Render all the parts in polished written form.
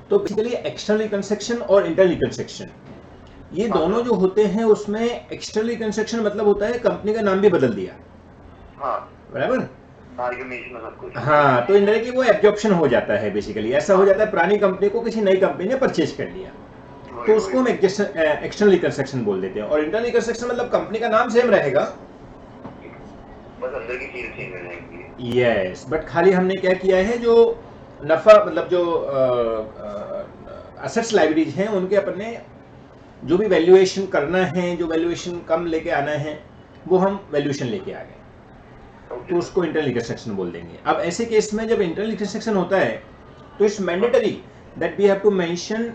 तो basically external reconstruction और internal reconstruction ये दोनों जो होते हैं उसमें एक्सटर्नल रिकंस्ट्रक्शन मतलब होता है कंपनी का नाम भी बदल दिया, बराबर। हाँ, तो इंडायरेक्टली वो एब्जॉर्प्शन हो जाता है, बेसिकली ऐसा हो जाता है पुरानी कंपनी को किसी नई कंपनी ने परचेज कर लिया, तो उसको हम एक्सटर्नल रिकंस्ट्रक्शन बोल देते हैं। और इंटरनल रिकंस्ट्रक्शन मतलब कंपनी का नाम सेम रहेगा, बस अंदर की चीजें चेंज हो जाएंगी। यस, बट खाली हमने क्या किया है, जो नफा मतलब जो असेट्स लाइब्रेरीज हैं उनके अपने जो भी वैल्यूएशन करना है, जो वैल्यूएशन कम लेके आना है, वो हम वैल्यूएशन लेके आ गए, तो उसको इंटरनल रिकंस्ट्रक्शन बोल देंगे। अब ऐसे केस में जब इंटरनल रिकंस्ट्रक्शन होता है तो it's mandatory that we have to mention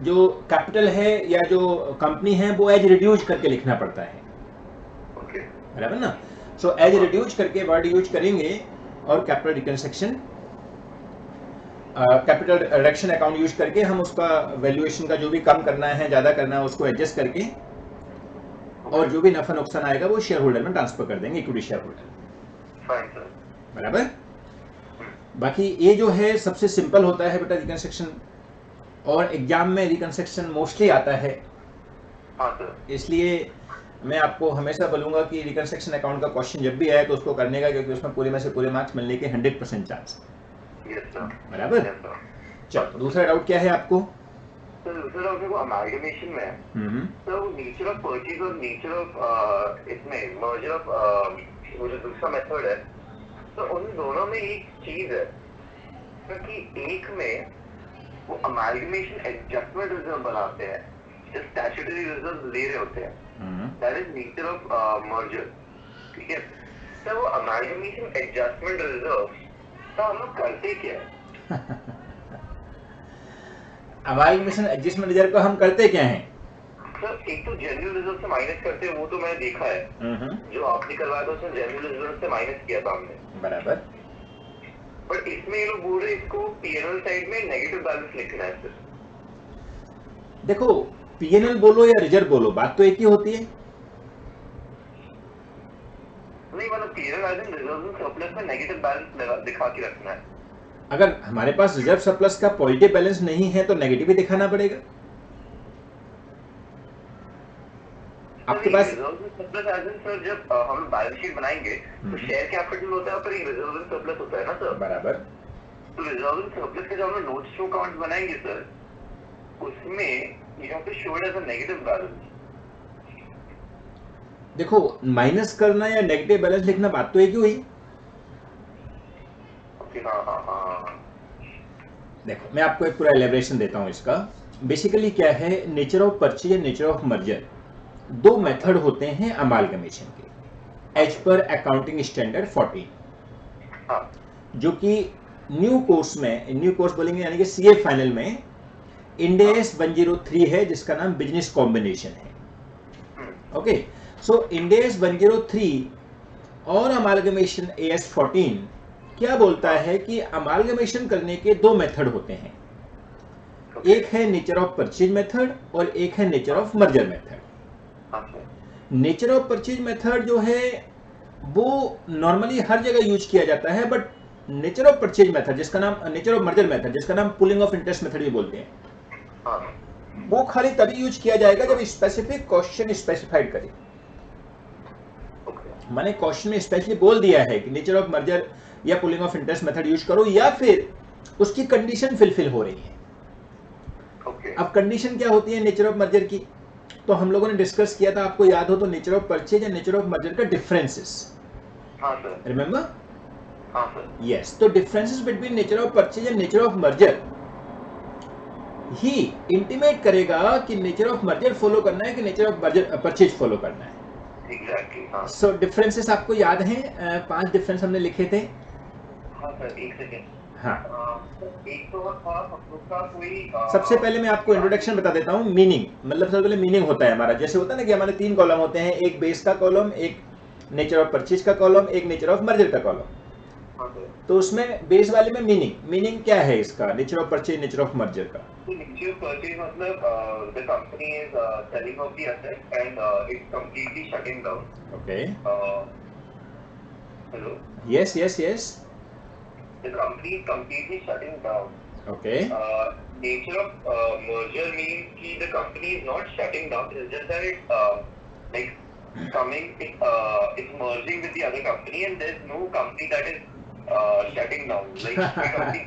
जो कैपिटल है या जो कंपनी है वो एज रिड्यूस करके लिखना पड़ता है, बराबर ना। सो एज रिड्यूस करके वर्ड यूज करेंगे और capital reconstruction capital reduction account use करके हम उसका वैल्यूएशन का जो भी कम करना है, ज़्यादा करना है, उसको एडजस्ट करके और जो भी नफा नुकसान आएगा वो शेयर होल्डर में ट्रांसफर कर देंगे, इक्विटी शेयर होल्डर, बराबर। बाकी ये जो है सबसे सिंपल होता है बेटा रिकंस्ट्रक्शन, और एग्जाम में रिकंस्ट्रक्शन मोस्टली आता है, इसलिए मैं आपको हमेशा बोलूंगा कि रिकंस्ट्रक्शन अकाउंट का क्वेश्चन जब भी आए तो उसको करने का, क्योंकि उसमें पूरे में से पूरे मार्क्स मिलने के 100% चांस, बराबर। चलो दूसरा डाउट क्या है आपको? दूसरा डाउट है वो अमालगमेशन में है, तो नेचर ऑफ परचेज और नेचर ऑफ इसमें मर्जर ऑफ वो जो दूसरा मेथड है, तो उन दोनों में एक चीज है, क्योंकि एक में वो अमालगमेशन एडजस्टमेंट रिजर्व बनाते हैं, जो स्टैट्यूटरी रिजर्व ले रहे होते हैं, that is nature of merger, ठीक है। तो वो अमालगमेशन एडजस्टमेंट रिजर्व तो हम लोग करते क्या है? अमालगमेशन एडजस्टमेंट रिजर्व को हम करते क्या हैं? सर एक तो जनरल रिजर्व से माइनस करते हैं, वो तो मैंने देखा है, जो आपने करवाया था उसने जनरल रिजर्व से माइनस किया था हमने, बराबर। बट इसमें ये लोग बोल रहे हैं इसको पीएनएल साइड में नेगेटिव बैलेंस लिखना है सर। देखो पीएनएल बोलो या रिजर्व बोलो, बात तो एक ही होती है। नहीं मतलब PNL as in reserve surplus में नेगेटिव बैलेंस दिखा के रखना है। अगर हमारे पास रिजर्व सरप्लस का पॉजिटिव बैलेंस नहीं है तो नेगेटिव ही दिखाना पड़ेगा। आपके पास reserve surplus as in sir जब हम बैलेंस शीट बनाएंगे तो शेयर कैपिटल होता है, पर एक रिजर्व सरप्लस होता है ना सर, बराबर। तो रिजर्व सरप्लस के जब हम नोट्स टू अकाउंट बनाएंगे सर, उसमें you have to show it as a negative balance. देखो माइनस करना या नेगेटिव बैलेंस लिखना बात तो एक ही हुई। देखो मैं आपको एक पूरा एलेबरेशन देता हूं इसका। बेसिकली क्या है, nature of purchase and nature of merger दो मेथड होते हैं अमालगमेशन के एज पर अकाउंटिंग स्टैंडर्ड 14, जो कि न्यू कोर्स में, न्यू कोर्स बोलेंगे यानी कि सीए फाइनल में इंड AS 103 है जिसका नाम बिजनेस कॉम्बिनेशन है। ओके, सो इंड AS 103 और अमालगमेशन AS 14 क्या बोलता है कि अमालगमेशन करने के दो मेथड होते हैं, एक है नेचर ऑफ परचेज मेथड और एक है nature of merger method. Nature of purchase method जो है वो नॉर्मली हर जगह यूज किया जाता है, but nature of purchase method जिसका नाम, नेचर ऑफ मर्जर मेथड जिसका नाम पुलिंग ऑफ इंटरेस्ट मेथड भी बोलते हैं, वो खाली तभी यूज किया जाएगा जब स्पेसिफिक क्वेश्चन स्पेसिफाइड करे। मैंने क्वेश्चन में स्पेशली बोल दिया है कि नेचर ऑफ मर्जर या pulling of interest method use करो, या फिर उसकी कंडीशन फिलफिल हो रही है। अब कंडीशन क्या होती है नेचर ऑफ मर्जर की, तो हम लोगों ने डिस्कस किया था, आपको याद हो तो, nature of purchase and nature of merger का डिफरेंसेस, रिमेंबर? यस, तो differences between nature of purchase and nature of merger he intimate करेगा कि नेचर ऑफ मर्जर फॉलो करना है कि nature of merger purchase follow करना है। एग्जैक्टली। सो differences आपको याद हैं, 5 डिफरेंस हमने लिखे थे। एक सेकंड। हाँ, एक तो था का कोई सबसे पहले मैं आपको इंट्रोडक्शन बता देता हूँ। मीनिंग मतलब सबसे पहले मीनिंग होता है हमारा, जैसे होता है ना कि हमारे 3 कॉलम होते हैं, एक बेस का कॉलम, एक नेचर ऑफ परचेज का कॉलम, एक नेचर ऑफ मर्जर का कॉलम। तो उसमें बेस वाले में मीनिंग क्या है इसका, nature of purchase, nature of merger का? नेचर ऑफ परचेज मतलब the company is selling off the asset and it's completely shutting down. Okay, hello, yes yes yes, the company is completely shutting down Okay. Nature of merger means कि the company is not shutting down. It's just that like it's merging with the other company, and there's no company that is shutting down. Like company.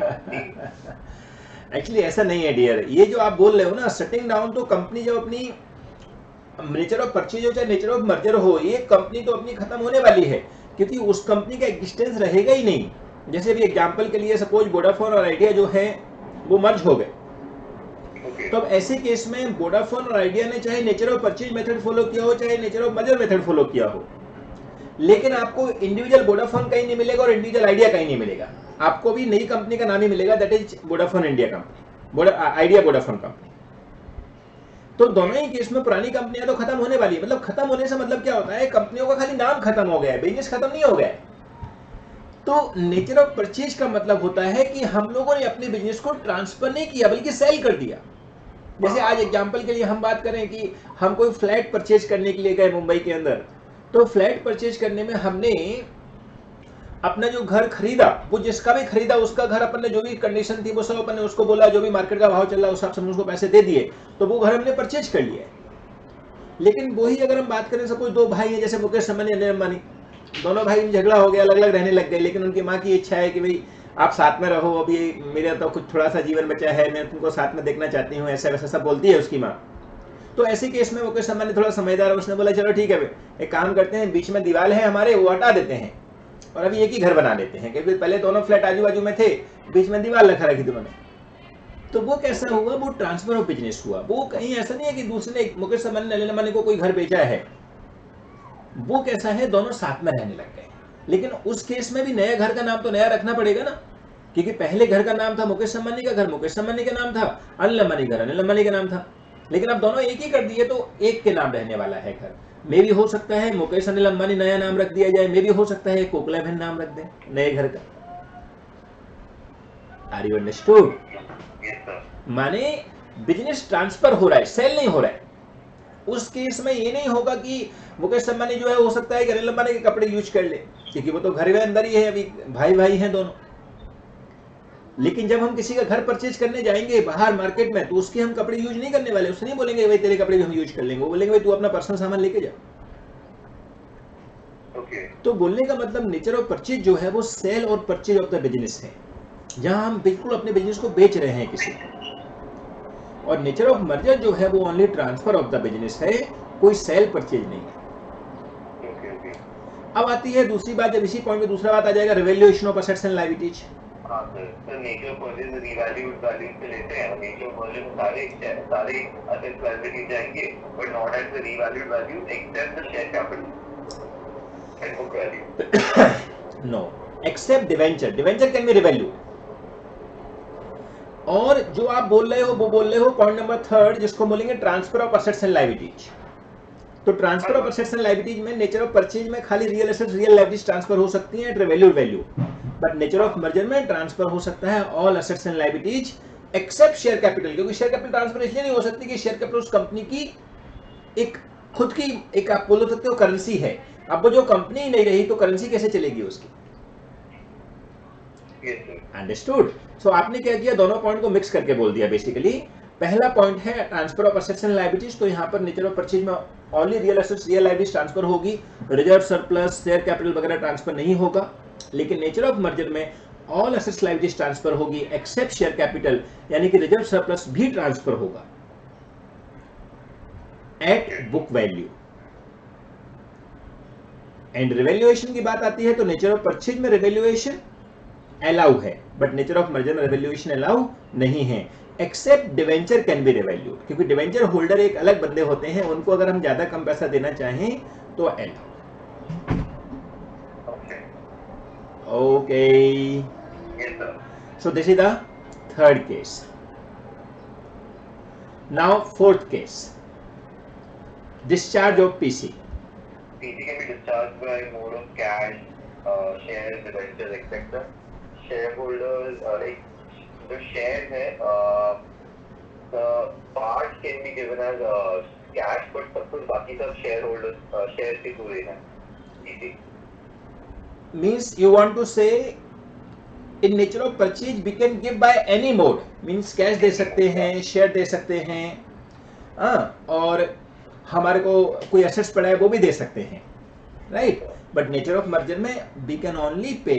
Actually ऐसा नहीं है dear, ये जो आप बोल रहे हो ना शटिंग डाउन, तो कंपनी जब अपनी नेचर ऑफ परचेज हो चाहे नेचर ऑफ मर्जर हो, ये कंपनी तो अपनी खत्म होने वाली है, क्योंकि उस कंपनी का एग्जिस्टेंस रहेगा ही नहीं। जैसे अभी एग्जांपल के लिए सपोज वोडाफोन और आइडिया जो है वो मर्ज हो गए, तो अब ऐसे केस में वोडाफोन और आइडिया ने चाहे nature of purchase method follow किया हो चाहे nature of merger method follow किया हो, लेकिन आपको इंडिविजुअल वोडाफोन कहीं नहीं मिलेगा और इंडिविजुअल आइडिया कहीं नहीं मिलेगा, आपको भी नई कंपनी का नाम ही मिलेगा, that is Vodafone India company, idea Vodafone company. तो दोनों ही केस में पुरानी कंपनियां तो खत्म होने वाली है। मतलब खत्म होने से मतलब क्या होता है, कंपनियों का खाली नाम खत्म हो गया है, बिजनेस खत्म नहीं हो गया है। तो नेचर ऑफ परचेज का मतलब होता है कि हम लोगों ने अपने बिजनेस को ट्रांसफर नहीं किया बल्कि सेल कर दिया। जैसे आज एग्जांपल के लिए हम बात करें कि हम कोई फ्लैट परचेज करने के लिए गए मुंबई के अंदर, तो फ्लैट परचेज करने में हमने अपना जो घर खरीदा, वो जिसका भी खरीदा उसका घर, अपन ने जो भी कंडीशन थी वो सब अपन ने उसको बोला, जो भी मार्केट का भाव चल रहा है उस हिसाब से उसको पैसे दे दिए, तो वो घर हमने परचेज कर लिया है। लेकिन वही अगर हम बात करें, सपोज दो भाई हैं जैसे मुकेश अंबानी अनिल अंबानी, दोनों भाई में झगड़ा हो गया, अलग अलग रहने लग गए, लेकिन उनकी माँ की इच्छा है कि भाई आप साथ में रहो, अभी मेरा तो कुछ थोड़ा सा जीवन बचा है, मैं तुमको साथ में देखना चाहती हूँ, ऐसा वैसा सब बोलती है उसकी माँ। तो ऐसे केस में मुकेश अंबानी थोड़ा समझदार है, उसने बोला चलो ठीक है एक काम करते हैं, बीच में दीवार है हमारे वो हटा देते हैं और अभी एक ही घर बना लेते हैं, क्योंकि पहले दोनों फ्लैट आजू बाजू में थे, बीच में दीवार रखा रखी दोनों ने। तो वो कैसा हुआ, वो ट्रांसफर ऑफ बिजनेस हुआ। वो कहीं ऐसा नहीं है कि दूसरे ने मुकेश अंबानी ने अनिल अंबानी को कोई घर बेचा है, वो कैसा है दोनों साथ में रहने लग गए। लेकिन उस केस में भी नया घर का नाम तो नया रखना पड़ेगा ना, क्योंकि पहले घर का नाम था मुकेश अंबानी का घर मुकेश अंबानी के नाम था, अनिल अंबानी घर अनिल अंबानी के नाम था, लेकिन अब दोनों एक ही कर दिए तो एक के नाम रहने वाला है घर। मे भी हो सकता है मुकेश अनिल अंबानी नया नाम रख दिया जाए, मे भी हो सकता है कोकला बहन नाम रख दे नए घर का। Are you understood? माने बिजनेस ट्रांसफर हो रहा है, सेल नहीं हो रहा है। उस केस में ये नहीं होगा कि मुकेश अंबानी जो है हो सकता है कि अनिल अंबानी के कपड़े यूज कर ले, क्योंकि वो तो घर के अंदर ही है, अभी भाई भाई हैं दोनों। लेकिन जब हम किसी का घर परचेज करने जाएंगे बाहर मार्केट में, तो उसके हम कपड़े यूज नहीं करने वाले, उससे नहीं बोलेंगे भाई तेरे कपड़े भी हम यूज कर लेंगे, वो बोलेंगे भाई तू अपना पर्सनल सामान लेके जा। तो बोलने का मतलब नेचर ऑफ परचेज जो है वो सेल और परचेज ऑफ द बिजनेस है, जहां हम बिल्कुल अपने बिजनेस को बेच रहे हैं किसी को। और नेचर ऑफ मर्जर जो है वो only transfer of the business है, कोई सेल परचेज नहीं है। अब आती है दूसरी बात, जब इसी पॉइंट में दूसरा बात आ जाएगा, revaluation of assets and liabilities. हाँ सर, तो नेचर परचेज रिवैल्यूड वैल्यू पे लेते हैं, नेचर परचेज सारे असेट्स लायबिलिटीज जाएंगे, but not at the revalued value except the share capital and book value. No, except debenture, debenture can be revalued. और जो आप बोल रहे हो वो बोल रहे हो पॉइंट नंबर थर्ड, जिसको बोलेंगे transfer of assets and liabilities. तो transfer of assets and liabilities में नेचर ऑफ परचेज में खाली real assets real liabilities transfer हो सकती हैं at revalued value, but nature of merger में ट्रांसफर हो सकता है all assets and liabilities except share capital. क्योंकि शेयर कैपिटल ट्रांसफर इसलिए नहीं हो सकती कि शेयर कैपिटल उस कंपनी की एक खुद की एक आप बोल सकते हो करेंसी है। अब वो जो कंपनी ही नहीं रही तो करेंसी कैसे चलेगी उसकी? अंडरस्टूड? सो आपने क्या किया, दोनों पॉइंट को मिक्स करके बोल दिया बेसिकली। पहला पॉइंट है transfer of assets and liabilities, तो यहाँ पर नेचर ऑफ परचेज में only real assets real liabilities transfer होगी, रिजर्व सरप्लस शेयर कैपिटल वगैरह ट्रांसफर नहीं होगा। लेकिन नेचर ऑफ मर्जर में ऑल एसेट्स लायबिलिटीज ट्रांसफर होगी एक्सेप्ट शेयर कैपिटल, यानी कि रिजर्व सरप्लस भी ट्रांसफर होगा at book value. And revaluation की बात आती है तो नेचर ऑफ परचेज में रिवैल्यूएशन अलाउ है, बट नेचर ऑफ मर्जर में रिवैल्यूएशन अलाउ नहीं है, except debenture can be revalued. क्योंकि डिवेंचर होल्डर एक अलग बंदे होते हैं, उनको अगर हम ज्यादा कम पैसा देना चाहें तो allow. Okay, so this is the third case. Now fourth case, discharge of PC. PC can be discharged by mode of cash, shares, debentures, etc. Shareholders, like the shares है, the part can be given as cash, but सब कुछ बाकी सब shareholders, shares के through देना है। PC Means you want to say in nature of purchase we can give by any mode, means cash दे सकते हैं, शेयर दे सकते हैं, और हमारे को कोई एसेट्स पड़ा है वो भी दे सकते हैं, right. But nature of merger में we can only pay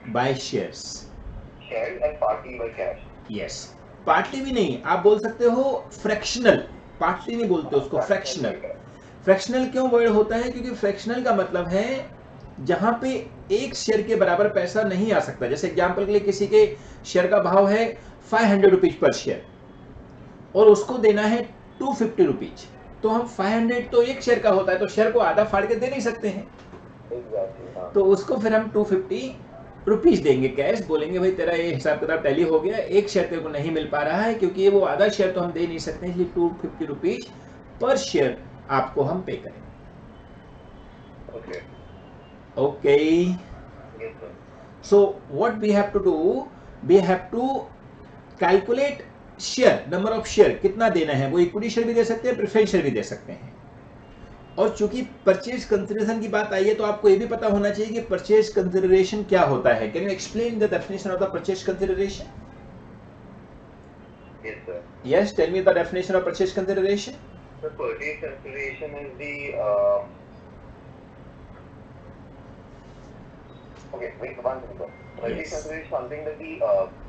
by shares, share and partly by cash. Yes, partly भी नहीं, आप बोल सकते हो फ्रैक्शनल, पार्टली नहीं बोलते उसको, फ्रैक्शनल। फ्रैक्शनल क्यों वर्ड होता है? क्योंकि फ्रैक्शनल का मतलब है जहां पे एक शेयर के बराबर पैसा नहीं आ सकता। जैसे एग्जांपल के लिए किसी के शेयर का भाव है 500 रुपीज पर शेयर और उसको देना है 250 रुपीज, तो हम 500 तो एक शेयर का होता है, तो शेयर को आधा फाड़ के दे नहीं सकते हैं, तो उसको फिर हम 250 रुपीज देंगे कैश, बोलेंगे भाई तेरा ये हिसाब किताब टैली हो गया, एक शेयर तेरे को नहीं मिल पा रहा है क्योंकि ये वो आधा शेयर तो हम दे नहीं सकते, इसलिए 250 रुपीज पर शेयर आपको हम पे करें। Okay. Yes, sir. So what we have to do? We have to calculate share, number of share कितना देना है, वो इक्विटी शेयर भी दे सकते हैं, प्रेफरेंस शेयर भी दे सकते हैं। और चूंकि परचेज कंसिडरेशन की बात आई है तो आपको ये भी पता होना चाहिए कि परचेज कंसिडरेशन क्या होता है। Can you explain the definition of the purchase consideration? Yes, sir. Yes, tell me the definition of purchase consideration. The purchase consideration is the okay, wait, one second. Purchase Yes. consideration is something that the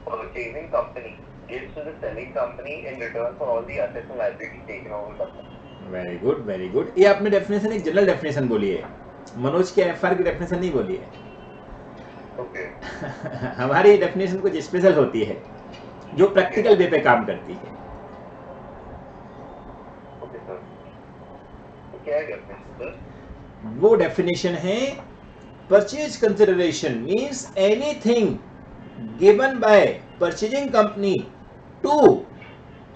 purchasing company gives to the selling company in return for all the assets and liabilities taken over by the company. Very good, very good. ये आपने definition एक general definition बोली है, मनोज के FR की definition नहीं बोली है। Okay. हमारी डेफिनेशन कुछ स्पेशल होती है जो प्रैक्टिकल वे पे काम करती है। Okay, sir. तो क्या है definition, sir? वो डेफिनेशन है purchase consideration means anything given by purchasing company to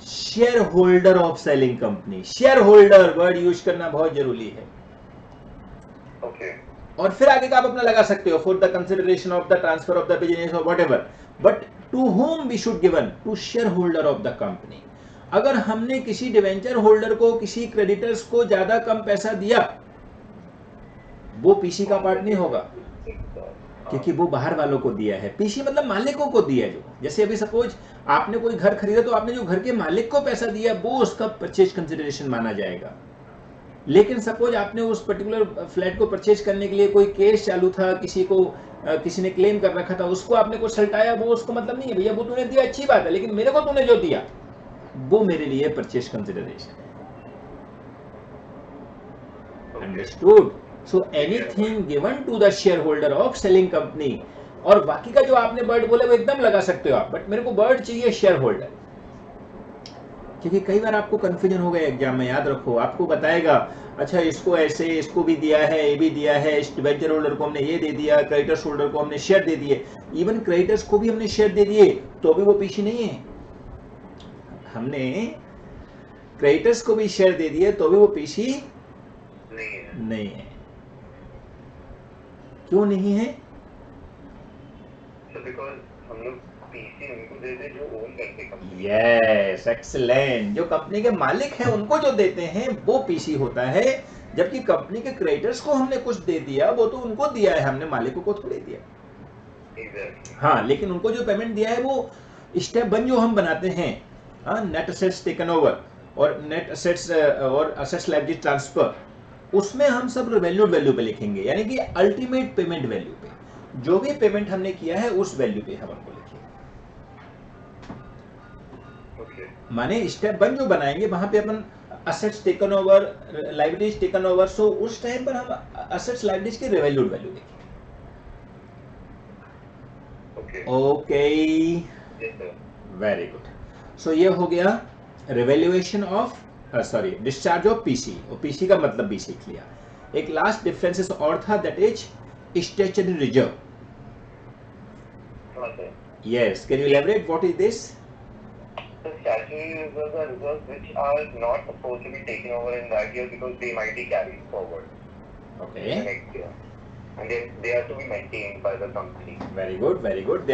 share holder of selling company. Share holder word use करना बहुत जरूरी है। Okay. और फिर आगे का आप अपना लगा सकते हो, for the consideration of the transfer of the business और whatever, but to whom we should given, to share holder of the company. अगर हमने किसी डिवेंचर होल्डर को, किसी क्रेडिटर्स को ज्यादा कम पैसा दिया, वो पीसी का पार्ट नहीं होगा क्योंकि वो बाहर वालों को दिया है। पीसी मतलब मालिकों को दिया। जो जैसे अभी सपोज आपने कोई घर खरीदा तो आपने जो घर के मालिक को पैसा दिया वो उसका परचेज कंसिडरेशन माना जाएगा। लेकिन सपोज आपने उस पर्टिकुलर फ्लैट को परचेज करने के लिए कोई केस चालू था, किसी ने क्लेम कर रखा था, उसको आपने कुछ सल्टाया, वो उसको मतलब नहीं है भैया, वो तूने दिया अच्छी बात है, लेकिन मेरे को तूने जो दिया वो मेरे लिए purchase consideration. Understood? So anything given to the share holder of selling company. और बाकी का जो आपने वर्ड बोले वो एकदम लगा सकते हो आप, बट मेरे को वर्ड चाहिए शेयर होल्डर, क्योंकि कई बार आपको कंफ्यूजन हो गया एग्जाम में। याद रखो, आपको बताएगा अच्छा इसको ऐसे, इसको भी दिया है, ये भी दिया है, डिबेंचर होल्डर को हमने ये दे दिया, क्रेडिटर्स होल्डर को हमने शेयर दे दिए, इवन क्रेडिटर्स को भी हमने शेयर दे दिए तो भी वो पीछे नहीं है। हमने क्रेडिटर्स को भी शेयर दे दिए तो भी वो पीछे नहीं है। क्यों नहीं है? Yes, excellent. जो कंपनी के मालिक हैं उनको जो देते हैं वो पीसी होता है, जबकि कंपनी के क्रेडिटर्स को हमने कुछ दे दिया वो तो उनको दिया है, हमने मालिकों को थोड़ी दिया। हाँ, लेकिन उनको जो पेमेंट दिया है वो स्टेप 1 जो हम बनाते हैं, नेट असेट्स टेकन ओवर और नेट असेट्स और असेट्स लायबिलिटी ट्रांसफर, उसमें हम सब वैल्यूड वैल्यू पे लिखेंगे, यानी कि अल्टीमेट पेमेंट वैल्यू पे, जो भी पेमेंट हमने किया है उस वैल्यू पे हम हमको लिखेंगे। माने स्टेप 1 जो बनाएंगे वहां पे अपन assets taken over, liabilities taken over, so उस टाइम पर हम असेट्स लायबिलिटीज की रिवैल्यूड वैल्यू लिखेंगे। Okay, very good. सो ये हो गया revaluation of discharge of PC, और पीसी का मतलब भी सीख लिया। एक लास्ट डिफरेंसेस और था, that is statutory reserve. Yes, can you elaborate what is this? The statutory reserves are reserves which are not supposed to be taken over in that year because they might be carried forward Okay. in the next year, and they are to be maintained by the company. Very good, very good.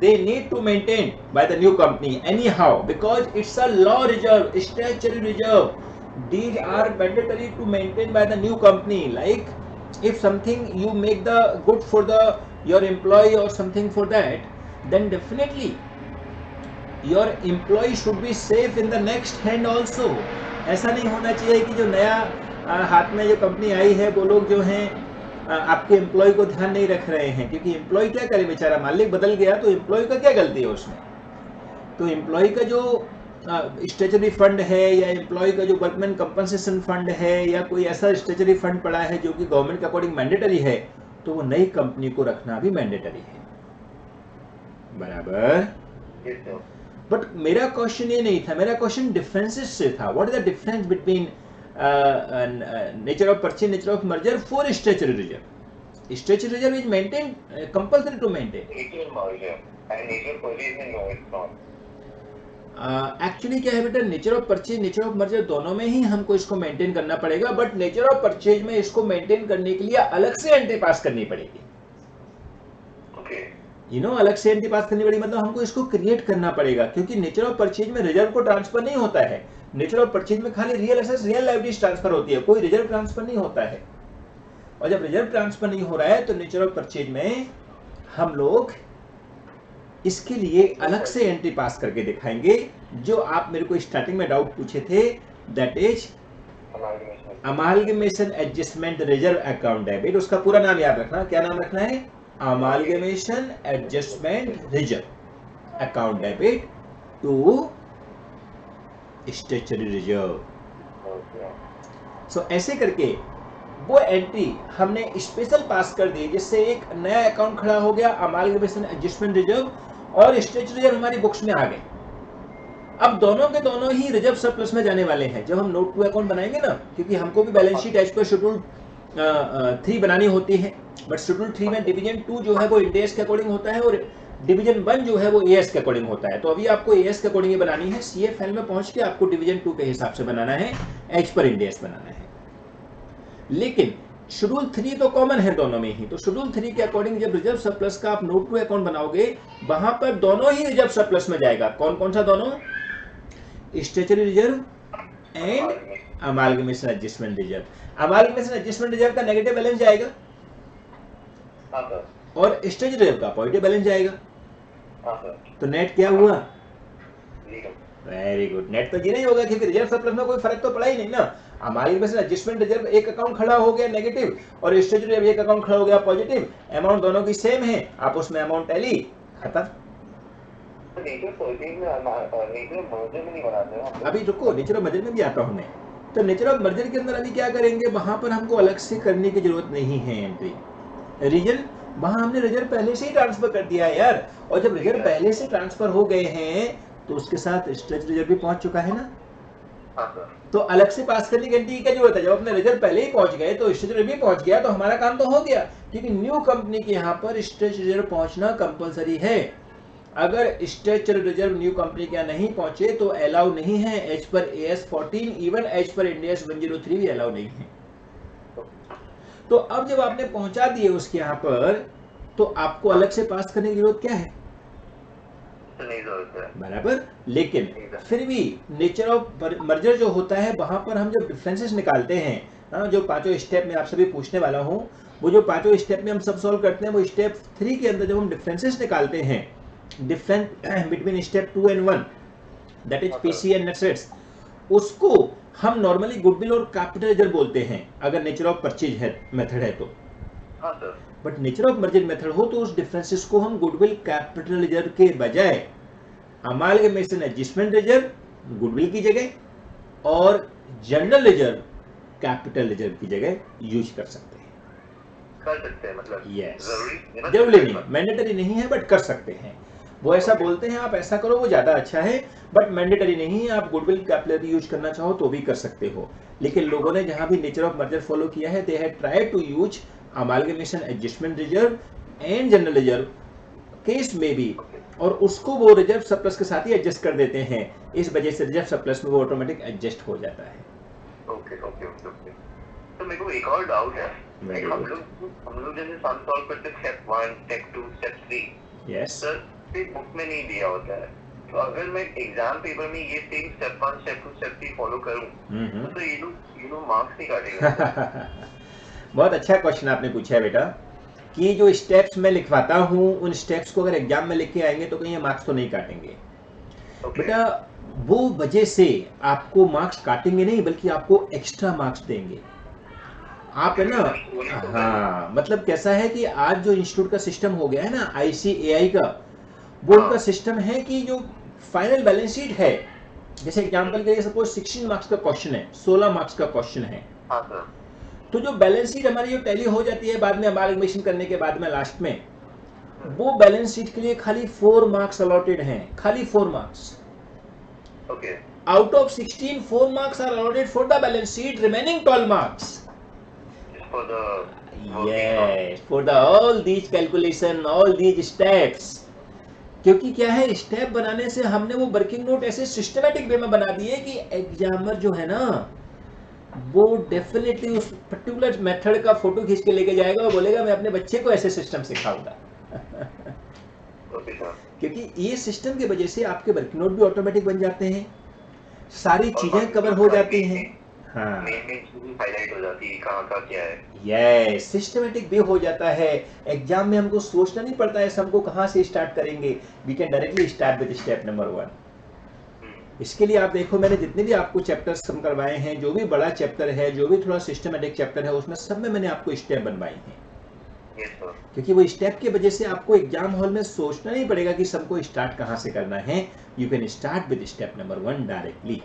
They need to maintain by the new company anyhow because it's a law reserve, statutory reserve. These are mandatory to maintain by the new company. Like if something you make the good for the your employee or something for that, then definitely your employee should be safe in the next hand also. ऐसा नहीं होना चाहिए कि जो नया हाथ में जो कंपनी आई है वो लोग जो हैं आपके एम्प्लॉय को ध्यान नहीं रख रहे हैं, क्योंकि एम्प्लॉय क्या करे बेचारा, मालिक बदल गया तो एम्प्लॉय का क्या गलती है उसमें। तो एम्प्लॉय का जो स्टेचुरी फंड है या एम्प्लॉय का जो वर्कमैन कंपनसेशन फंड है या कोई ऐसा स्टेचुरी फंड पड़ा है जो कि गवर्नमेंट के अकॉर्डिंग मैंडेटरी है, तो वो नई कंपनी को रखना भी मैंडेटरी है, बराबर। बट मेरा क्वेश्चन ये नहीं था, मेरा क्वेश्चन डिफरेंसेस से था। What is the difference between nature of purchase, nature of merger for statutory reserve? Statutory reserve is maintain, compulsory to maintain. Actually क्या है बेटा, nature of purchase, nature of merger दोनों में ही हमको इसको मेंटेन करना पड़ेगा, बट नेचर ऑफ परचेज में इसको मेंटेन करने के लिए अलग से एंट्री पास करनी पड़ेगी। अलग से एंट्री पास करनी पड़ेगी मतलब हमको इसको क्रिएट करना पड़ेगा, क्योंकि नेचर ऑफ परचेज में रिजर्व को ट्रांसफर नहीं होता है। नेचर ऑफ परचेज में खाली real assets, real liabilities transfer होती है, कोई रिजर्व ट्रांसफर नहीं होता है। और जब रिजर्व ट्रांसफर नहीं हो रहा है तो नेचर ऑफ परचेज में हम लोग इसके लिए अलग से एंट्री पास करके दिखाएंगे, जो आप मेरे को स्टार्टिंग में डाउट पूछे थे, that is amalgamation adjustment reserve account debit. उसका पूरा नाम याद रखना, क्या नाम रखना है? Amalgamation adjustment reserve account debit to statutory reserve. So ऐसे करके वो एंट्री हमने स्पेशल पास कर दी, जिससे एक नया अकाउंट खड़ा हो गया, अमालगमेशन एडजस्टमेंट रिजर्व, और स्टेचुरी रिजर्व हमारी बुक्स में आ गए। अब दोनों के दोनों ही रिजर्व सरप्लस में जाने वाले हैं जब हम नोट 2 अकाउंट बनाएंगे ना, क्योंकि हमको भी balance sheet as per schedule 3 बनानी होती है, बट शेड्यूल 3 में डिवीजन 2 जो है वो इंड एस के अकॉर्डिंग होता है और डिवीजन 1 जो है वो एएस के अकॉर्डिंग होता है। तो अभी आपको एएस के अकॉर्डिंग बनानी है, सीएफएल में पहुंच के आपको डिवीजन 2 के हिसाब से बनाना है, एज पर इंड एस बनाना है। लेकिन शेड्यूल 3 तो कॉमन है दोनों में ही, तो शेड्यूल 3 के अकॉर्डिंग जब रिजर्व सरप्लस का आप नोट 2 अकाउंट बनाओगे, वहां पर दोनों ही रिजर्व सरप्लस में जाएगा। कौन कौन सा दोनों? Statutory reserve and amalgamation adjustment reserve. Amalgamation adjustment reserve का नेगेटिव बैलेंस जाएगा और स्टेचुरी रिजर्व का पॉजिटिव बैलेंस जाएगा। तो नेट क्या हुआ? वेरी गुड, नेट तो जीरो ही होगा, क्योंकि रिजर्व सरप्लस में कोई फर्क तो पड़ा ही नहीं ना। अमालगमेशन एडजस्टमेंट रिजर्व एक अकाउंट खड़ा हो गया नेगेटिव और स्टेचुरी रिजर्व एक अकाउंट खड़ा हो गया पॉजिटिव, अमाउंट दोनों की सेम है, आप उसमें अमाउंट टैली, खत्म। अभी रुको, नेचर ऑफ मर्जर में भी आता हूं मैं। तो नेचर ऑफ मर्जर के अंदर अभी क्या करेंगे, वहां पर हमको अलग से करने की जरूरत नहीं है एंट्री। रीजन वहां हमने रिजर्व पहले से ही ट्रांसफर कर दिया है यार, और जब रिजर्व पहले से ट्रांसफर हो गए हैं तो उसके साथ स्ट्रेच रिजर्व भी पहुंच चुका है ना। तो अलग से पास करने की एंट्री की क्या जरूरत है? जब अपने रिजर्व पहले ही पहुंच गए तो स्ट्रेच रिजर्व भी पहुंच गया, तो हमारा काम तो हो गया, क्योंकि न्यू कंपनी के यहाँ पर स्ट्रेच रिजर्व पहुंचना कंपलसरी है। अगर स्ट्रेच रिजर्व न्यू कंपनी के नहीं पहुंचे तो अलाउ नहीं है, as per AS 14, even as per Ind AS 103 भी अलाउ नहीं है। तो अब जब आपने पहुंचा दिए उसके यहाँ पर, तो आपको अलग से पास करने की जरूरत क्या है? बराबर। लेकिन फिर भी नेचर ऑफ मर्जर जो होता है, वहां पर हम जब डिफरेंसेस निकालते हैं, जो पांचों स्टेप में आप सभी पूछने वाला हूं, वो जो पांचों स्टेप में हम सब सॉल्व करते हैं, वो स्टेप 3 के अंदर जब हम डिफरेंसेस निकालते हैं, difference between step 2 and 1, that is PC and assets, उसको हम नॉर्मली गुडविल और कैपिटल रिजर्व बोलते हैं अगर नेचर ऑफ परचेज है मेथड है तो। But nature of merger method हो तो उस डिफरेंसेस को हम गुडविल कैपिटल रिजर्व के बजाय अमालगमेशन एडजस्टमेंट रिजर्व गुडविल की जगह और जनरल रिजर्व कैपिटल रिजर्व की जगह यूज कर सकते हैं। मतलब यस, जरूरी नहीं, मैंडेटरी नहीं है, बट कर सकते हैं। वो ऐसा बोलते हैं आप ऐसा करो वो ज्यादा अच्छा है, बट मैंडेटरी नहीं है। आप गुडविल कैपिटल यूज करना चाहो तो भी कर सकते हो। लेकिन लोगों ने जहां भी नेचर ऑफ मर्जर फॉलो किया है, they have tried to use amalgamation adjustment reserve and general reserve case में भी, और उसको वो रिजर्व सरप्लस के साथ ही एडजस्ट कर देते हैं। इस वजह से रिजर्व सरप्लस में वो ऑटोमेटिक एडजस्ट हो जाता है। Okay okay okay okay. तो मेरे को एक और डाउट है, हम लोग जैसे सम सॉल्व करते हैं step 1, step 2, step 3, yes sir book में नहीं दिया होता है, तो अगर मैं एग्जाम पेपर में ये same step 1, step 2, step 3 follow करूं तो ये लोग मार्क्स नहीं काटेंगे। बहुत अच्छा क्वेश्चन आपने पूछा है बेटा। कि जो स्टेप्स मैं लिखवाता हूँ उन स्टेप्स को अगर एग्जाम में लिख के आएंगे तो कहीं ये मार्क्स तो नहीं काटेंगे बेटा। वो वजह से आपको मार्क्स काटेंगे नहीं बल्कि आपको एक्स्ट्रा मार्क्स देंगे। आप है ना, हाँ मतलब कैसा है कि आज जो इंस्टीट्यूट का सिस्टम हो गया है ना ICAI का, वो उनका सिस्टम है कि जो फाइनल बैलेंस शीट है, जैसे एग्जांपल के लिए सपोज 16 मार्क्स का क्वेश्चन है, 16 मार्क्स का क्वेश्चन है, तो जो बैलेंस शीट हमारी जो टैली हो जाती है बाद में अमालगमेशन करने के बाद में लास्ट में, वो बैलेंस शीट के लिए खाली 4 मार्क्स अलॉटेड हैं, खाली 4 marks. Out of 16 4 marks are allotted for the balance sheet, remaining 12 marks for the all these calculation, all these steps। क्योंकि क्या है, स्टेप बनाने से हमने वो वर्किंग नोट ऐसे सिस्टमैटिक वे में बना दिए कि एग्जामर जो है ना वो डेफिनेटली उस पर्टिकुलर मेथड का फोटो खींच के लेके जाएगा और बोलेगा मैं अपने बच्चे को ऐसे सिस्टम सिखाऊंगा। क्योंकि ये सिस्टम की वजह से आपके वर्किंग नोट भी ऑटोमेटिक बन जाते हैं, सारी चीजें कवर हो जाती हैं। हाँ हाईलाइट हो जाती है कहाँ का क्या है, ये सिस्टमेटिक भी हो जाता है। एग्जाम में हमको सोचना नहीं पड़ता है हमको कहाँ से स्टार्ट करेंगे, we can directly start with step number 1। इसके लिए आप देखो मैंने जितने भी आपको चैप्टर्स कम करवाए हैं, जो भी बड़ा चैप्टर है, जो भी थोड़ा सिस्टमेटिक चैप्टर है, उसमें सब में मैंने आपको स्टेप बनवाई हैं। क्योंकि वो स्टेप की वजह से आपको एग्जाम हॉल में सोचना नहीं पड़ेगा कि सबको स्टार्ट कहाँ से करना है, you can start with step number 1 directly.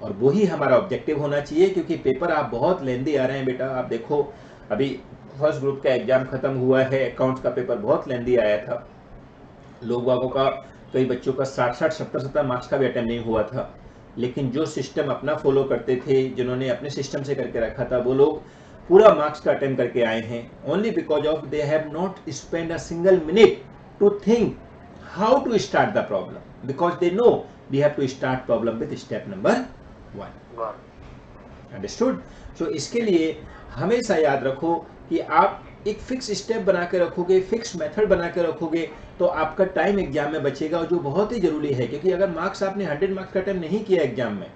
और वही हमारा ऑब्जेक्टिव होना चाहिए, क्योंकि पेपर आप बहुत लेंदी आ रहे हैं बेटा। आप देखो अभी फर्स्ट ग्रुप का एग्जाम खत्म हुआ है, अकाउंट्स का पेपर बहुत लेंदी आया था, लोग बागों का कई बच्चों का 60-60 70-70 मार्क्स का भी अटेम्प्ट नहीं हुआ था। लेकिन जो सिस्टम अपना फॉलो करते थे, जिन्होंने अपने सिस्टम से करके रखा था, वो लोग पूरा मार्क्स का अटेम्प्ट करके आए हैं, only because of they have not spend a single minute to think how to start the problem, because they know we have to start problem with step number 1। Understood? So इसके लिए हमेशा याद रखो कि आप एक फिक्स स्टेप बना के रखोगे, फिक्स मेथड बना के रखोगे, तो आपका टाइम एग्जाम में बचेगा, जो बहुत ही जरूरी है। क्योंकि अगर मार्क्स आपने 100 मार्क्स का अटेम्प्ट नहीं किया एग्जाम में,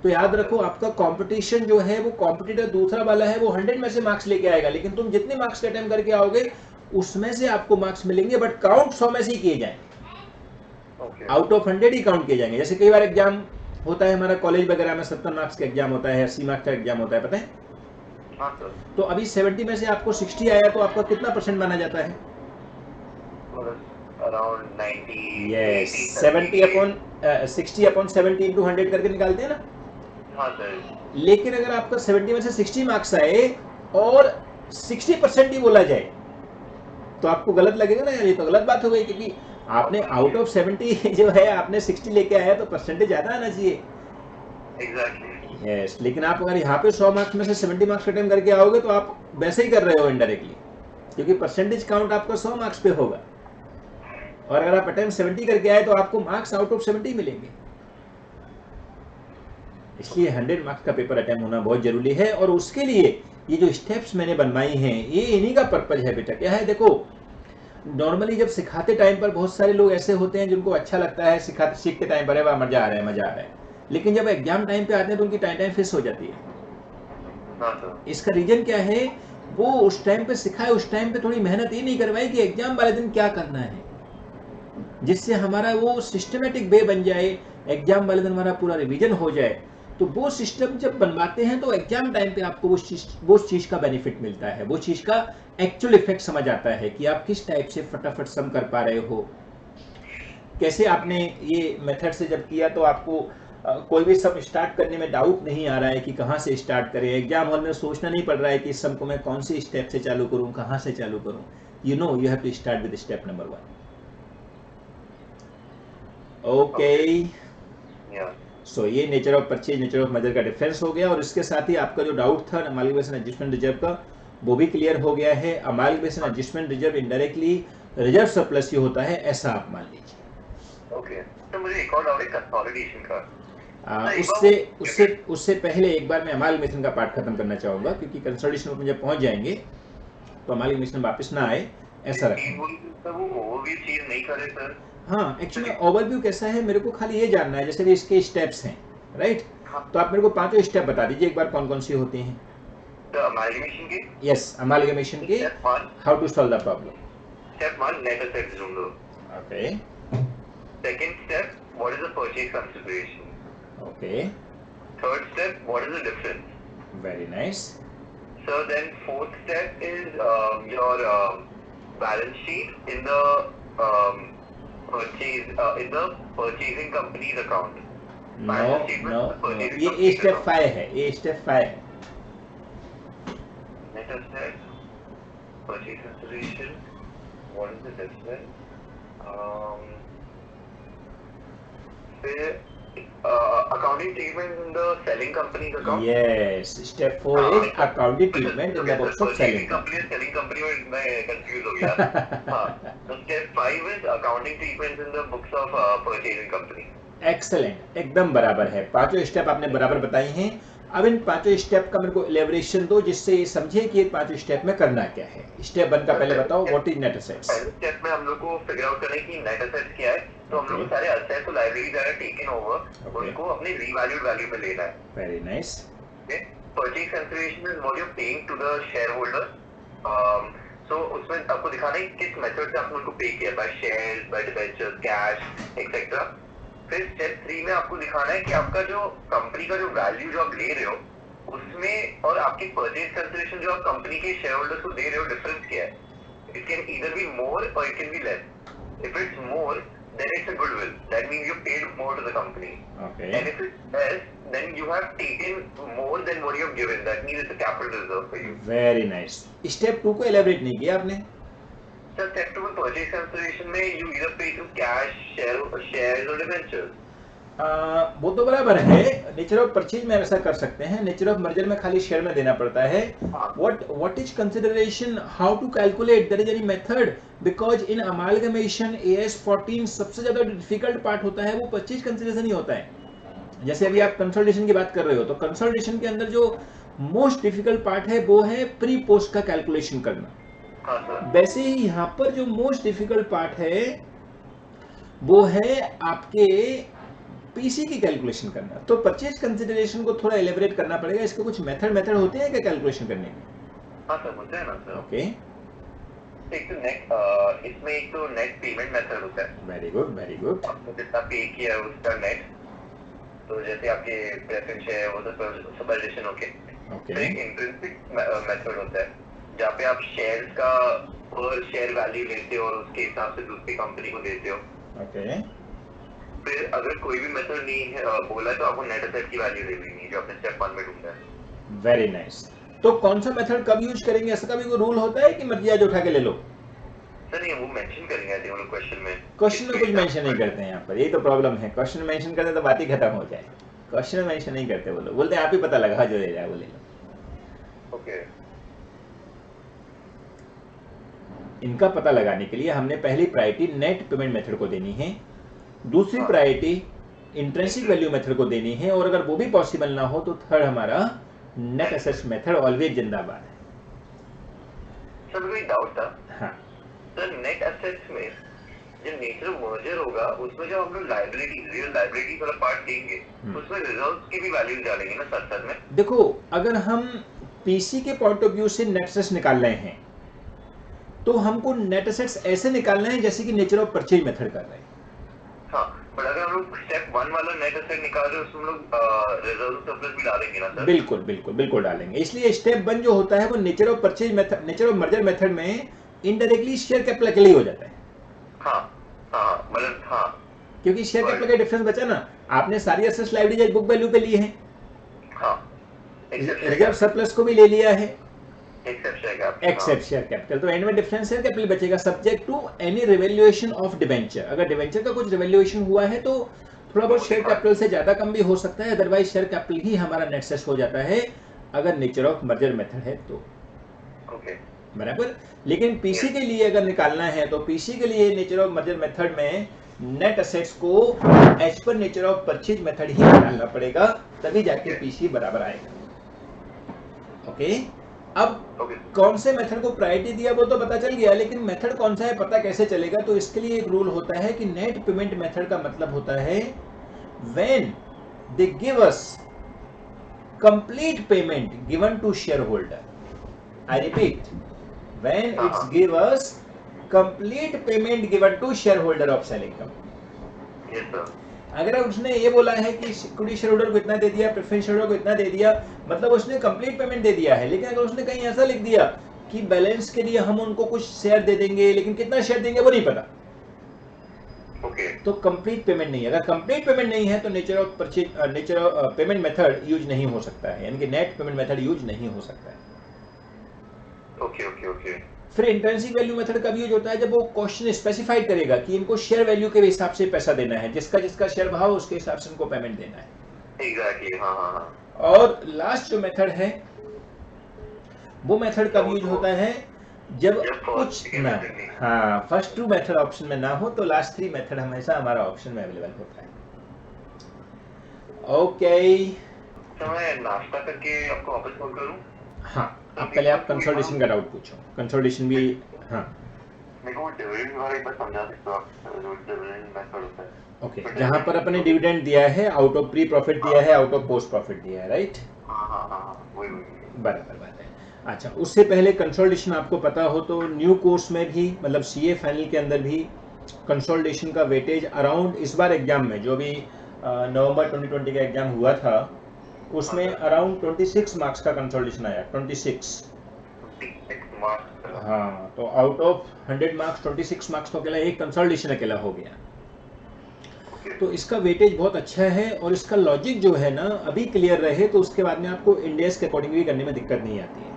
तो याद रखो आपका कंपटीशन जो है, वो कॉम्पिटिटर दूसरा वाला है, वो 100 में से मार्क्स लेके आएगा, लेकिन तुम जितने मार्क्स का अटेम्प्ट करके आओगे उसमें से आपको मार्क्स मिलेंगे, बट काउंट 100 में से ही किए जाएंगे, आउट ऑफ 100 ही काउंट किए जाएंगे। जैसे कई बार एग्जाम होता है हमारा कॉलेज वगैरह में 70 मार्क्स का एग्जाम होता है, 80 मार्क्स का एग्जाम होता है, पता है? तो अभी 70 में से आपको 60 आया तो आपका कितना परसेंट माना जाता है? अराउंड 90। यस, 60 अपॉन 70 इंटू 100 करके निकालते हैं ना। हाँ सर। लेकिन अगर आपका 70 में से 60 मार्क्स आए और 60% ही बोला जाए तो आपको गलत लगेगा ना यार, ये तो गलत बात हो गई, क्योंकि आपने आउट ऑफ 70 जो है आपने 60 लेके आया तो परसेंटेज ज्यादा आना चाहिए। एग्जैक्टली। यस, लेकिन आप अगर यहाँ पे 100 मार्क्स में से 70 मार्क्स अटेम्प्ट करके आओगे तो आप वैसे ही कर रहे हो इनडायरेक्टली, क्योंकि परसेंटेज काउंट आपका 100 मार्क्स पे होगा, और अगर आप अटेम्प्ट 70 करके आए तो आपको मार्क्स आउट ऑफ 70 मिलेंगे। इसलिए 100 मार्क्स का पेपर अटेम्प्ट होना बहुत जरूरी है। और उसके लिए ये जो स्टेप्स मैंने बनवाई हैं, ये इन्हीं का पर्पज है बेटा। क्या है, देखो नॉर्मली जब सिखाते टाइम पर बहुत सारे लोग ऐसे होते हैं जिनको अच्छा लगता है सीखते टाइम पर, वाह मजा आ रहा है मजा आ रहा है, लेकिन जब एग्जाम टाइम पे आते हैं तो उनकी टाइम फिक्स हो जाती है। इसका रीजन क्या है, वो उस टाइम पे सिखाए, उस टाइम पे थोड़ी मेहनत ये नहीं करवाई कि एग्जाम वाले दिन क्या करना है, जिससे हमारा वो सिस्टमेटिक वे बन जाए, एग्जाम वाले दिन हमारा पूरा रिवीजन हो जाए। तो वो सिस्टम जब बनवाते हैं तो एग्जाम टाइम पे आपको वो चीज का बेनिफिट मिलता है, वो चीज का एक्चुअल इफेक्ट समझ आता है कि आप किस टाइप से फटाफट सम कर पा रहे हो। कैसे आपने ये मेथड से जब किया तो आपको कोई भी सम स्टार्ट करने में डाउट नहीं आ रहा है कि कहाँ से स्टार्ट करें, एग्जाम हॉल में सोचना नहीं पड़ रहा है कि इस सम को मैं कौन सी स्टेप से चालू करूं, कहाँ से चालू करूं। You know you have to start with step number 1। Okay, so ये nature of purchase, nature of merger का डिफरेंस हो गया, और इसके साथ ही आपका जो डाउट था अमालगमेशन एडजस्टमेंट रिजर्व का, वो भी क्लियर हो गया है। Amalgamation adjustment reserve indirectly reserve surplus ही होता है, ऐसा आप मान लीजिए। ओके, तो मुझे एक और डाउट है कंसोलिडेशन का। उससे पहले एक बार मैं अमालगमेशन का पार्ट खत्म करना चाहूंगा, क्योंकि कंसोलिडेशन में जब पहुंच जाएंगे तो अमालगमेशन वापस ना आए, ऐसा रखें। वो ओवरव्यू चीज नहीं करे सर। हाँ, एक्चुअली ओवरव्यू कैसा है, मेरे को खाली ये जानना है, जैसे भी इसके स्टेप्स हैं, राइट? तो आप मेरे को 5 स्टेप बता दीजिए एक बार, कौन कौन सी होती हैं। the amalgamation के? Yes, amalgamation के. Step 1. How to solve the problem? Step 1, net assets ढूंढ लो. Okay. Second step, what is the purchase consideration? Okay. Third step, what is the difference? Very nice. So then fourth step is your balance sheet in the purchasing company's account. No. ये step 5 है. ये step 5 है. Net assets, purchase consideration, what is the difference? फिर accounting treatment in the selling company's account. Yes, step 4 is accounting treatment in the books of selling company. Selling company में मैं confused हो गया. हाँ. So step 5 is accounting treatment in the books of purchasing company. Excellent, एकदम बराबर है. पांचों step आपने बराबर बताई हैं. अब इन पांचों स्टेप का मेरे को एलेबोरेशन दो जिससे ये समझे कि ये पांचों स्टेप में करना क्या है. स्टेप 1 का पहले बताओ, व्हाट इज नेट एसेट्स. पहले स्टेप में हम लोग को फिगर आउट करना है कि नेट एसेट्स क्या है. तो हम लोग को सारे एसेट्स और लायबिलिटीज आर टेकन ओवर, उनको अपने रीवैल्यूड वैल्यू में लेना है. Very nice. Okay. Purchase consideration is what you paying to the share holder. So उसमें आपको दिखाना है किस मेथड से आपने उनको पे किया, by shares, by debentures, cash etcetera. फिर स्टेप 3 में आपको दिखाना है कि आपका जो कंपनी का जो वैल्यू जो आप ले रहे हो उसमें और आपकी परचेज कंसीडरेशन जो आप कंपनी के शेयर होल्डर्स को दे रहे हो डिफरेंस क्या है. It can either be more or it can be less. If it's more then it's a goodwill. That means you paid more to the company. Okay. And if it's less, then you have taken more than what you have given. That means it's a capital reserve for you. Very nice. Step 2 को elaborate नहीं किया आपने. So step 2 में purchase consideration में you either pay to cash, shares or debentures. वो तो बराबर है. नेचर ऑफ परचेज में ऐसा कर सकते हैं. नेचर ऑफ मर्जर में खाली शेयर में देना पड़ता है. What is consideration? How to calculate? There is any method? Because in amalgamation AS 14 सबसे ज्यादा डिफिकल्ट पार्ट होता है वो परचेज कंसिडरेशन ही होता है. जैसे अभी आप कंसोलिडेशन की बात कर रहे हो तो कंसोलिडेशन के अंदर जो मोस्ट डिफिकल्ट पार्ट है वो है प्री पोस्ट का कैलकुलेशन करना. वैसे ही यहाँ पर जो मोस्ट डिफिकल्ट पार्ट है वो है आपके पीसी की कैलकुलेशन करना. तो परचेज कंसिडरेशन को थोड़ा एलेबोरेट करना पड़ेगा. इसके कुछ मेथड होते हैं क्या कैलकुलेशन करने के? हाँ सर, होते हैं ना सर. ओके. एक तो नेट इसमें एक तो नेट पेमेंट मेथड होता है. Very good, very good. आपने जितना पे किया है उसका नेट. तो जैसे आपके प्रेफरेंस है वो तो सबलिशन ओके. ओके. एक इंट्रिंसिक मेथड होता है जहाँ पे आप शेयर्स का पर शेयर वैल्यू लेते हो और उसके हिसाब से दूसरी कंपनी को देते हो. ओके. फिर अगर कोई भी मेथड नहीं है बोला तो आपको नेट एसेट की वैल्यू दे देनी है जो आपने स्टेप 1 में ढूंढा है. Very nice. तो कौन सा मेथड कब यूज करेंगे, ऐसा का भी कोई रूल होता है कि मर्जी आज उठा के ले लो? सर नहीं, वो मेंशन करेंगे आते हैं लोग क्वेश्चन में. क्वेश्चन में कुछ मेंशन नहीं करते हैं यहाँ पर. यही तो प्रॉब्लम है. क्वेश्चन में मेंशन करते तो बात ही खत्म हो जाए. क्वेश्चन में मेंशन नहीं करते वो लोग. बोलते हैं आप ही पता लगा जो ले जाए वो ले लो. ओके. इनका पता लगाने के लिए हमने पहली प्रायोरिटी नेट पेमेंट मेथड को देनी है. दूसरी प्रायोरिटी इंट्रिंसिक वैल्यू मेथड को देनी है. और अगर वो भी पॉसिबल ना हो तो थर्ड हमारा नेट एसेट्स मेथड ऑलवेज जिंदाबाद है. सर कोई डाउट था? हाँ सर, नेट एसेट्स में जो नेचर मर्जर होगा उसमें जो हम लोग लायबिलिटी रियल लायबिलिटी वाला पार्ट देंगे उसमें रिजर्व्स की भी वैल्यू डालेंगे ना साथ साथ में. देखो, अगर हम पीसी के पॉइंट ऑफ व्यू से नेट एसेट्स निकाल रहे हैं तो हमको नेट एसेट्स ऐसे निकालना है जैसे कि नेचर ऑफ परचेज मेथड कर रहे हैं. हाँ, पर अगर हम लोग स्टेप 1 वाला नेट एसेट निकाल रहे हैं उसमें हम लोग रिजर्व सरप्लस भी डालेंगे ना सर? बिल्कुल बिल्कुल बिल्कुल डालेंगे. इसलिए स्टेप 1 जो होता है वो nature of purchase method, nature of merger method में इनडायरेक्टली शेयर कैपिटल के लिए हो जाता है. हाँ हाँ, मतलब हाँ, क्योंकि शेयर कैपिटल का डिफरेंस बचा ना. आपने सारी एसेट्स लायबिलिटीज बुक वैल्यू पे लिए हैं. हाँ, रिजर्व सरप्लस को भी ले लिया है एक्सेप्ट शेयर कैपिटल. तो एंड में डिफरेंस शेयर कैपिटल बचेगा subject to any revaluation of debenture. अगर डिबेंचर का कुछ रिवैल्यूएशन हुआ है तो थोड़ा बहुत शेयर कैपिटल से ज्यादा कम भी हो सकता है. अदरवाइज शेयर कैपिटल ही हमारा नेट एसेट्स हो जाता है अगर नेचर ऑफ मर्जर मेथड है तो. बराबर. लेकिन पीसी के लिए अगर निकालना है तो पीसी के लिए नेचर ऑफ मर्जर मेथड में नेट एसेट्स को as per nature of purchase method ही निकालना पड़ेगा, तभी जाके पीसी बराबर आएगा. ओके. अब कौन से मेथड को प्रायोरिटी दिया वो तो पता चल गया, लेकिन मेथड कौन सा है पता कैसे चलेगा? तो इसके लिए एक रूल होता है कि नेट पेमेंट मेथड का मतलब होता है when they give us complete payment given to shareholder. I repeat, when it's give us complete payment given to shareholder of selling company. Yes sir. अगर उसने ये बोला है कि इक्विटी शेयर होल्डर को इतना दे दिया, प्रेफरेंस शेयर होल्डर को इतना दे दिया, मतलब उसने कंप्लीट पेमेंट दे दिया है। लेकिन अगर उसने कहीं ऐसा लिख दिया कि बैलेंस के लिए हम उनको कुछ शेयर दे देंगे, लेकिन कितना शेयर देंगे वो नहीं पता, तो कंप्लीट पेमेंट नहीं है। अगर कंप्लीट पेमेंट नहीं है तो nature of payment method use नहीं हो सकता है, यानी कि नेट पेमेंट मेथड यूज नहीं हो सकता है। ओके। फिर इंट्रिंसिक वैल्यू मेथड कब यूज होता है? जब वो क्वेश्चन स्पेसिफाइड करेगा कि इनको शेयर वैल्यू के हिसाब से पैसा देना है, जिसका शेयर भाव उसके हिसाब से उनको पेमेंट देना है। एग्जैक्टली, हाँ। और लास्ट जो मेथड है वो मेथड कब यूज होता है? जब कुछ ना, हाँ, फर्स्ट टू मेथड ऑप्शन में ना हो तो लास्ट थ्री मेथड हमेशा हमारा ऑप्शन में अवेलेबल होता है। ओके, तो मैं नाश्ता करके आपको वापस कॉल करूं? हाँ, अब पहले आप कंसोलिडेशन का डाउट पूछो। कंसोलिडेशन भी, हाँ, मेरे को डिविडेंड वाला एक बार समझा सकते हो आप, जो डिविडेंड मेथड होता है? ओके, जहाँ पर अपने डिविडेंड दिया है, आउट ऑफ प्री प्रॉफिट दिया है, आउट ऑफ पोस्ट प्रॉफिट दिया है, राइट? हाँ, वही। बराबर बात है। अच्छा, उससे पहले कंसोलिडेशन आपको पता हो तो न्यू कोर्स में भी, मतलब सीए फाइनल के अंदर भी कंसोलिडेशन का वेटेज अराउंड, इस बार एग्जाम में जो भी नवंबर 2020 का एग्जाम हुआ था उसमें अराउंड 26 मार्क्स का कंसोलिडेशन आया। 26 मार्क्स। हाँ, तो आउट ऑफ 100 मार्क्स 26 मार्क्स तो अकेला एक कंसोलिडेशन अकेला हो गया। तो इसका वेटेज बहुत अच्छा है और इसका लॉजिक जो है ना अभी क्लियर रहे तो उसके बाद में आपको इंडेक्स के अकॉर्डिंग भी करने में दिक्कत नहीं आती है,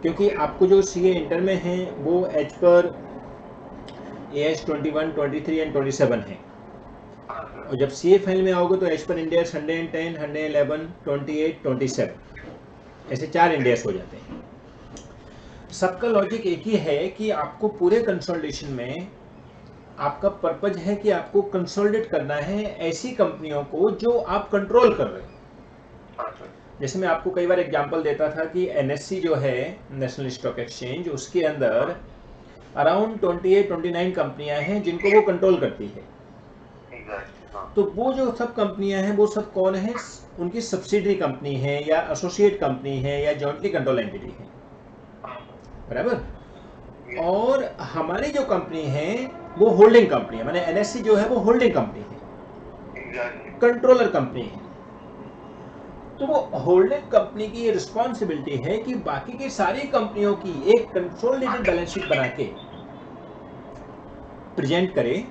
क्योंकि आपको जो सीए इंटर में है वो एज पर AS 21, 23 एंड 27 है, और जब सीए फाइनल में आओगे तो एज पर इंडेक्स 110, 111, 28, 27 ऐसे 4 इंडेक्स हो जाते हैं। सबका लॉजिक एक ही है कि आपको पूरे कंसोलिडेशन में आपका पर्पज है कि आपको कंसोलिडेट करना है ऐसी कंपनियों को जो आप कंट्रोल कर रहे हो। जैसे मैं आपको कई बार एग्जांपल देता था कि एनएससी जो है, नेशनल स्टॉक एक्सचेंज, उसके अंदर अराउंड 28-29 कंपनियां हैं जिनको वो कंट्रोल करती है। तो वो जो सब कंपनियां हैं वो सब कौन है? उनकी सब्सिडरी कंपनी है या एसोसिएट कंपनी है या जॉइंटली कंट्रोल एंटिटी है, बराबर। और हमारी जो कंपनी है वो होल्डिंग कंपनी है, माने एनएससी जो है वो होल्डिंग कंपनी है, कंट्रोलर कंपनी है। तो वो होल्डिंग कंपनी की ये रिस्पॉन्सिबिलिटी है कि बाकी की सारी कंपनियों की एक कंसोलिडेटेड बैलेंस शीट बना के प्रेजेंट करे,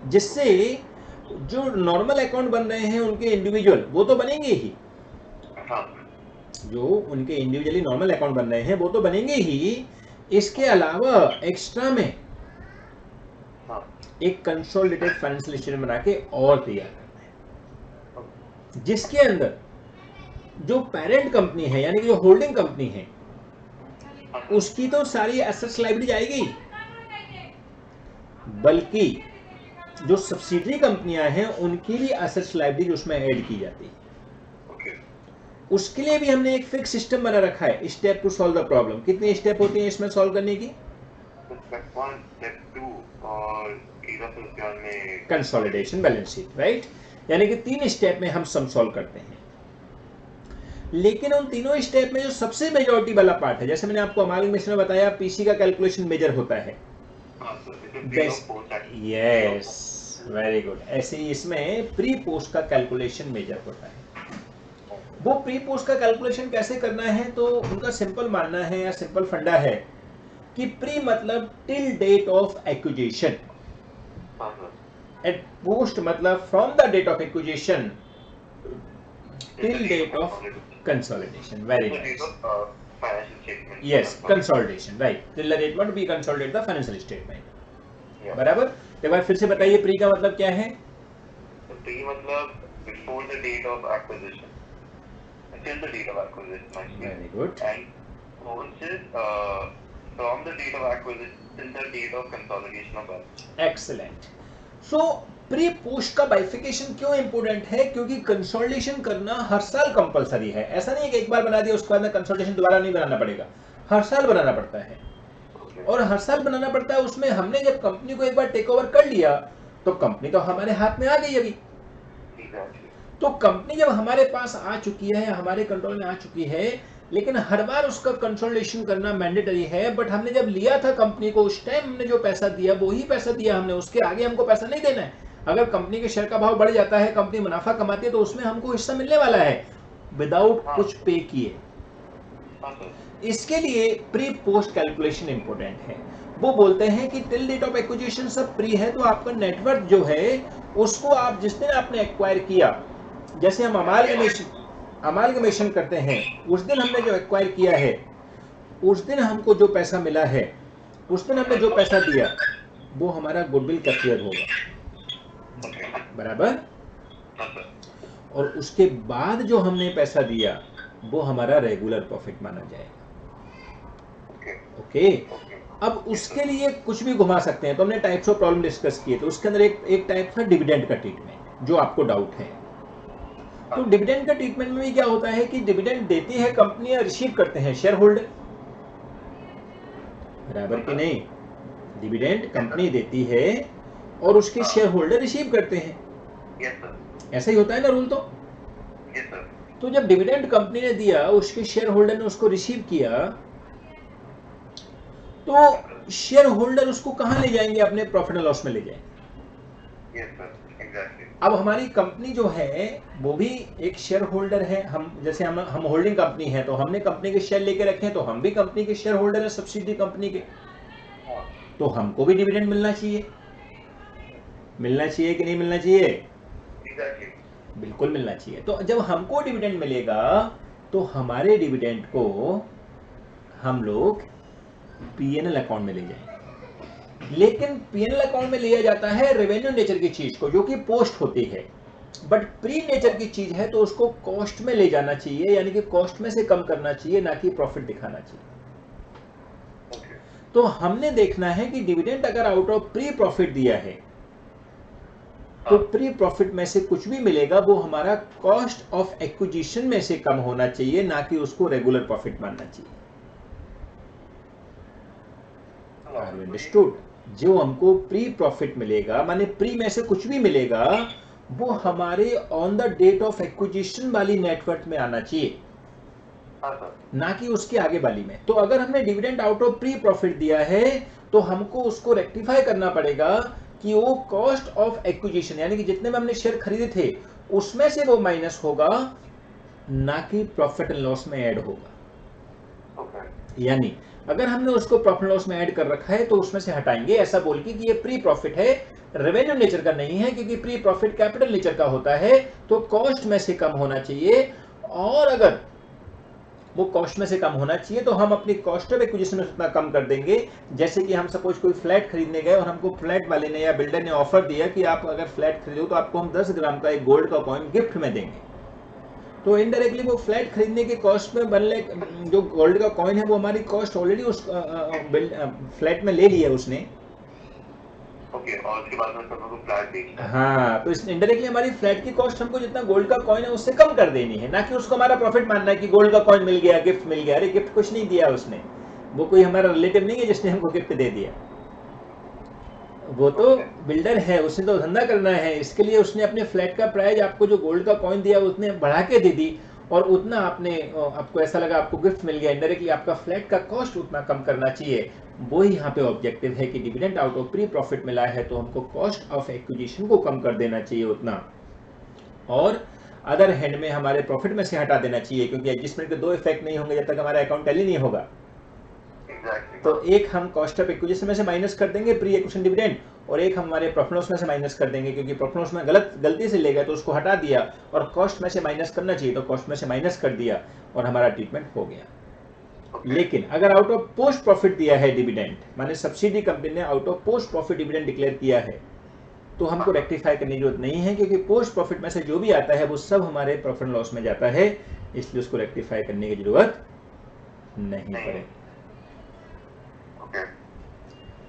जिससे जो नॉर्मल अकाउंट बन रहे हैं उनके इंडिविजुअल वो तो बनेंगे ही, जो उनके इंडिविजुअली नॉर्मल अकाउंट बन रहे हैं वो तो बनेंगे ही, इसके अलावा एक्स्ट्रा में एक कंसोलिडेटेड फाइनेंशियल स्टेटमेंट बना के और तैयार करना है, जिसके अंदर जो पेरेंट कंपनी है यानी कि जो होल्डिंग कंपनी है उसकी तो सारी एसेट्स लायबिलिटी आएगी, बल्कि जो सब्सिडरी कंपनियां हैं उनकी भी एसेट्स लायबिलिटी उसमें ऐड की जाती है। उसके लिए भी हमने एक फिक्स सिस्टम बना रखा है, step to solve the problem. कितनी स्टेप होती है इसमें सॉल्व करने की? स्टेप 1, स्टेप 2 और कंसोलिडेशन बैलेंस शीट, राइट? यानी कि 3 स्टेप में हम सम सॉल्व करते हैं। लेकिन उन तीनों स्टेप में जो सबसे मेजॉरिटी वाला पार्ट है, जैसे मैंने आपको अमालगमेशन में बताया, पीसी का कैलकुलेशन मेजर होता है। Yes, very good. ऐसे ही इसमें प्री पोस्ट का कैलकुलेशन मेजर होता है। वो प्री पोस्ट का कैलकुलेशन कैसे करना है, तो उनका सिंपल मानना है या सिंपल फंडा है कि प्री मतलब till date of acquisition, and post मतलब from the date of acquisition till date of consolidation. Very nice, yes, consolidation, right. Till the date what be consolidate the financial statement, बराबर। एक बार फिर से बताइए प्री का मतलब क्या है? प्री मतलब before the date of acquisition, till the date of acquisition actually. Very good. And post is from the date of acquisition till the date of consolidation of balance. Excellent. So pre post का बाइफिकेशन क्यों important है? क्योंकि consolidation करना हर साल compulsory है। ऐसा नहीं है कि एक बार बना दिया उसके बाद में कंसोलिडेशन दोबारा नहीं बनाना पड़ेगा, हर साल बनाना पड़ता है। और हर साल बनाना पड़ता है। उसमें हमने जब कंपनी को एक बार टेक ओवर कर लिया तो कंपनी तो हमारे हाथ में आ गई अभी, तो कंपनी जब हमारे पास आ चुकी है, हमारे कंट्रोल में आ चुकी है, लेकिन हर बार उसका कंसोलिडेशन करना मैंडेटरी है। बट हमने जब लिया था कंपनी को, उस टाइम हमने जो पैसा दिया वो ही पैसा दिया हमने, उसके आगे हमको पैसा नहीं देना है। अगर कंपनी के शेयर का भाव बढ़ जाता है, कंपनी मुनाफा कमाती है, तो उसमें हमको हिस्सा मिलने वाला है विदाउट कुछ पे किए। इसके लिए प्री पोस्ट कैलकुलेशन इंपॉर्टेंट है। वो बोलते हैं कि टिल डेट ऑफ एक्विजिशन सब प्री है, तो आपका नेटवर्थ जो है उसको आप जिस दिन आपने एक्वायर किया, जैसे हम अमालगमेशन करते हैं, उस दिन हमने जो एक्वायर किया है, उस दिन हमको जो पैसा मिला है, उस दिन हमने जो पैसा दिया, वो हमारा गुडविल कैप्चर होगा, बराबर। और उसके बाद जो हमने पैसा दिया वो हमारा रेगुलर प्रॉफिट माना जाएगा। ओके। अब उसके लिए कुछ भी घुमा सकते हैं। तो हमने टाइप्स ऑफ प्रॉब्लम डिस्कस किए, तो उसके अंदर एक टाइप था डिविडेंड का ट्रीटमेंट, जो आपको डाउट है। तो डिविडेंड का ट्रीटमेंट में भी क्या होता है कि डिविडेंड देती है कंपनी या रिसीव करते हैं शेयर होल्डर, बराबर कि नहीं? डिविडेंड कंपनी देती है और उसके शेयर होल्डर रिसीव करते हैं। ऐसा ही होता है ना रूल? तो जब डिविडेंड कंपनी ने दिया, उसके शेयर होल्डर ने उसको रिसीव किया, तो शेयर होल्डर उसको कहां ले जाएंगे? अपने प्रॉफिट एंड लॉस में ले जाएंगे। अब हमारी कंपनी जो है वो भी एक शेयर होल्डर है। हम जैसे हम होल्डिंग कंपनी है, तो हमने कंपनी के शेयर लेके रखे हैं, तो हम भी कंपनी के शेयर होल्डर है, सब्सिडी कंपनी के। तो हमको भी डिविडेंड मिलना चाहिए। मिलना चाहिए कि नहीं मिलना चाहिए? बिल्कुल मिलना चाहिए। तो जब हमको डिविडेंड मिलेगा, तो हमारे डिविडेंड को हम लोग पीएनएल अकाउंट में ले जाएंगे। लेकिन पीएनएल अकाउंट में लिया जाता है रेवेन्यू नेचर की चीज को, जो कि पोस्ट होती है। बट प्री नेचर की चीज है, तो उसको कॉस्ट में ले जाना चाहिए, यानी कि कॉस्ट में से कम करना चाहिए, ना कि प्रॉफिट दिखाना चाहिए। तो हमने देखना है कि डिविडेंड अगर आउट ऑफ प्री प्रॉफिट दिया है, तो प्री प्रॉफिट में से कुछ भी मिलेगा वो हमारा कॉस्ट ऑफ एक्विजिशन में से कम होना चाहिए, ना कि उसको रेगुलर प्रॉफिट मानना चाहिए। अंडरस्टूड? जो हमको प्री प्रॉफिट मिलेगा, माने प्री में से कुछ भी मिलेगा, वो हमारे on the date of acquisition वाली नेटवर्थ में आना चाहिए, ना कि उसके आगे वाली में। तो अगर हमने dividend out of pre profit दिया है, तो हमको उसको रेक्टिफाई करना पड़ेगा कि वो कॉस्ट ऑफ एक्विजिशन, यानी कि जितने में हमने शेयर खरीदे थे उसमें से वो माइनस होगा, ना कि प्रॉफिट एंड लॉस में ऐड होगा। यानी अगर हमने उसको प्रॉफिट लॉस में ऐड कर रखा है, तो उसमें से हटाएंगे, ऐसा बोल के कि ये प्री प्रॉफिट है, रेवेन्यू नेचर का नहीं है, क्योंकि प्री प्रॉफिट कैपिटल नेचर का होता है, तो कॉस्ट में से कम होना चाहिए। और अगर वो कॉस्ट में से कम होना चाहिए, तो हम अपनी कॉस्ट ऑफ एक्विजिशन में उतना कम कर देंगे। जैसे कि हम सपोज कोई फ्लैट खरीदने गए और हमको फ्लैट वाले ने या बिल्डर ने ऑफर दिया कि आप अगर फ्लैट खरीदो तो आपको हम 10 ग्राम का एक गोल्ड का कॉइन गिफ्ट में देंगे। तो इनडायरेक्टली वो फ्लैट खरीदने के कॉस्ट में बनने, जो गोल्ड का कॉइन है वो हमारी कॉस्ट ऑलरेडी उस फ्लैट में ले ली है उसने। ओके, और उसके बाद में सबको फ्लैट बेचना है। हाँ, तो इस इनडायरेक्टली हमारी फ्लैट की कॉस्ट हमको जितना गोल्ड का कॉइन है उससे कम कर देनी है, ना कि उसको हमारा प्रॉफिट मानना है कि गोल्ड का कॉइन मिल गया, गिफ्ट मिल गया। अरे गिफ्ट कुछ नहीं दिया उसने, वो कोई हमारा रिलेटिव नहीं है जिसने हमको गिफ्ट दे दिया। वो तो बिल्डर है, उसने तो धंधा करना है, इसके लिए उसने अपने फ्लैट का प्राइस आपको जो गोल्ड का कॉइन दिया उसने बढ़ा के दे दी, और उतना आपको ऐसा लगा आपको गिफ्ट मिल गया, इनडायरेक्टली आपका फ्लैट का कॉस्ट उतना कम करना चाहिए। वो ही यहाँ पे ऑब्जेक्टिव है कि dividend out of pre profit मिला है, तो हमको कॉस्ट ऑफ एक्विजिशन को कम कर देना चाहिए उतना, और अदर हैंड में हमारे प्रॉफिट में से हटा देना चाहिए, क्योंकि एडजस्टमेंट के दो इफेक्ट नहीं होंगे जब तक हमारा अकाउंट टैली नहीं होगा। तो एक हम कॉस्ट ऑफ एक्विजिशन में से माइनस कर देंगे प्री एक्विजिशन डिविडेंड, और एक हम हमारे प्रॉफिट लॉस में से माइनस कर देंगे, क्योंकि प्रॉफिट लॉस में गलती से ले गए तो उसको हटा दिया, और कॉस्ट में से माइनस करना चाहिए तो कॉस्ट में से माइनस कर दिया, और हमारा ट्रीटमेंट हो गया। लेकिन अगर आउट ऑफ पोस्ट प्रॉफिट दिया है डिविडेंड, माने सब्सिडी कंपनी ने out of post profit dividend declare किया है, तो हमको रेक्टिफाई करने की जरूरत नहीं है, क्योंकि पोस्ट प्रॉफिट में से जो भी आता है वो सब हमारे प्रॉफिट लॉस में जाता है, इसलिए उसको रेक्टिफाई करने की जरूरत नहीं पड़ेगी।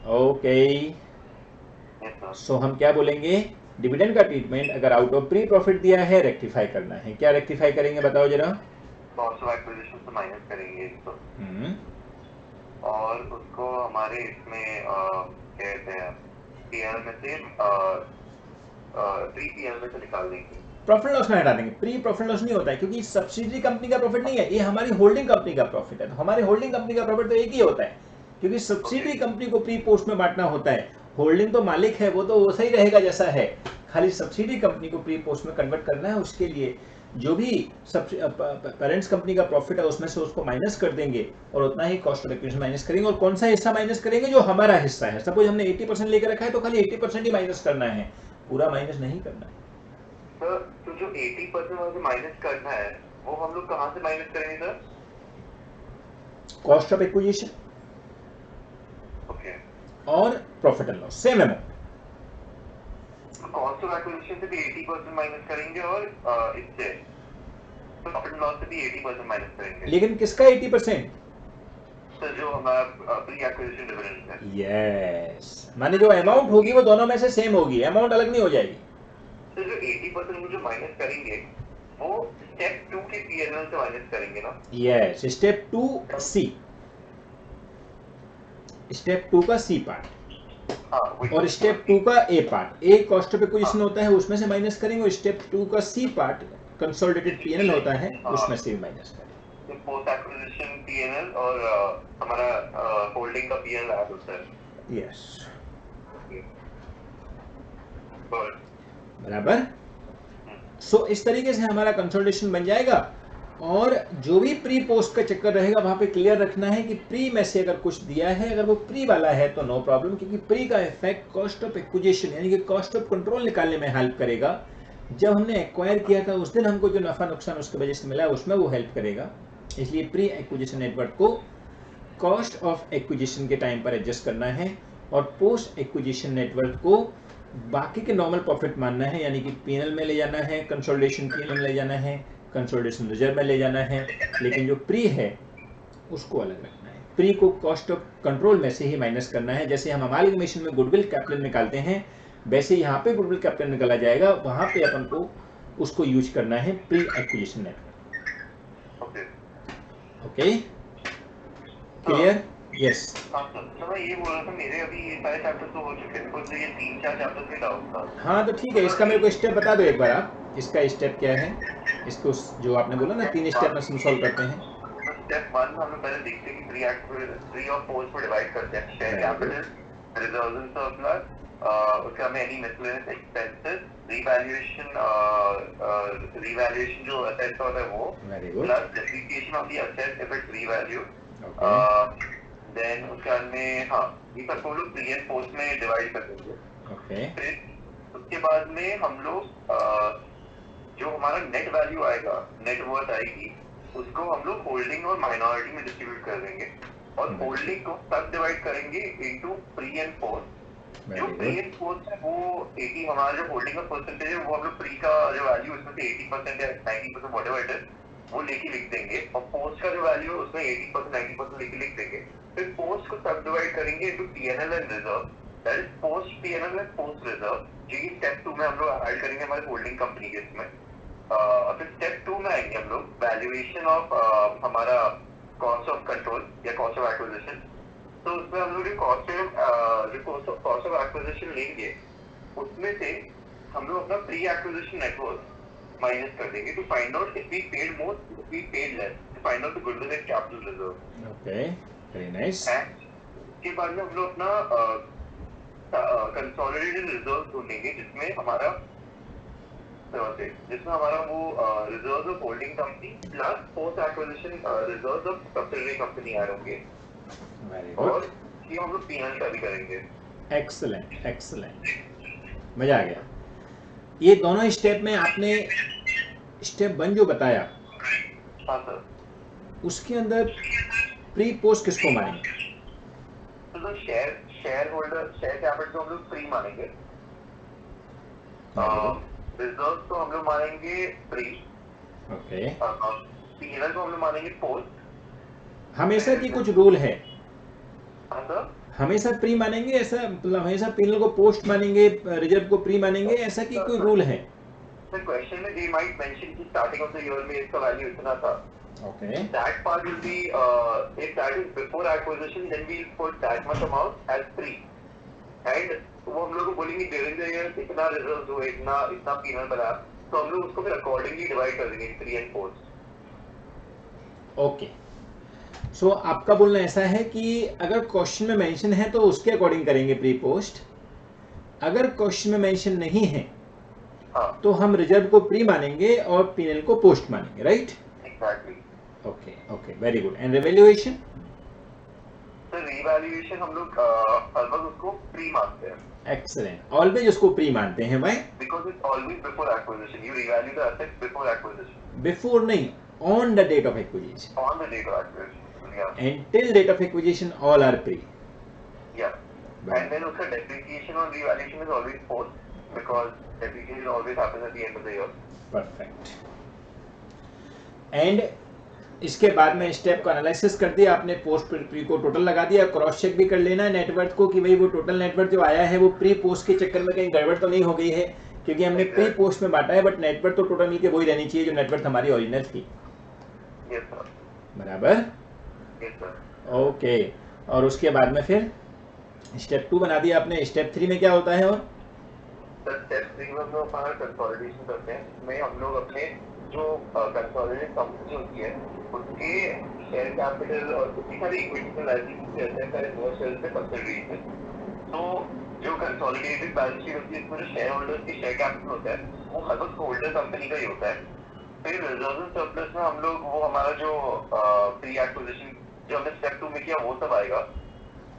ओके, सो हम क्या बोलेंगे? डिविडेंड का ट्रीटमेंट अगर आउट ऑफ प्री प्रॉफिट दिया है, रेक्टिफाई करना है। क्या रेक्टिफाई करेंगे बताओ जरा? कॉस्ट ऑफ एक्विजिशन से माइनस करेंगे इसको, और उसको हमारे इसमें कहते हैं पीएल में से 3 पीएल में से निकाल देंगे। प्रॉफिट लॉस में हटा देंगे, प्री प्रॉफिट लॉस नहीं होता है क्योंकि सब्सिडरी कंपनी का प्रॉफिट नहीं है, ये हमारी होल्डिंग कंपनी का प्रॉफिट है। तो हमारी होल्डिंग कंपनी का प्रॉफिट तो एक ही होता है क्योंकि सब्सिडरी कंपनी को प्री पोस्ट में बांटना होता है। होल्डिंग तो मालिक है, वो तो वैसा ही रहेगा जैसा है, खाली सब्सिडी कंपनी को प्री पोस्ट में कन्वर्ट करना है। उसके लिए जो भी पेरेंट्स कंपनी का प्रॉफिट है उसमें से उसको माइनस कर देंगे और उतना ही कॉस्ट ऑफ एक्विजिशन माइनस करेंगे। और कौन सा हिस्सा माइनस करेंगे? जो हमारा हिस्सा है। सपोज हमने 80% लेकर रखा है तो खाली 80% ही माइनस करना है, पूरा माइनस नहीं करना है। सर तो जो 80% वहां से माइनस करना है वो हम लोग कहां से माइनस करेंगे sir? Cost of acquisition okay, और profit and loss same amount. Cost of acquisition से भी 80% माइनस करेंगे और इससे प्रॉफिट एंड लॉस से भी 80% माइनस करेंगे। लेकिन किसका 80%? सर जो हमारा प्री एक्विजिशन डिविडेंड है। यस, माने जो अमाउंट होगी वो दोनों में से सेम होगी, अमाउंट अलग नहीं हो जाएगी। सर जो 80% जो माइनस करेंगे वो स्टेप 2 के पीएनएल से माइनस करेंगे ना? यस, स्टेप 2C, स्टेप 2 का C पार्ट और स्टेप 2 का A part. A cost of acquisition होता है उसमें से माइनस करेंगे और स्टेप 2 का C पार्ट कंसोलिडेटेड पीएनएल होता है उसमें से माइनस करेंगे। तो पोस्ट एक्विजिशन पीएनएल और हमारा होल्डिंग का पीएनएल ऐड होता है। यस, बराबर। सो इस तरीके से हमारा कंसोलिडेशन बन जाएगा। और जो भी प्री पोस्ट का चक्कर रहेगा वहां पे क्लियर रखना है कि प्री में से अगर कुछ दिया है, अगर वो प्री वाला है तो नो प्रॉब्लम, क्योंकि प्री का इफेक्ट कॉस्ट ऑफ एक्विजिशन यानी कि कॉस्ट ऑफ कंट्रोल निकालने में हेल्प करेगा। जब हमने एक्वायर किया था उस दिन हमको जो नफा नुकसान उसकी वजह से मिला उसमें वो हेल्प करेगा। इसलिए प्री एक्विजिशन नेटवर्क को कॉस्ट ऑफ एक्विजिशन के टाइम पर एडजस्ट करना है और पोस्ट एक्विजिशन नेटवर्क को बाकी के नॉर्मल प्रॉफिट मानना है, यानी कि पीएनएल में ले जाना है, कंसोलिडेशन पीएनएल में ले जाना है, कंसोलिडेशन रिजर्व में ले जाना है। लेकिन जो प्री है उसको अलग रखना है, प्री को कॉस्ट ऑफ कंट्रोल में से ही माइनस करना है। जैसे हम अमालगमेशन में गुडविल कैपिटल निकालते हैं वैसे यहाँ पे गुडविल कैपिटल निकाला जाएगा, वहां पे अपन को उसको यूज करना है pre acquisition network. Okay, clear? Yes. तो मैं ये बोल रहा था मेरे अभी ये सारे चैप्टर तो हो चुके हैं, कुछ ये 3-4 चैप्टर के डाउट था। हाँ तो ठीक है, इसका मेरे को स्टेप बता दो एक बार आप, इसका स्टेप क्या है? इसको जो आपने बोला ना 3 स्टेप में सॉल्व करते हैं। स्टेप 1 हम लोग पहले देखते हैं कि प्री और पोस्ट को डिवाइड करते हैं। Share capital, reserves and surplus, उसके बाद में एनी मिसलेनियस एक्सपेंसेस, रीवैल्यूएशन जो असेट्स होता है वो, plus depreciation of the asset if it's revalued. Then उसके बाद में हाँ ये सबको हम लोग प्री एंड पोस्ट में डिवाइड कर देंगे। फिर उसके बाद में हम लोग जो हमारा नेट वैल्यू आएगा, नेट वर्थ आएगी, उसको हम लोग होल्डिंग और माइनॉरिटी में डिस्ट्रीब्यूट कर देंगे और होल्डिंग को सब डिवाइड करेंगे इनटू प्री एंड पोस्ट। जो प्री एंड पोस्ट है वो 80, हमारा जो होल्डिंग का परसेंटेज है वो हम लोग प्री का जो वैल्यू उसमें से 80% या 90% व्हाटएवर इट इज वो लेके लिख देंगे और पोस्ट का जो वैल्यू है उसमें 80% 90% लेके लिख देंगे। फिर पोस्ट को सब डिवाइड करेंगे into PNL and reserve, that is post PNL and post reserve, जो ये स्टेप 2 में हम लोग ऐड करेंगे हमारे होल्डिंग कंपनी के इसमें। फिर स्टेप 2 में आएंगे हम लोग वैल्यूएशन ऑफ हमारा कॉस्ट ऑफ कंट्रोल या कॉस्ट ऑफ एक्विजिशन। तो उसमें हम लोग कॉस्ट ऑफ एक्विजिशन लेंगे, उसमें से हम लोग अपना प्री एक्विजिशन नेटवर्क माइनस कर देंगे to find out if we paid more, if we paid less, to find out the goodwill and capital reserve. Okay, very nice. उसके बाद में हम लोग अपना कंसोलिडेटेड रिजर्व ढूंढेंगे जिसमें हमारा वो reserve of holding company plus post acquisition reserve of subsidiary company आ होंगे। और ये हम लोग पीएनएल का भी करेंगे। एक्सीलेंट एक्सीलेंट, मजा आ गया। ये दोनों स्टेप में आपने स्टेप 1 जो बताया, हाँ सर, उसके अंदर प्री पोस्ट किसको मानेंगे? तो शेयर होल्डर, शेयर कैपिटल को हम लोग प्री मानेंगे, रिजर्व को हम लोग मानेंगे प्री, ओके, पीएनएल को हम लोग मानेंगे पोस्ट। हमेशा की कुछ रूल है? हाँ सर, हमेशा प्री मानेंगे ऐसा, मतलब हमेशा पीएनएल को पोस्ट मानेंगे, रिजर्व को प्री मानेंगे, ऐसा की कोई रूल है? सर क्वेश्चन में दे माइट मेंशन कि स्टार्टिंग ऑफ द ईयर में इसका वैल्यू इतना था। Okay. That part will be if that is before acquisition, then we'll put that much amount as free. And वो हम लोग को बोलेंगे during the year इतना रिजर्व हुए, इतना पीएनएल बना, तो हम लोग उसको फिर अकॉर्डिंगली डिवाइड कर देंगे प्री एंड पोस्ट। ओके, सो आपका बोलना ऐसा है कि अगर क्वेश्चन में मेंशन है तो उसके अकॉर्डिंग करेंगे प्री पोस्ट, अगर क्वेश्चन में मेंशन नहीं है हाँ, तो हम रिजर्व को प्री मानेंगे और पीएनएल को पोस्ट मानेंगे, right? Exactly. Okay okay, very good. And revaluation? तो रिवैल्यूएशन हम लोग अलग उसको प्री मानते हैं। एक्सीलेंट, ऑलवेज उसको प्री मानते हैं। Why? Because it's always before acquisition, you revalue the asset before acquisition. Before नहीं, on the date of acquisition. On the date of acquisition, yeah. And till date of acquisition all are pre. Yeah, and then उसका depreciation और revaluation is always post, because depreciation always happens at the end of the year. Perfect. And इसके बाद में step को analysis कर दिया आपने, post pre को टोटल लगा दिया, क्रॉस चेक भी कर लेना है नेटवर्थ को कि भाई वो टोटल नेटवर्थ जो आया है वो प्री पोस्ट के चक्कर में कहीं गड़बड़ तो नहीं हो गई है, क्योंकि हमने प्री पोस्ट में बांटा है, बट नेटवर्थ तो टोटल मिलके वही रहनी चाहिए जो नेटवर्थ हमारी ओरिजिनल थी। Yes sir. बराबर? Yes sir. ओके, और उसके बाद में फिर स्टेप 2 बना दिया आपने। स्टेप 3 में क्या होता है? और स्टेप 3 में हम लोग हमारा कंसोलिडेशन करते हैं, इसमें हम लोग अपने जो कंसोलिडेटेड कंपनी होती है उसके शेयर कैपिटल और उसी सारी इक्विटी लायबिलिटीज रहते हैं सारे दो शेयर से सब्सिडीज में। तो जो कंसोलिडेटेड बैलेंस शीट होती है इसमें जो शेयर होल्डर्स की शेयर कैपिटल होता है वो हर वक्त होल्डर कंपनी का ही होता है। फिर रिजर्व एंड सरप्लस में हम लोग वो हमारा जो प्री एक्विजिशन जो हमने स्टेप 2 में किया वो सब आएगा,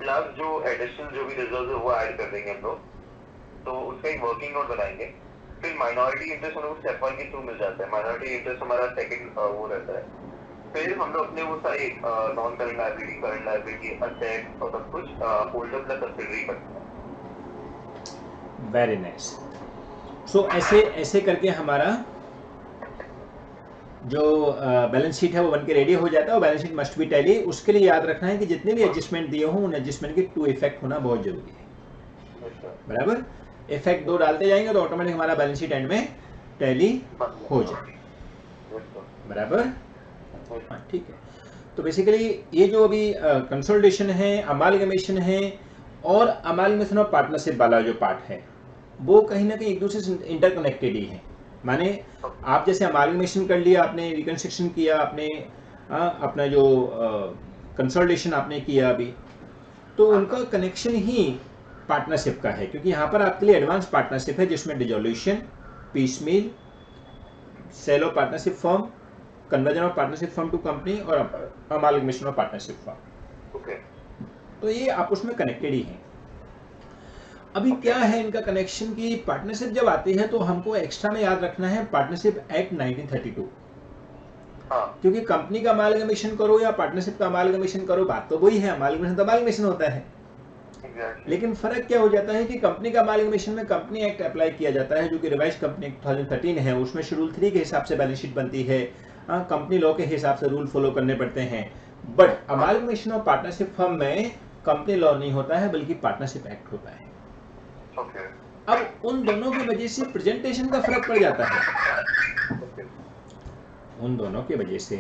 प्लस जो एडिशनल जो भी रिजर्व है वो ऐड कर देंगे हम लोग, तो उसका एक वर्किंग नोट बनाएंगे। फिर माइनॉरिटी इंटरेस्ट हम लोग स्टेप 1 के थ्रू मिल जाता है, माइनॉरिटी इंटरेस्ट हमारा सेकंड वो रहता है। फिर हम लोग अपने वो सारे non current liability, current liability, asset और सब कुछ होल्डर प्लस सब्सिडरी करते हैं। Very nice. सो ऐसे ऐसे करके हमारा जो बैलेंस शीट है वो बन के रेडी हो जाता है, और balance sheet must be tally. उसके लिए याद रखना है कि जितने भी एडजस्टमेंट दिए हों उन एडजस्टमेंट के 2 इफेक्ट होना बहुत जरूरी है। बराबर? इफेक्ट 2 डालते जाएंगे तो ऑटोमेटिक हमारा बैलेंस शीट एंड में टैली हो जाएगी। बराबर? हाँ, ठीक है। तो बेसिकली ये जो अभी कंसोलिडेशन है, अमालगमेशन है और अमालगमेशन और पार्टनरशिप वाला जो पार्ट है वो कहीं ना कहीं एक दूसरे से इंटरकनेक्टेड ही है। माने आप जैसे अमालगमेशन कर लिया आपने, रिकंस्ट्रक्शन किया आपने, अपना जो कंसोलिडेशन आपने किया अभी, तो उनका कनेक्शन ही पार्टनरशिप का है, क्योंकि यहाँ पर आपके लिए एडवांस पार्टनरशिप है जिसमें dissolution, piecemeal, sale of partnership firm, conversion of partnership firm to company और amalgamation of partnership firm. Okay, तो ये आपस में कनेक्टेड ही हैं। अभी क्या है इनका कनेक्शन की पार्टनरशिप जब आती है तो हमको एक्स्ट्रा में याद रखना है पार्टनरशिप एक्ट 1932। क्योंकि कंपनी का अमालगमेशन करो या पार्टनरशिप का अमालगमेशन करो, बात तो वही है, अमालगमेशन तो अमालगमेशन होता है। लेकिन फर्क क्या हो जाता है कि कंपनी का अमालगमेशन में कंपनी एक्ट अप्लाई किया जाता है जो कि रिवाइज कंपनी एक्ट 2013 है, उसमें शेड्यूल 3 के हिसाब से बैलेंस शीट बनती है, कंपनी लॉ के हिसाब से रूल फॉलो करने पड़ते हैं। बट अमालगमेशन और पार्टनरशिप फर्म में कंपनी लॉ नहीं होता है बल्कि पार्टनरशिप एक्ट होता है। अब उन दोनों की वजह से प्रेजेंटेशन का फर्क पड़ जाता है, उन दोनों की वजह से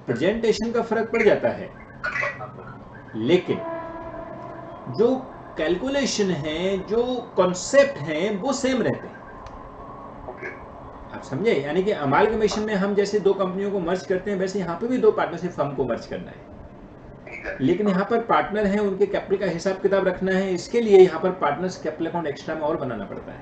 प्रेजेंटेशन का फर्क पड़ जाता है, लेकिन जो कैलकुलेशन है, जो कॉन्सेप्ट हैं वो सेम रहते हैं। आप समझे? यानी कि अमालगमेशन में हम जैसे दो कंपनियों को मर्ज करते हैं वैसे यहाँ पे भी दो पार्टनरशिप फर्म को मर्ज करना है, लेकिन यहाँ पर पार्टनर है उनके कैपिटल का हिसाब किताब रखना है, इसके लिए यहाँ पर पार्टनर्स कैपिटल अकाउंट एक्स्ट्रा में और बनाना पड़ता है।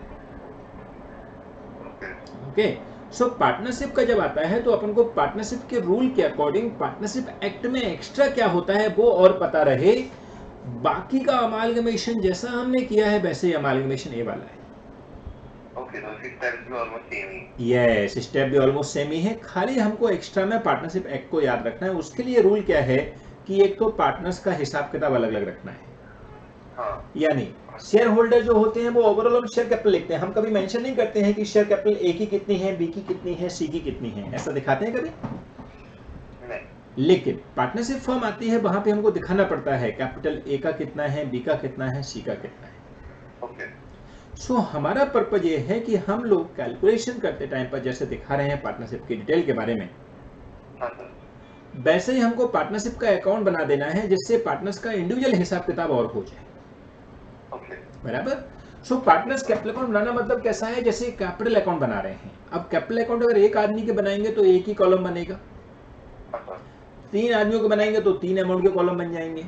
ओके, सो पार्टनरशिप का जब आता है तो अपन को पार्टनरशिप के रूल के अकॉर्डिंग पार्टनरशिप एक्ट में एक्स्ट्रा क्या होता है वो और पता रहे। बाकी का अमालगमेशन जैसा हमने किया है वैसे ही अमालगमेशन ए वाला है। यस, स्टेप भी ऑलमोस्ट सेम ही है, खाली हमको एक्स्ट्रा में पार्टनरशिप एक्ट को याद रखना है। उसके लिए रूल क्या है कि एक तो पार्टनर्स का हिसाब किताब अलग अलग रखना है। यानी शेयर होल्डर जो होते हैं वो ओवरऑल शेयर कैपिटल लिखते हैं, हम कभी मेंशन नहीं करते हैं कि शेयर कैपिटल ए की कितनी है, बी की कितनी है, सी की कितनी है, ऐसा दिखाते हैं कभी? लेकिन पार्टनरशिप फर्म आती है वहां पे हमको दिखाना पड़ता है कैपिटल ए का कितना है, बी का कितना है, सी का कितना है। सो हमारा पर्पज ये है कि हम लोग कैलकुलेशन करते टाइम पर जैसे दिखा रहे हैं पार्टनरशिप की डिटेल के बारे में, वैसे ही हमको पार्टनरशिप का अकाउंट बना देना है जिससे पार्टनर्स का इंडिविजुअल हिसाब किताब और हो जाए। बराबर? सो पार्टनर्स कैपिटल अकाउंट बनाना मतलब कैसा है, जैसे कैपिटल अकाउंट बना रहे हैं। अब कैपिटल अकाउंट अगर एक आदमी के बनाएंगे तो एक ही कॉलम बनेगा, 3 आदमियों के बनाएंगे तो 3 अमाउंट के कॉलम बन जाएंगे।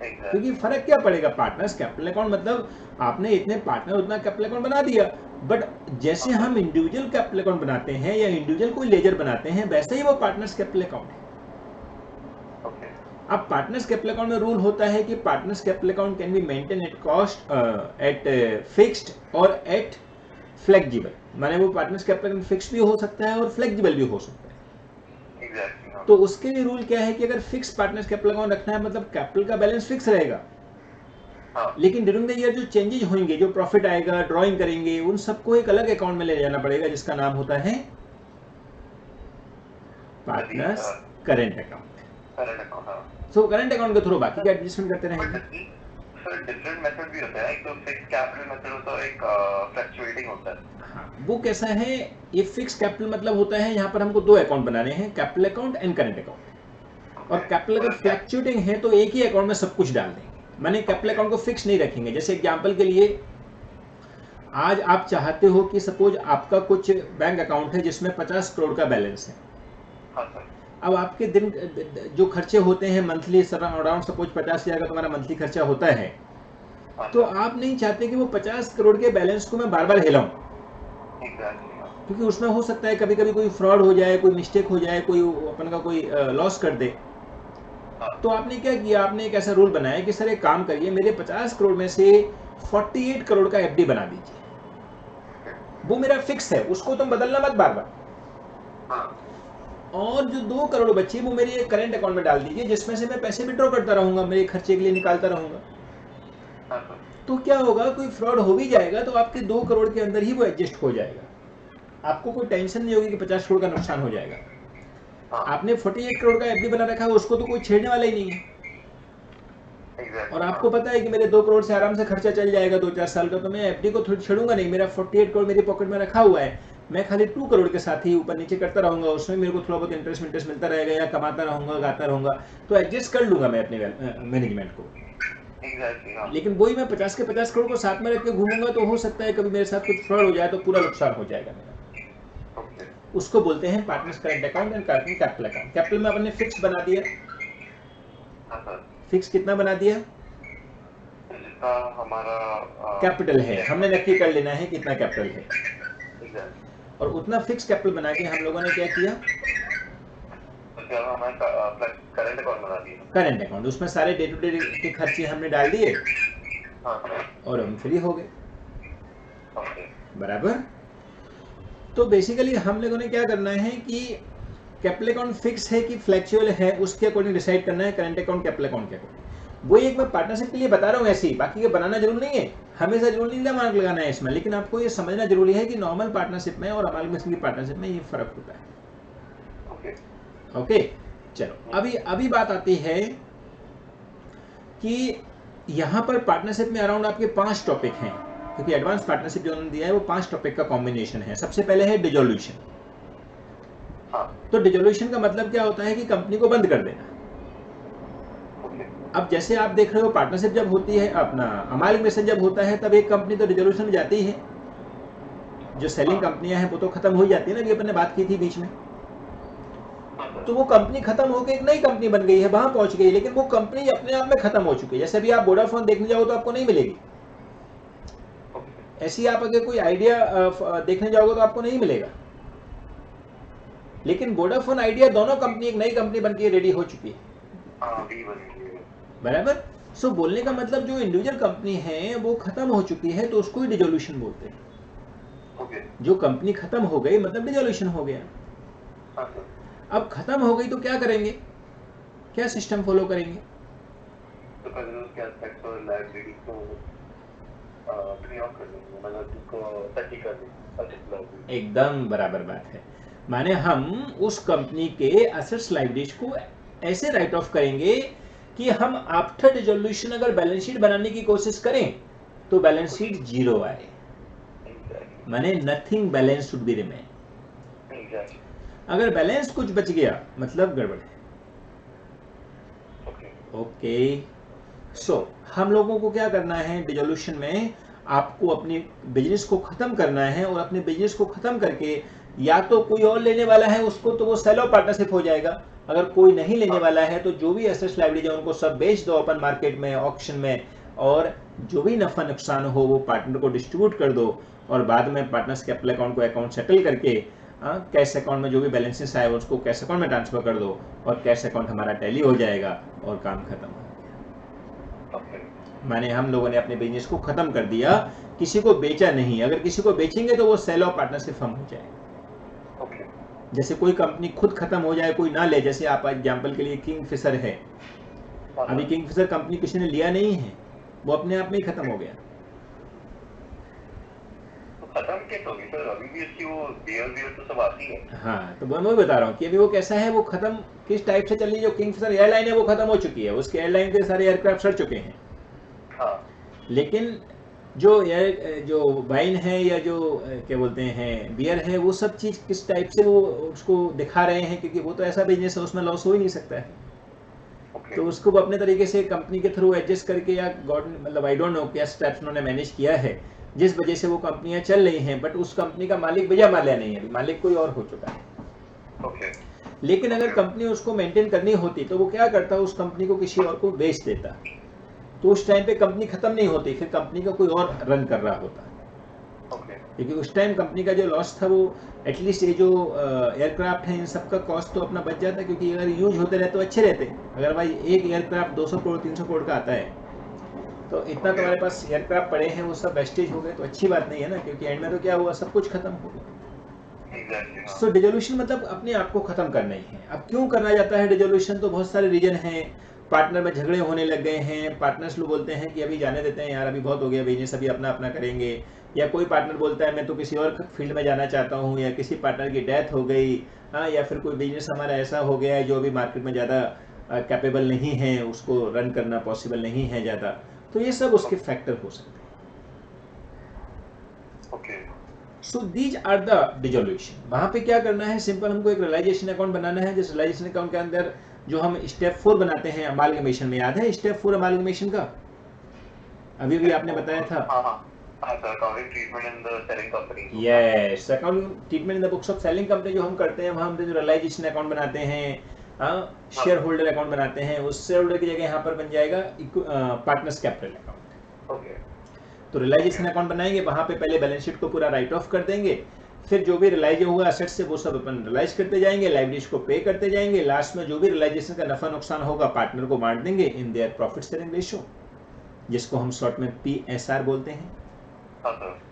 क्योंकि फर्क क्या पड़ेगा, पार्टनर्स कैपिटल अकाउंट मतलब आपने इतने पार्टनर उतना कैपिटल अकाउंट बना दिया, बट जैसे हम इंडिविजुअल कैपिटल अकाउंट बनाते हैं या इंडिविजुअल कोई लेजर बनाते हैं, वैसे ही वो पार्टनर्स कैपिटल अकाउंट है। अब पार्टनर्स कैपिटल अकाउंट में रूल होता है कि partners capital account can be maintain at cost, at fixed और एट फ्लेक्सिबल। माने वो पार्टनर्स कैपिटल अकाउंट फिक्स्ड भी हो सकता है और फ्लेक्सिबल भी हो सकता है। तो उसके लिए रूल क्या है कि अगर फिक्स पार्टनर्स कैपिटल अकाउंट रखना है मतलब कैपिटल का बैलेंस फिक्स रहेगा, लेकिन ड्यूरिंग द ईयर जो चेंजेस होंगे, जो प्रॉफिट आएगा, ड्रॉइंग करेंगे, उन सबको एक अलग अकाउंट में ले जाना पड़ेगा जिसका नाम होता है पार्टनर्स करेंट अकाउंट। सो करेंट अकाउंट के थ्रू बाकी का एडजस्टमेंट करते रहेंगे। सर डिफरेंट मेथड भी होता है, एक तो फिक्स कैपिटल मेथड होता है, एक फ्लक्चुएटिंग होता है। हाँ, वो कैसा है, ये फिक्स कैपिटल मतलब होता है यहाँ पर हमको 2 अकाउंट बनाने हैं, capital account and current account. और कैपिटल अगर फ्लक्चुएटिंग है तो एक ही अकाउंट में सब कुछ डाल देंगे, माने कैपिटल अकाउंट को फिक्स नहीं रखेंगे। जैसे एग्जांपल के लिए आज आप चाहते हो कि सपोज आपका कुछ बैंक अकाउंट है जिसमें 50 करोड़ का बैलेंस है। अब आपके दिन जो खर्चे होते हैं मंथली अराउंड सपोज 50,000 का तुम्हारा मंथली खर्चा होता है, तो आप नहीं चाहते कि वो 50 करोड़ के बैलेंस को मैं बार बार हिलाऊं, क्योंकि उसमें हो सकता है कभी कभी कोई फ्रॉड हो जाए, कोई मिस्टेक हो जाए, कोई अपन का कोई लॉस कर दे। तो आपने क्या किया, आपने एक ऐसा रूल बनाया कि सर एक काम करिए, मेरे 50 करोड़ में से 48 करोड़ का एफडी बना दीजिए, वो मेरा फिक्स है, उसको तुम बदलना मत बार बार। और जो 2 करोड़ बचे वो मेरे करंट अकाउंट में डाल दीजिए, जिसमें से मैं पैसे विड्रॉ करता रहूंगा, मेरे खर्चे के लिए निकालता रहूंगा। तो क्या होगा, कोई फ्रॉड हो भी जाएगा तो आपके 2 करोड़ के अंदर ही वो एडजस्ट हो जाएगा, आपको कोई टेंशन नहीं होगी कि 50 करोड़ का नुकसान हो जाएगा। आपने 48 करोड़ का एफडी बना रखा है, उसको तो कोई छेड़ने वाला ही नहीं है। और आपको पता है कि मेरे 2 करोड़ से आराम से खर्चा चल जाएगा 2-4 साल का, तो मैं एफडी को थोड़ी छेड़ूंगा नहीं, मेरा 48 करोड़ मेरी पॉकेट में रखा हुआ है, मैं खाली 2 करोड़ के साथ ही ऊपर नीचे करता रहूंगा, उसमें मेरे को थोड़ा बहुत इंटरेस्ट मिलता रहेगा, या कमाता रहूंगा, गाता रहूंगा, तो एडजस्ट कर लूंगा मैं अपने मैनेजमेंट को। लेकिन वही मैं 50 के 50 करोड़ को साथ में रख के घूमूंगा तो हो सकता है कभी मेरे साथ कुछ फ्रॉड हो जाए तो पूरा नुकसान हो जाएगा मेरा। उसको बोलते हैं partners current account and capital account. Capital में अपने फिक्स बना दिया, फिक्स कितना बना दिया, हमारा कैपिटल है, हमने नक्की कर लेना है कितना कैपिटल है, और उतना फिक्स कैपिटल बना के हम लोगों ने क्या किया, करंट अकाउंट बना दिया। करंट अकाउंट, उसमें सारे डे टू डे के खर्चे हमने डाल दिए और हम फ्री हो गए। बराबर। तो बेसिकली हम लोगों ने क्या करना है कि कैपिटल अकाउंट फिक्स है कि फ्लैक्चुअल है, उसके अकॉर्डिंग डिसाइड करना है करंट अकाउंट कैपिटल अकाउंट के अकॉर्डिंग। वो एक मैं पार्टनरशिप के लिए बता रहा हूँ ऐसे ही, बाकी ये बनाना जरूर नहीं है, हमेशा जरूर नहीं दिमाग लगाना है इसमें, लेकिन आपको ये समझना जरूरी है कि नॉर्मल पार्टनरशिप में और अमालगमेशन की पार्टनरशिप में ये फर्क होता है। ओके चलो अभी बात आती है कि यहाँ पर पार्टनरशिप में अराउंड आपके 5 टॉपिक हैं, क्योंकि एडवांस पार्टनरशिप जो उन्होंने दिया है वो 5 टॉपिक का कॉम्बिनेशन है। सबसे पहले है डिसोल्यूशन। तो डिसोल्यूशन का मतलब क्या होता है कि कंपनी को बंद कर देना। अब जैसे आप देख रहे हो पार्टनरशिप जब होती है, अपना अमालगमेशन जब होता है, तब एक कंपनी तो डिसोल्यूशन में जाती ही है, जो सेलिंग कंपनियां हैं वो तो खत्म हो जाती है ना, अभी अपन ने बात की थी बीच में। तो वो कंपनी खत्म होकर एक नई कंपनी बन गई है, वहां पहुंच गई, लेकिन वो कंपनी अपने आप में खत्म हो चुकी है। जैसे अभी आप वोडाफोन देखने जाओ तो आपको नहीं मिलेगी, ऐसी आप अगर कोई आइडिया देखने जाओगे तो आपको नहीं मिलेगा, लेकिन वोडाफोन आइडिया दोनों कंपनी एक नई कंपनी बनके रेडी हो चुकी है। बराबर। सो बोलने का मतलब जो इंडिविजुअल कंपनी है वो खत्म हो चुकी है तो उसको ही डिसोल्यूशन बोलते हैं। जो कंपनी खत्म हो गई मतलब डिसोल्यूशन हो गया। अब खत्म हो गई तो क्या करेंगे, क्या सिस्टम फॉलो करेंगे, एकदम बराबर बात है। माने हम उस कंपनी के एसेट्स लायबिलिटीज को ऐसे राइट ऑफ करेंगे कि हम आफ्टर डिसोल्यूशन अगर बैलेंस शीट बनाने की कोशिश करें तो बैलेंस शीट 0 आए, माने nothing balance should be remain. अगर बैलेंस कुछ बच गया मतलब गड़बड़ है। ओके सो हम लोगों को क्या करना है डिसोल्यूशन में, आपको अपनी बिजनेस को ख़त्म करना है, और अपने बिजनेस को ख़त्म करके या तो कोई और लेने वाला है उसको, तो वो सेल ऑफ पार्टनरशिप हो जाएगा। अगर कोई नहीं लेने वाला है तो जो भी एसेट्स लाइबिलिटी है उनको सब बेच दो ओपन मार्केट में, ऑक्शन में, और जो भी नफ़ा नुकसान हो वो पार्टनर को डिस्ट्रीब्यूट कर दो, और बाद में पार्टनर्स कैपिटल अकाउंट को अकाउंट सेटल करके कैश अकाउंट में जो भी बैलेंसेस आए उसको कैश अकाउंट में ट्रांसफर कर दो, और कैश अकाउंट हमारा टैली हो जाएगा और काम खत्म हो गया। माने हम लोगों ने अपने बिजनेस को खत्म कर दिया, किसी को बेचा नहीं। अगर किसी को बेचेंगे तो वो सेल ऑफ पार्टनरशिप फर्म हो जाएगा। जैसे कोई कंपनी खुद खत्म हो जाए, कोई ना ले, जैसे आप एग्जांपल के लिए किंगफिशर है, अभी किंगफिशर कंपनी किसी ने लिया नहीं है, वो अपने आप में ही खत्म हो गया। खत्म के तो सर अभी भी उसकी वो बियर तो सब आती है। हाँ, तो मैं बता रहा हूँ कि अभी वो कैसा है, वो खत्म किस टाइप से चल रही है। जो किंगफिशर एयरलाइन है वो खत्म हो चुकी है, उसके एयरलाइन के सारे एयरक्राफ्ट सड़ चुके हैं। हाँ। लेकिन जो वाइन है या जो क्या बोलते हैं बियर है, वो सब चीज़ किस टाइप से वो उसको दिखा रहे हैं, क्योंकि वो तो ऐसा बिजनेस है उसमें लॉस हो ही नहीं सकता है। तो उसको वो अपने तरीके से कंपनी के थ्रू एडजस्ट करके, या मतलब आई डोंट नो क्या स्टेप्स उन्होंने मैनेज किया है जिस वजह से वो कंपनियां चल रही हैं, बट उस कंपनी का मालिक विजय माल्या नहीं है, अभी मालिक कोई और हो चुका है। लेकिन अगर कंपनी उसको मेंटेन करनी होती तो वो क्या करता, उस कंपनी को किसी और को बेच देता, तो उस टाइम पे कंपनी खत्म नहीं होती, फिर कंपनी का कोई और रन कर रहा होता। क्योंकि उस टाइम कंपनी का जो लॉस था वो एटलीस्ट ये जो एयरक्राफ्ट है इन सब का कॉस्ट तो अपना बच जाता, क्योंकि अगर यूज होते रहे तो अच्छे रहते। अगर भाई एक एयरक्राफ्ट 200 करोड़ 300 करोड़ का आता है, तो इतना तुम्हारे पास एयरक्राफ्ट पड़े हैं वो सब वेस्टेज हो गए, तो अच्छी बात नहीं है ना, क्योंकि एंड में तो क्या हुआ, सब कुछ खत्म हो गया। सो डिसोल्यूशन मतलब अपने आप को खत्म करना ही है। अब क्यों करना जाता है डिसोल्यूशन, तो बहुत सारे रीजन हैं। पार्टनर में झगड़े होने लग गए हैं, पार्टनर्स लोग बोलते हैं कि अभी जाने देते हैं यार, अभी बहुत हो गया बिजनेस, अभी अपना अपना करेंगे। या कोई पार्टनर बोलता है मैं तो किसी और फील्ड में जाना चाहता हूँ, या किसी पार्टनर की डेथ हो गई, हाँ, या फिर कोई बिजनेस हमारा ऐसा हो गया है जो अभी मार्केट में ज़्यादा कैपेबल नहीं है, उसको रन करना पॉसिबल नहीं है ज़्यादा। तो ये सब उसके फैक्टर हो सकते हैं। So these are the dissolution. वहाँ पे क्या करना है, सिंपल हमको एक रियलाइजेशन अकाउंट बनाना है। जिस रियलाइजेशन अकाउंट के अंदर जो हम स्टेप 4 बनाते हैं अमालगमेशन में, याद है स्टेप 4 अमालगमेशन का? अभी भी आपने बताया था। Accounting treatment in the selling company. Yes, accounting treatment in the books of selling company जो हम करते हैं, वहाँ हम जो रियलाइजेशन अकाउंट बनाते हैं, शेयर होल्डर अकाउंट बनाते हैं, उस शेयर होल्डर की जगह यहाँ पर बन जाएगा पार्टनर्स कैपिटल अकाउंट। तो रियलाइजेशन अकाउंट बनाएंगे, वहाँ पे पहले बैलेंस शीट को पूरा राइट ऑफ कर देंगे, फिर जो भी रियलाइज होगा असेट्स से वो सब अपन रियलाइज करते जाएंगे, लाइबिलिटीज को पे करते जाएंगे, लास्ट में जो भी रियलाइजेशन का नफा नुकसान होगा पार्टनर को बांट देंगे in their profit sharing ratio, जिसको हम शॉर्ट में PSR बोलते हैं।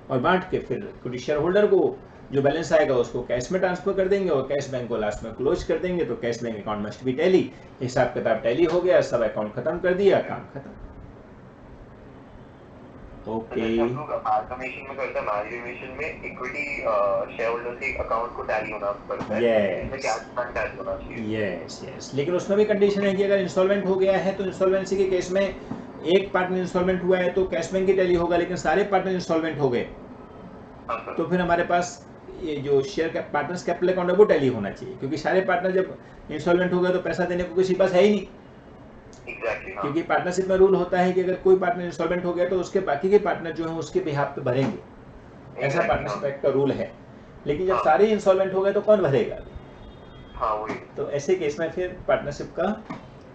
और बांट के फिर इक्विटी शेयर होल्डर को जो बैलेंस आएगा उसको कैश में ट्रांसफर कर देंगे, और कैश बैंक को लास्ट में क्लोज कर देंगे। तो cash bank account must be tally, हिसाब किताब टैली हो गया, सब अकाउंट खत्म कर दिया, काम खत्म। ओके, हम लोग अमालगमेशन में करते हैं, अमालगमेशन में इक्विटी शेयर होल्डर के अकाउंट को टैली होना पड़ता है, इसमें कैश फंड टैली होना चाहिए। यस, लेकिन उसमें भी कंडीशन है कि अगर इंस्टॉलमेंट हो गया है तो इंस्टॉलमेंसी के केस में एक पार्टनर इंस्टॉलमेंट हुआ है तो कैश बैंक की टैली होगा, लेकिन सारे पार्टनर इंस्टॉलमेंट हो गए तो फिर हमारे पास ये जो शेयर का पार्टनर्स कैपिटल अकाउंट है वो टैली होना चाहिए, क्योंकि सारे पार्टनर जब इंस्टॉलमेंट हो गए तो पैसा देने को किसी पास है ही नहीं। क्योंकि पार्टनरशिप में रूल होता है कि अगर कोई पार्टनर इंस्टॉलमेंट हो गया तो उसके बाकी के पार्टनर जो हैं उसके बिहाफ पे भरेंगे, ऐसा पार्टनरशिप एक्ट का रूल है। लेकिन जब सारे इंस्टॉलमेंट हो गए तो कौन भरेगा? तो ऐसे केस में फिर पार्टनरशिप का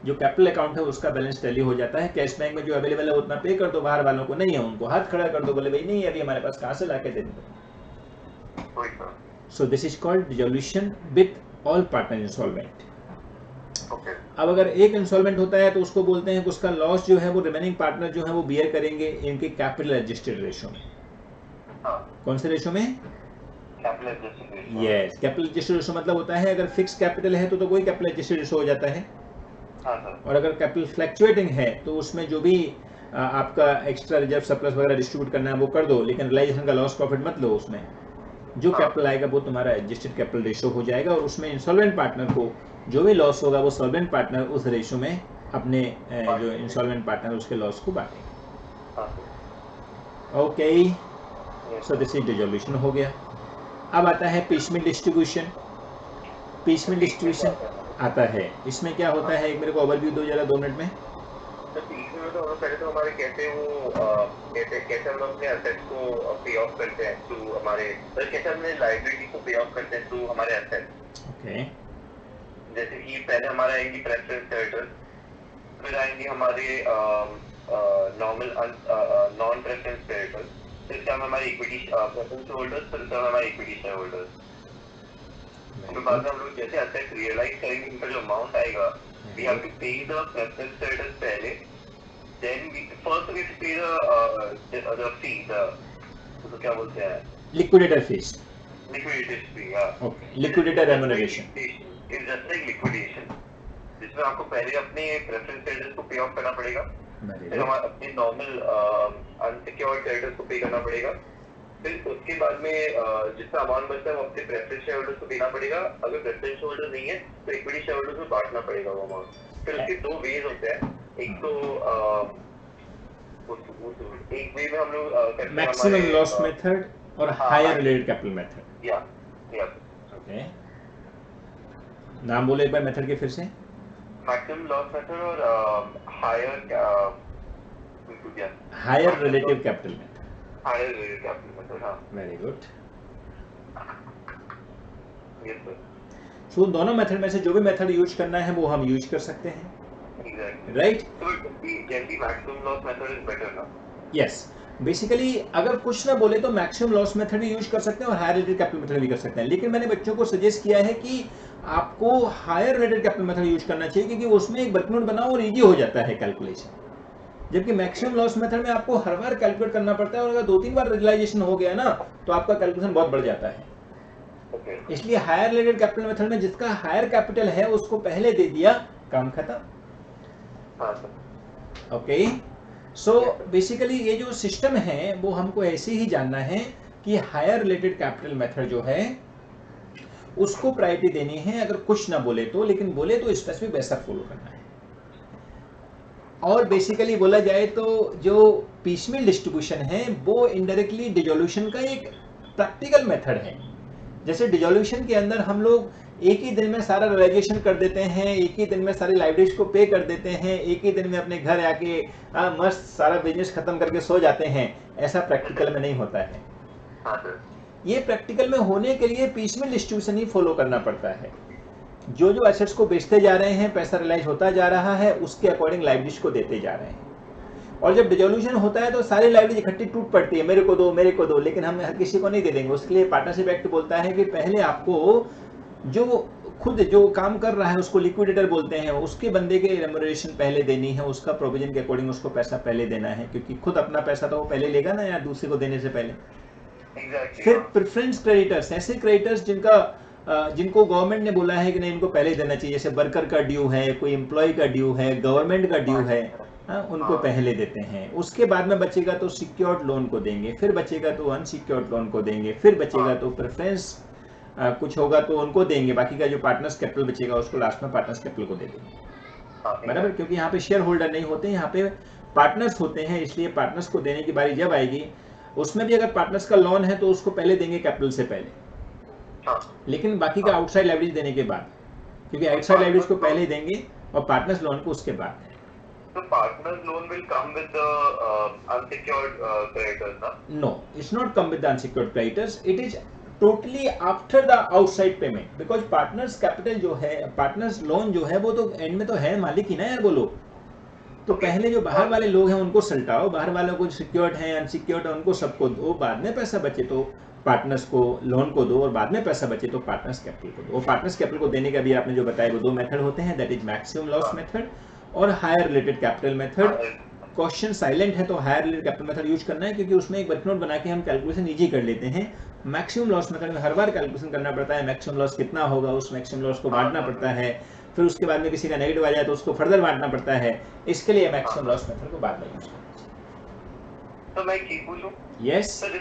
जो कैपिटल अकाउंट है उसका बैलेंस टैली हो जाता है। कैश बैंक में जो अवेलेबल है उतना पे कर दो, बाहर वालों को नहीं है उनको हाथ खड़ा कर दो, बोले भाई नहीं अभी हमारे पास कहाँ से ला के दे दो। So this is called dissolution with all partner installment. अब अगर एक इंस्टॉलमेंट होता है तो उसको बोलते हैं कि उसका लॉस जो है वो रिमेनिंग पार्टनर जो है वो बियर करेंगे इनके कैपिटल एडजस्टेड रेशो में। कौन से रेशो में? यस, कैपिटल एडजस्टेड रेशो मतलब होता है अगर फिक्स कैपिटल है तो कोई कैपिटल एडजस्टेड रेशो हो जाता है, और अगर कैपिटल फ्लक्चुएटिंग है तो उसमें जो भी आपका एक्स्ट्रा रिजर्व सरप्लस वगैरह डिस्ट्रीब्यूट करना है वो कर दो, लेकिन रियलाइजेशन का लॉस प्रॉफिट मत लो। उसमें जो कैपिटल आएगा वो तुम्हारा एडजस्टेड कैपिटल रेशो हो जाएगा, और उसमें इंसॉल्वेंट पार्टनर को जो भी लॉस होगा वो सॉल्वेंट पार्टनर उस रेशो में अपने जो इंसॉल्वेंट पार्टनर उसके लॉस को बांटेंगे। Okay, so this is dissolution हो गया। अब आता है पीसमेल डिस्ट्रीब्यूशन। पीसमेल डिस्ट्रीब्यूशन आता है, इसमें क्या होता है एक मेरे को ओवरव्यू दो जरा 2 मिनट में। तो तीसरे में तो हम लोग पहले तो हमारे कैसे कैसे हम लोग अपने एसेट्स को पे ऑफ करते हैं थ्रू हमारे, कैसे हमने लाइबिलिटी को पे ऑफ करते हैं थ्रू हमारे एसेट्स। ओके जैसे कि पहले हमारे आएंगी प्रेफरेंस क्रेडिटर्स, फिर आएंगे हमारे नॉर्मल नॉन प्रेफरेंस क्रेडिटर्स, फिर इसके बाद हमारे इक्विटी प्रेफरेंस होल्डर्स, फिर इसके बाद हमारे इक्विटी शेयर होल्डर्स। तो बाद में हम लोग जैसे एसेट रियलाइज करेंगे, इनका जो अमाउंट आएगा, वी हैव टू पे द प्रेफरेंस क्रेडिटर्स पहले, देन वी फर्स्ट वी पे द फी, तो क्या बोलते हैं, लिक्विडेटर फीस, लिक्विडिटी फी। या okay, liquidator remuneration is just like liquidation, जिसमें आपको पहले अपने प्रेफरेंस क्रेडिटर्स को पे ऑफ करना पड़ेगा, फिर हमारे अपने नॉर्मल अनसिक्योर्ड क्रेडिटर्स को पे करना पड़ेगा, फिर उसके बाद में जितना अमाउंट बचता है वो अपने प्रेफरेंस शेयर होल्डर्स को देना पड़ेगा। अगर प्रेफरेंस होल्डर नहीं है तो इक्विटी शेयर होल्डर्स को बांटना पड़ेगा वो अमाउंट। फिर उसके दो वेज होते हैं, एक तो एक वे में हम लोग करते हैं मैक्सिमम लॉस मेथड और higher related capital method. Yeah okay, नाम बोले एक बार मेथड के फिर से। मैक्सिमम लॉस मेथड और higher relative capital method. Higher related capital method. हाँ, very good. Yes sir. So दोनों मेथड में से जो भी मेथड यूज करना है वो हम यूज कर सकते हैं, Exactly. Right? So generally maximum loss method is better ना? यस, बेसिकली अगर कुछ ना बोले तो मैक्सिमम लॉस मेथड भी यूज कर सकते हैं और हायर रिलेटेड कैपिटल मेथड भी कर सकते हैं, लेकिन मैंने बच्चों को सजेस्ट किया है कि आपको higher related capital method use करना चाहिए, क्योंकि उसमें एक वर्कनोट बनाओ और इजी हो जाता है कैलकुलेशन, जबकि मैक्सिमम लॉस मेथड में आपको हर बार कैलकुलेट करना पड़ता है और अगर 2-3 बार रियलाइजेशन हो गया ना तो आपका कैलकुलेशन बहुत बढ़ जाता है। Okay. इसलिए हायर रिलेटेड कैपिटल मेथड में जिसका हायर कैपिटल है उसको पहले दे दिया, काम खत्म। हाँ सर। ओके, सो बेसिकली ये जो सिस्टम है वो हमको ऐसे ही जानना है कि हायर रिलेटेड कैपिटल मेथड जो है उसको प्रायोरिटी देनी है, अगर कुछ ना बोले तो, लेकिन बोले तो स्पेसिफिक वैसा फॉलो करना है। और बेसिकली बोला जाए तो जो पीसमील डिस्ट्रीब्यूशन है वो इनडायरेक्टली डिसोल्यूशन का एक प्रैक्टिकल मेथड है। जैसे डिसोल्यूशन के अंदर हम लोग एक ही दिन में सारा रियलाइजेशन कर देते हैं, एक ही दिन में सारी लाइबिलिटीज को पे कर देते हैं, एक ही दिन में अपने घर आके मस्त सारा बिजनेस खत्म करके सो जाते हैं, ऐसा प्रैक्टिकल में नहीं होता है। हाँ सर। ये प्रैक्टिकल में होने के लिए पीसमील डिस्ट्रीब्यूशन ही फॉलो करना पड़ता है। जो जो एसेट्स को बेचते जा रहे हैं, पैसा रियलाइज होता जा रहा है, उसके अकॉर्डिंग लाइबिलिटीज को देते जा रहे हैं। और जब डिसोल्यूशन होता है तो सारी लाइबिलिटी इकट्ठी टूट पड़ती है, मेरे को दो, लेकिन हम हर किसी को नहीं दे देंगे। उसके लिए पार्टनरशिप एक्ट बोलता है कि पहले आपको जो खुद जो काम कर रहा है उसको लिक्विडेटर बोलते हैं, उसके बंदे के रेम्यूनरेशन पहले देनी है, उसका प्रोविजन के अकॉर्डिंग उसको पैसा पहले देना है, क्योंकि खुद अपना पैसा तो वो पहले लेगा ना यार, दूसरे को देने से पहले। Exactly. फिर प्रेफरेंस क्रेडिटर्स, ऐसे क्रेडिटर्स जिनको गवर्नमेंट ने बोला है कि नहीं इनको पहले देना चाहिए, जैसे वर्कर का ड्यू है, कोई एम्प्लॉय का ड्यू है, गवर्नमेंट का ड्यू है, उनको पहले देते हैं। उसके बाद में बचेगा तो सिक्योर्ड लोन को देंगे, फिर बचेगा तो अनसिक्योर्ड लोन को देंगे, फिर बचेगा तो प्रेफरेंस कुछ होगा तो उनको देंगे, बाकी का जो पार्टनर्स कैपिटल बचेगा उसको लास्ट में पार्टनर्स कैपिटल को दे देंगे, बराबर? क्योंकि यहाँ पे शेयर होल्डर नहीं होते, यहाँ पे पार्टनर्स होते हैं, इसलिए पार्टनर्स को देने की बारी जब आएगी, उसमें भी अगर पार्टनर्स का लोन है तो उसको पहले देंगे कैपिटल से पहले, लेकिन बाकी का आउटसाइड लाइबिलिटीज देने के बाद, क्योंकि आउटसाइड लाइबिलिटीज को पहले देंगे और पार्टनर्स लोन को उसके बाद। So partners loan will come with the unsecured creditors, na? No, it's not come with the unsecured creditors. It is totally after the outside payment, because partners capital जो है, partners loan जो है वो तो end में तो है मालिक ही ना यार, बोलो तो पहले जो बाहर वाले लोग हैं उनको सल्टाओ, बाहर वालों को सिक्योर्ड है अनसिक्योर्ड है उनको सबको दो, बाद में पैसा बचे तो पार्टनर्स को लोन को दो, और बाद में पैसा बचे तो पार्टनर्स कैपिटल को दो। पार्टनर्स कैपिटल को देने का भी आपने जो बताया वो दो मेथड होते हैं, that is maximum loss method और higher related capital method. Question silent है तो higher related capital method use करना है, क्योंकि उसमें एक वर्कनोट बना के हम कैलकुलेशन इजी कर लेते हैं। मैक्सिमम लॉस मेथड में हर बार कैलकुलेशन करना पड़ता है, मैक्सिमम लॉस कितना होगा, उस मैक्सिमम लॉस को बांटना पड़ता है, फिर उसके बाद में किसी का नेगेटिव आ जाए तो उसको फर्दर बांटना पड़ता है, इसके लिए मैक्सिमम लॉस मेथड को बाद में यूज करना चाहिए। तो मैं एक चीज पूछूं? Yes sir,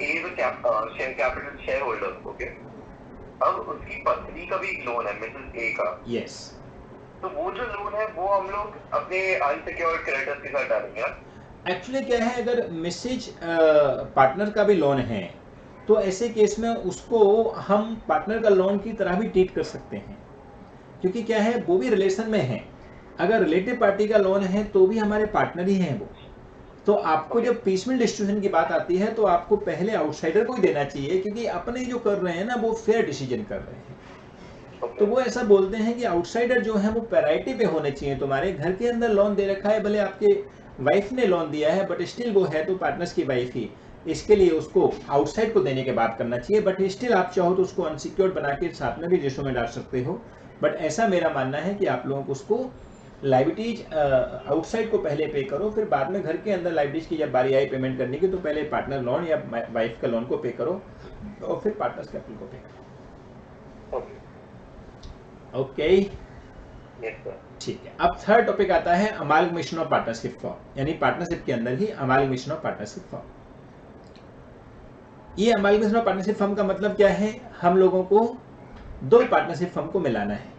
A is a capital share holder, okay? अब उसकी पत्नी का भी एक लोन है, मिसेस ए का। यस, तो वो जो लोन है वो हम लोग अपने अनसिक्योर्ड क्रेडिटर्स के साथ डालेंगे। एक्चुअली क्या है, अगर मिसेज पार्टनर का भी लोन है तो ऐसे केस में उसको हम पार्टनर का लोन की तरह भी ट्रीट कर सकते हैं, क्योंकि क्या है वो भी रिलेशन में है। अगर रिलेटिव पार्टी का लोन है तो भी हमारे पार्टनर ही हैं वो। तो आपको जब पीसमेल डिस्ट्रीब्यूशन की बात आती है तो आपको पहले आउटसाइडर को ही देना चाहिए, क्योंकि अपने जो कर रहे हैं ना वो फेयर डिसीजन कर रहे हैं। तो वो ऐसा बोलते हैं कि आउटसाइडर जो है वो पैरिटी पे होने चाहिए। तुम्हारे घर के अंदर लोन दे रखा है, भले आपके वाइफ ने लोन दिया है बट स्टिल वो है तो पार्टनर्स की वाइफ ही, इसके लिए उसको आउटसाइड को देने के बाद करना चाहिए। बट स्टिल आप चाहो तो उसको अनसिक्योर्ड बना के साथ में भी रेशो में डाल सकते हो। बट ऐसा मेरा मानना है कि आप लोगों को उसको लाइबिलिटीज आउटसाइड को पहले पे करो, फिर बाद में घर के अंदर लाइबिलिटीज की जब बारी आई पेमेंट करने की तो पहले पार्टनर लोन या वाइफ का लोन को पे करो और फिर पार्टनर्स कैपिटल को पे करो। ओके, ठीक है। अब थर्ड टॉपिक आता है अमालगमेशन ऑफ पार्टनरशिप फॉर्म, यानी पार्टनरशिप के अंदर ही अमालगमेशन ऑफ पार्टनरशिप फॉर्म। ये अमालगमेशन ऑफ पार्टनरशिप फॉर्म का मतलब क्या है? हम लोगों को दो पार्टनरशिप फॉर्म को मिलाना है,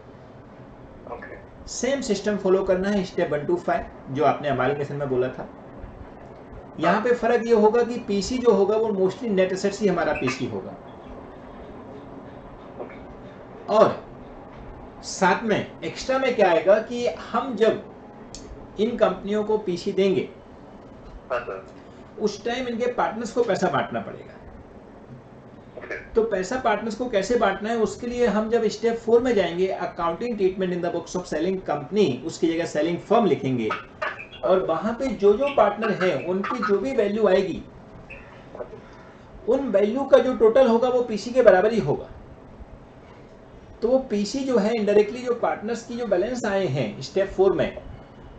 सेम सिस्टम फॉलो करना है, स्टेप 1 to 5 जो आपने अमालगमेशन में बोला था। यहाँ पे फर्क ये होगा कि पीसी जो होगा वो मोस्टली नेट एसेट्स ही हमारा पीसी होगा, और साथ में एक्स्ट्रा में क्या आएगा कि हम जब इन कंपनियों को पीसी देंगे उस टाइम इनके पार्टनर्स को पैसा बांटना पड़ेगा। तो पैसा पार्टनर्स को कैसे बांटना है, उसके लिए हम जब स्टेप 4 में जाएंगे, accounting treatment in the books of selling company, उसकी जगह सेलिंग फर्म लिखेंगे, और वहां पे जो जो पार्टनर है उनकी जो भी वैल्यू आएगी उन वैल्यू का जो टोटल होगा वो पीसी के बराबर ही होगा। तो वो पीसी जो है इनडायरेक्टली जो पार्टनर्स की जो बैलेंस आए हैं स्टेप 4 में,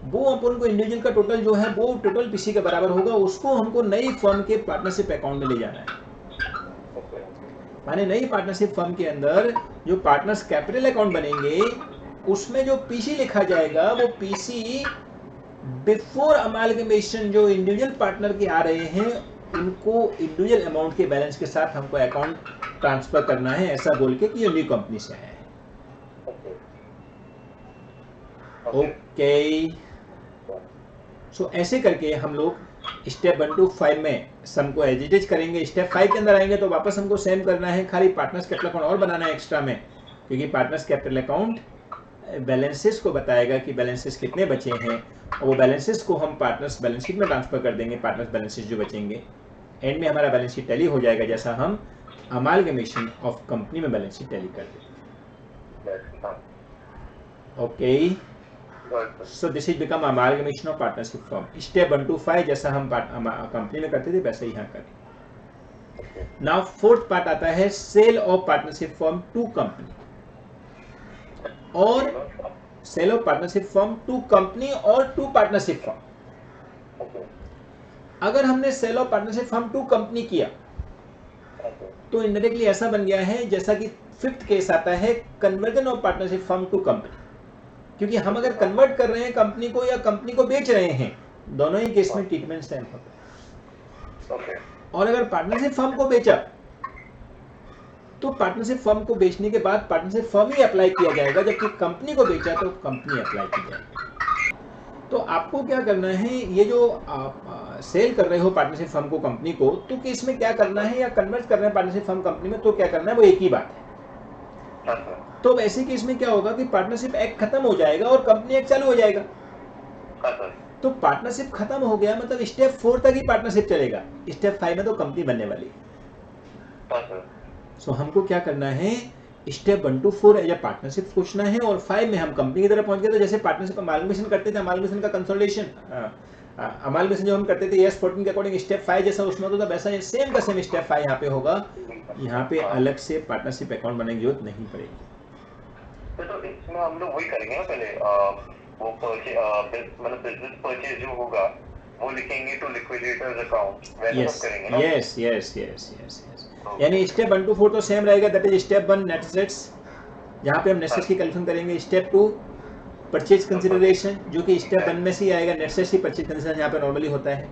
वो अपन को इंडिविजुअल का टोटल जो है वो टोटल पीसी के बराबर होगा, उसको हमको नई फर्म के पार्टनरशिप अकाउंट में ले जाना है। माने नई पार्टनरशिप फर्म के अंदर जो पार्टनर्स कैपिटल अकाउंट बनेंगे उसमें जो पीसी लिखा जाएगा वो पीसी बिफोर अमालगमेशन जो इंडिविजुअल पार्टनर के आ रहे हैं उनको इंडिविजुअल अमाउंट के बैलेंस के साथ हमको अकाउंट ट्रांसफर करना है, ऐसा बोल के कि ये न्यू कंपनी से आया है। ओके, सो ऐसे करके हम लोग स्टेप 1 to 5 में सम को एजिटेज करेंगे। स्टेप 5 के अंदर आएंगे तो वापस हमको सेम करना है, खाली पार्टनर्स कैपिटल अकाउंट और बनाना है एक्स्ट्रा में, क्योंकि पार्टनर्स कैपिटल अकाउंट बैलेंसेस को बताएगा कि बैलेंसेस कितने बचे हैं, और वो बैलेंसेस को हम पार्टनर्स बैलेंस शीट में ट्रांसफर कर देंगे। पार्टनर्स बैलेंसेस जो बचेंगे एंड में हमारा बैलेंस शीट टैली हो जाएगा, जैसा हम अमालगमेशन ऑफ कंपनी में बैलेंस शीट टैली करते हैं। Okay, so this is become amalgamation of partnership firm, step 1 to 5 जैसा हम कंपनी में करते थे वैसे ही यहाँ करें। नाउ फोर्थ पार्ट आता है sale of partnership firm to company, और sale of partnership firm to company और टू पार्टनरशिप फर्म। अगर हमने sale of partnership firm to company किया तो इनडायरेक्टली ऐसा बन गया है जैसा कि फिफ्थ केस आता है conversion of partnership firm to company, क्योंकि हम अगर कन्वर्ट कर रहे हैं कंपनी को या कंपनी को बेच रहे हैं, दोनों ही केस में ट्रीटमेंट सेम होता है। और अगर पार्टनरशिप फर्म को बेचा तो पार्टनरशिप फर्म को बेचने के बाद पार्टनरशिप फर्म ही अप्लाई किया जाएगा, जबकि कंपनी को बेचा तो कंपनी अप्लाई की जाएगी। तो आपको क्या करना है, ये जो आप सेल कर रहे हो पार्टनरशिप फर्म को कंपनी को, तो केस में क्या करना है, या कन्वर्ट कर रहे हैं पार्टनरशिप फर्म कंपनी में तो क्या करना है, वो एक ही बात है। तो वैसे केस में क्या होगा कि पार्टनरशिप एक्ट खत्म हो जाएगा और कंपनी एक्ट चालू हो जाएगा। तो पार्टनरशिप खत्म हो गया मतलब स्टेप 4 तक ही पार्टनरशिप चलेगा, स्टेप 5 में तो कंपनी बनने वाली है। सो हमको क्या करना है, step 1 to 4 as a partnership सोचना है, और 5 में हम कंपनी की तरफ पहुंच गए। तो जैसे पार्टनरशिप अमालगमेशन करते थे, अमालगमेशन का कंसोलिडेशन, अमालगमेशन जो हम करते थे ES 14 के अकॉर्डिंग स्टेप 5 जैसा उसमें होता था, वैसा सेम का सेम स्टेप 5 यहाँ पे होगा। यहाँ पे अलग से पार्टनरशिप अकाउंट बनाने की जरूरत नहीं पड़ेगी। तो इसमें हम लोग वही करेंगे ना, पहले वो मतलब बिजनेस परचेज जो होगा वो लिखेंगे टू लिक्विडेटर्स अकाउंट, वैसा सब करेंगे ना। यस। यानी स्टेप 1 to 4 तो सेम रहेगा, that is step 1 net assets, जहाँ पे हम नेट एसेट्स की कैलकुलेशन करेंगे। स्टेप 2 परचेज कंसीडरेशन, जो कि स्टेप 1 में से ही आएगा, नेट एसेट्स की परचेज कंसीडरेशन यहाँ पे नॉर्मली होता है।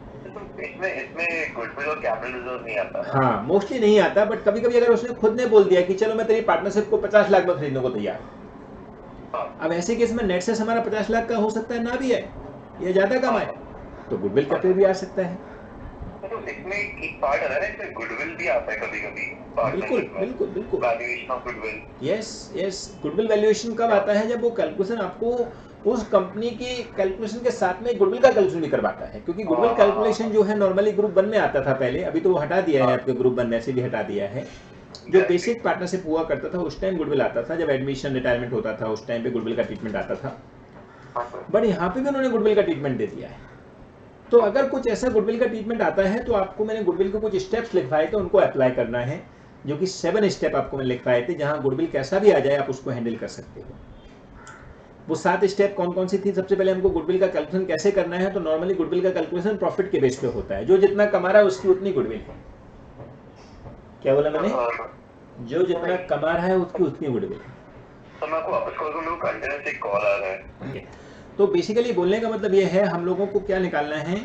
इसमें गुडविल और कैपिटल रिजर्व नहीं आता। हाँ, मोस्टली नहीं आता, बट कभी कभी अगर उसने खुद ने बोल दिया कि चलो मैं तेरी पार्टनरशिप को 50 लाख में खरीदने को तैयार हूँ, अब ऐसे केस में नेट से हमारा 50 लाख का हो सकता है ना भी है, या ज्यादा कम आए, तो गुडविल कैपिटल भी आ सकता है। तो इसमें एक पार्ट आता है ना, इसमें गुडविल भी आता है कभी-कभी बिल्कुल पार्टनरशिप में, बिल्कुल बिल्कुल valuation of goodwill. Yes yes goodwill valuation कब आता है? जब वो कैलकुलेशन आपको उस कंपनी की कैलकुलेशन के साथ में गुडविल का कैलकुलेशन भी करवाता है, क्योंकि गुडविल कैलकुलेशन जो है नॉर्मली ग्रुप 1 में आता था पहले, अभी तो वो हटा दिया है, आपके ग्रुप 1 में से भी हटा दिया है। जो बेसिक पार्टनरशिप हुआ करता था उस टाइम गुडविल आता था, जब एडमिशन रिटायरमेंट होता था उस टाइम पे गुडविल का ट्रीटमेंट आता था, बट यहाँ पे भी उन्होंने गुडविल का ट्रीटमेंट दे दिया है। तो अगर कुछ ऐसा गुडविल का ट्रीटमेंट आता है तो आपको मैंने गुडविल के कुछ स्टेप्स लिखवाए थे, उनको अप्लाई करना है, जो कि 7 स्टेप आपको मैंने लिखवाए थे, जहां गुडविल कैसा भी आ जाए आप उसको हैंडल कर सकते हो। वो 7 स्टेप कौन कौन सी थी? सबसे पहले हमको गुडविल का कैलकुलेशन कैसे करना है, तो नॉर्मली गुडविल का कैलकुलेशन प्रॉफिट के बेस पे होता है, जो जितना कमा रहा है उसकी उतनी गुडविल है। क्या बोला मैंने? जो जितना कमा रहा है उसकी उतनी गुडविल है। तो मैं आपको वापस कॉल करूं, कंटिन्यूस एक कॉल आ रहा है। तो बेसिकली बोलने का मतलब ये है, हम लोगों को क्या निकालना है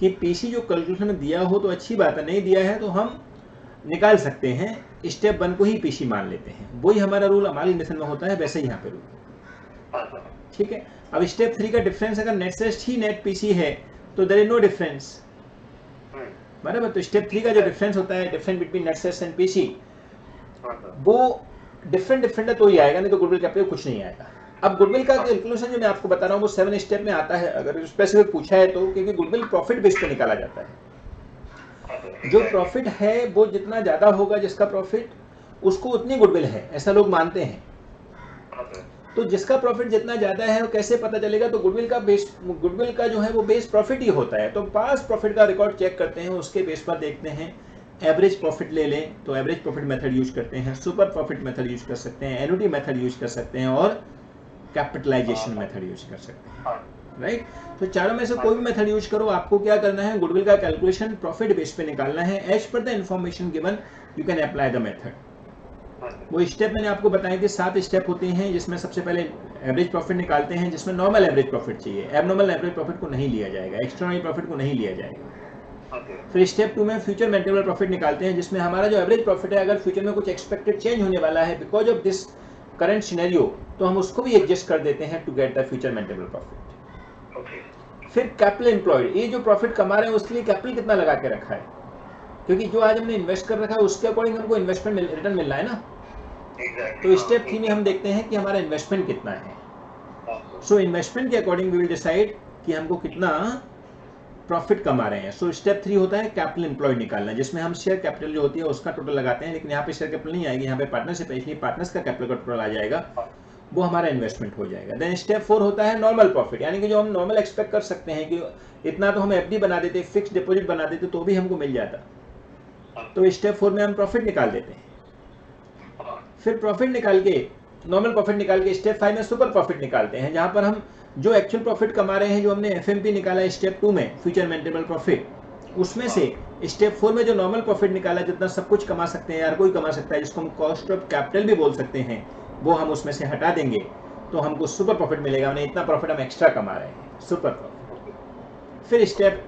कि पीसी जो कैलकुलेशन में दिया हो तो अच्छी बात है, नहीं दिया है तो हम निकाल सकते हैं, स्टेप 1 को ही पीसी मान लेते हैं, वही हमारा रूल हमारे इंडस्ट्री में होता है, वैसे ही यहाँ पे रूल। ठीक है, अब स्टेप 3 का डिफरेंस अगर नेट सेस्ट ही नेट पीसी है तो देयर इज नो डिफरेंस, बराबर। तो स्टेप 3 का जो डिफरेंस होता है, difference between net asset and PC, वो डिफरेंट है तो ही आएगा, नहीं तो गुडविल कैपिटल कुछ नहीं आएगा। अब गुडविल का कैलकुलेशन जो मैं आपको बता रहा हूँ वो 7 स्टेप में आता है, अगर स्पेसिफिक पूछा है तो, क्योंकि गुडविल प्रॉफिट बेस पे निकाला जाता है। जो प्रॉफिट है वो जितना ज्यादा होगा जिसका प्रॉफिट, उसको उतनी गुडविल है, ऐसा लोग मानते हैं। तो जिसका प्रॉफिट जितना ज्यादा है वो कैसे पता चलेगा? तो गुडविल का जो है वो बेस प्रॉफिट ही होता है। तो पास प्रॉफिट का रिकॉर्ड चेक करते हैं, उसके बेस पर देखते हैं। एवरेज प्रॉफिट ले लें तो एवरेज प्रॉफिट मेथड यूज करते हैं, सुपर प्रॉफिट मेथड यूज कर सकते हैं, एनुटी मेथड यूज कर सकते हैं, और कैपिटलाइजेशन मेथड यूज कर सकते हैं, राइट। तो चारों में से कोई भी मेथड यूज करो, आपको क्या करना है, गुडविल का कैलकुलेशन प्रॉफिट बेस पे निकालना है। As per the information given you can apply the method. वो स्टेप मैंने आपको बताए थे, 7 स्टेप होते हैं, जिसमें सबसे पहले एवरेज प्रॉफिट निकालते हैं, जिसमें नॉर्मल एवरेज प्रॉफिट चाहिए, एबनॉर्मल एवरेज प्रॉफिट को नहीं लिया जाएगा, एक्स्ट्राऑर्डिनरी प्रॉफिट को नहीं लिया जाएगा। फिर स्टेप 2 में फ्यूचर मेंटेनेबल प्रॉफिट निकालते हैं, जिसमें हमारा जो एवरेज प्रॉफिट है, अगर फ्यूचर में कुछ एक्सपेक्टेड चेंज होने वाला है because of this current scenario, तो हम उसको भी एडजस्ट कर देते हैं to get the future maintainable profit. फिर कैपिटल एम्प्लॉयड, ये जो प्रॉफिट कमा रहे हैं उसके लिए कैपिटल कितना लगा के रखा है, क्योंकि जो आज हमने इन्वेस्ट कर रखा है उसके अकॉर्डिंग हमको इन्वेस्टमेंट रिटर्न मिल रहा है ना। तो स्टेप 3 में हम देखते हैं कि हमारा इन्वेस्टमेंट कितना है। सो इन्वेस्टमेंट के अकॉर्डिंग वी विल डिसाइड कि हमको कितना प्रॉफिट कमा रहे हैं। सो स्टेप 3 होता है कैपिटल एम्प्लॉयड निकालना, जिसमें हम शेयर कैपिटल जो होती है उसका टोटल लगाते हैं, लेकिन यहाँ पे शेयर कैपिटल नहीं आएगी, यहाँ पे पार्टनरशिप है, इसलिए पार्टनर्स का कैपिटल का टोटल आ जाएगा, वो हमारा इन्वेस्टमेंट हो जाएगा। देन स्टेप 4 होता है नॉर्मल प्रॉफिट, यानी कि जो हम नॉर्मल एक्सपेक्ट कर सकते हैं कि इतना तो हम एफडी बना देते, फिक्स डिपॉजिट बना देते तो भी हमको मिल जाता, तो स्टेप 4 में हम प्रॉफिट निकाल देते हैं। फिर प्रॉफिट निकाल के, नॉर्मल प्रॉफिट निकाल के स्टेप 5 में सुपर प्रॉफिट निकालते हैं, जहां पर हम जो एक्चुअल प्रॉफिट कमा रहे हैं, जो हमने एफएमपी निकाला है स्टेप 2 में, फ्यूचर मेंटेनेबल प्रॉफिट, उसमें से स्टेप 4 में जो नॉर्मल प्रॉफिट निकाला, जितना सब कुछ कमा सकते हैं, यार कोई कमा सकता है, जिसको हम कॉस्ट ऑफ कैपिटल भी बोल सकते हैं, वो हम उसमें से हटा देंगे तो हमको सुपर प्रॉफिट मिलेगा, उन्हें इतना प्रॉफिट हम एक्स्ट्रा कमा रहे हैं, सुपर प्रॉफिट। फिर स्टेप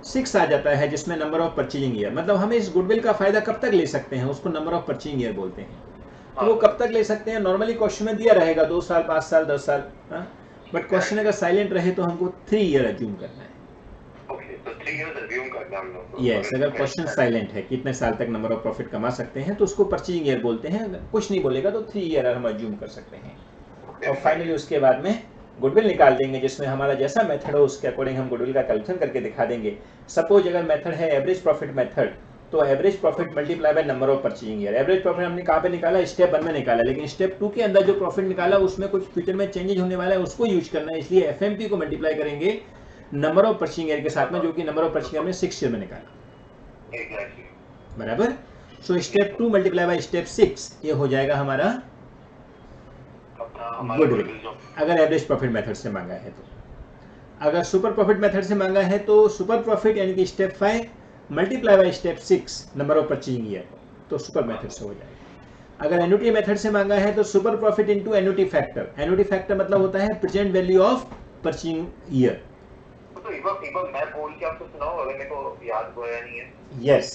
6 आ जाता है, जिसमें नंबर ऑफ परचेजिंग ईयर, मतलब हम इस गुडविल का फायदा कब तक ले सकते हैं, उसको नंबर ऑफ परचेजिंग ईयर बोलते हैं। तो वो कब तक ले सकते हैं, नॉर्मली क्वेश्चन में दिया रहेगा 2 साल, 5 साल, 10 साल, बट क्वेश्चन अगर साइलेंट रहे तो हमको 3 ईयर अज्यूम करना है। यस, अगर क्वेश्चन साइलेंट है कितने साल तक नंबर ऑफ प्रॉफिट कमा सकते हैं, तो उसको परचेजिंग ईयर बोलते हैं। अगर कुछ नहीं बोलेगा तो 3 ईयर हम अज्यूम कर सकते हैं। और फाइनली उसके बाद में गुडविल निकाल देंगे, जिसमें हमारा जैसा मेथड हो उसके अकॉर्डिंग हम गुडविल का कैलकुलेशन करके दिखा देंगे। सपोज अगर मेथड है एवरेज प्रॉफिट मेथड, तो average profit multiply by number of purchasing year. Average profit हमने कहाँ पे निकाला, स्टेप 1 में निकाला, लेकिन स्टेप 2 के अंदर जो प्रॉफिट निकाला उसमें कुछ फ्यूचर में चेंजेस होने वाला है, उसको यूज करना है, इसलिए एफएमपी को मल्टीप्लाई करेंगे नंबर ऑफ परचेजिंग ईयर के साथ में, जो कि नंबर ऑफ परचेजिंग ईयर में 6 ईयर में निकाला, बराबर। So step 2 multiply by step 6, ये हो जाएगा हमारा गुडविल, अगर एवरेज प्रॉफिट मेथड से मांगा है तो। अगर सुपर प्रॉफिट मेथड से मांगा है तो सुपर प्रॉफिट यानी कि step 5 multiply by step 6 number of purchasing year, तो सुपर मेथड से हो जाएगा। अगर एन्युटी मेथड से मांगा है तो super profit into annuity factor. Annuity factor मतलब होता है present value of purchasing year. तो एक बार मैं बोल के आपको सुनाऊं, अगर मेरे को याद गया नहीं है। यस,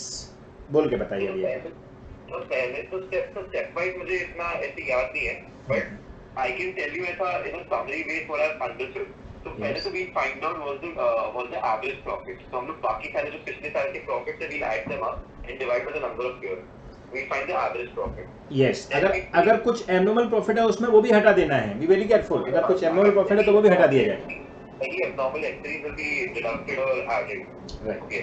बोल के बताइए भैया। तो पहले तो स्टेप वाइज मुझे इतना ऐसे याद नहीं है, but I can tell you ऐसा in a summary way what I understood. तो पहले तो we find out what the average profit, तो हम लोग बाकी सारे जो पिछले साल के प्रॉफिट थे we add them up and divide by the number of year, we find the average profit. Yes, अगर कुछ एब्नॉर्मल प्रॉफिट है उसमें वो भी हटा देना है, बी वेरी केयरफुल, अगर कुछ एब्नॉर्मल प्रॉफिट है तो वो भी हटा दिया जाएगा। Any abnormal entries will be deducted or added. Right. Okay.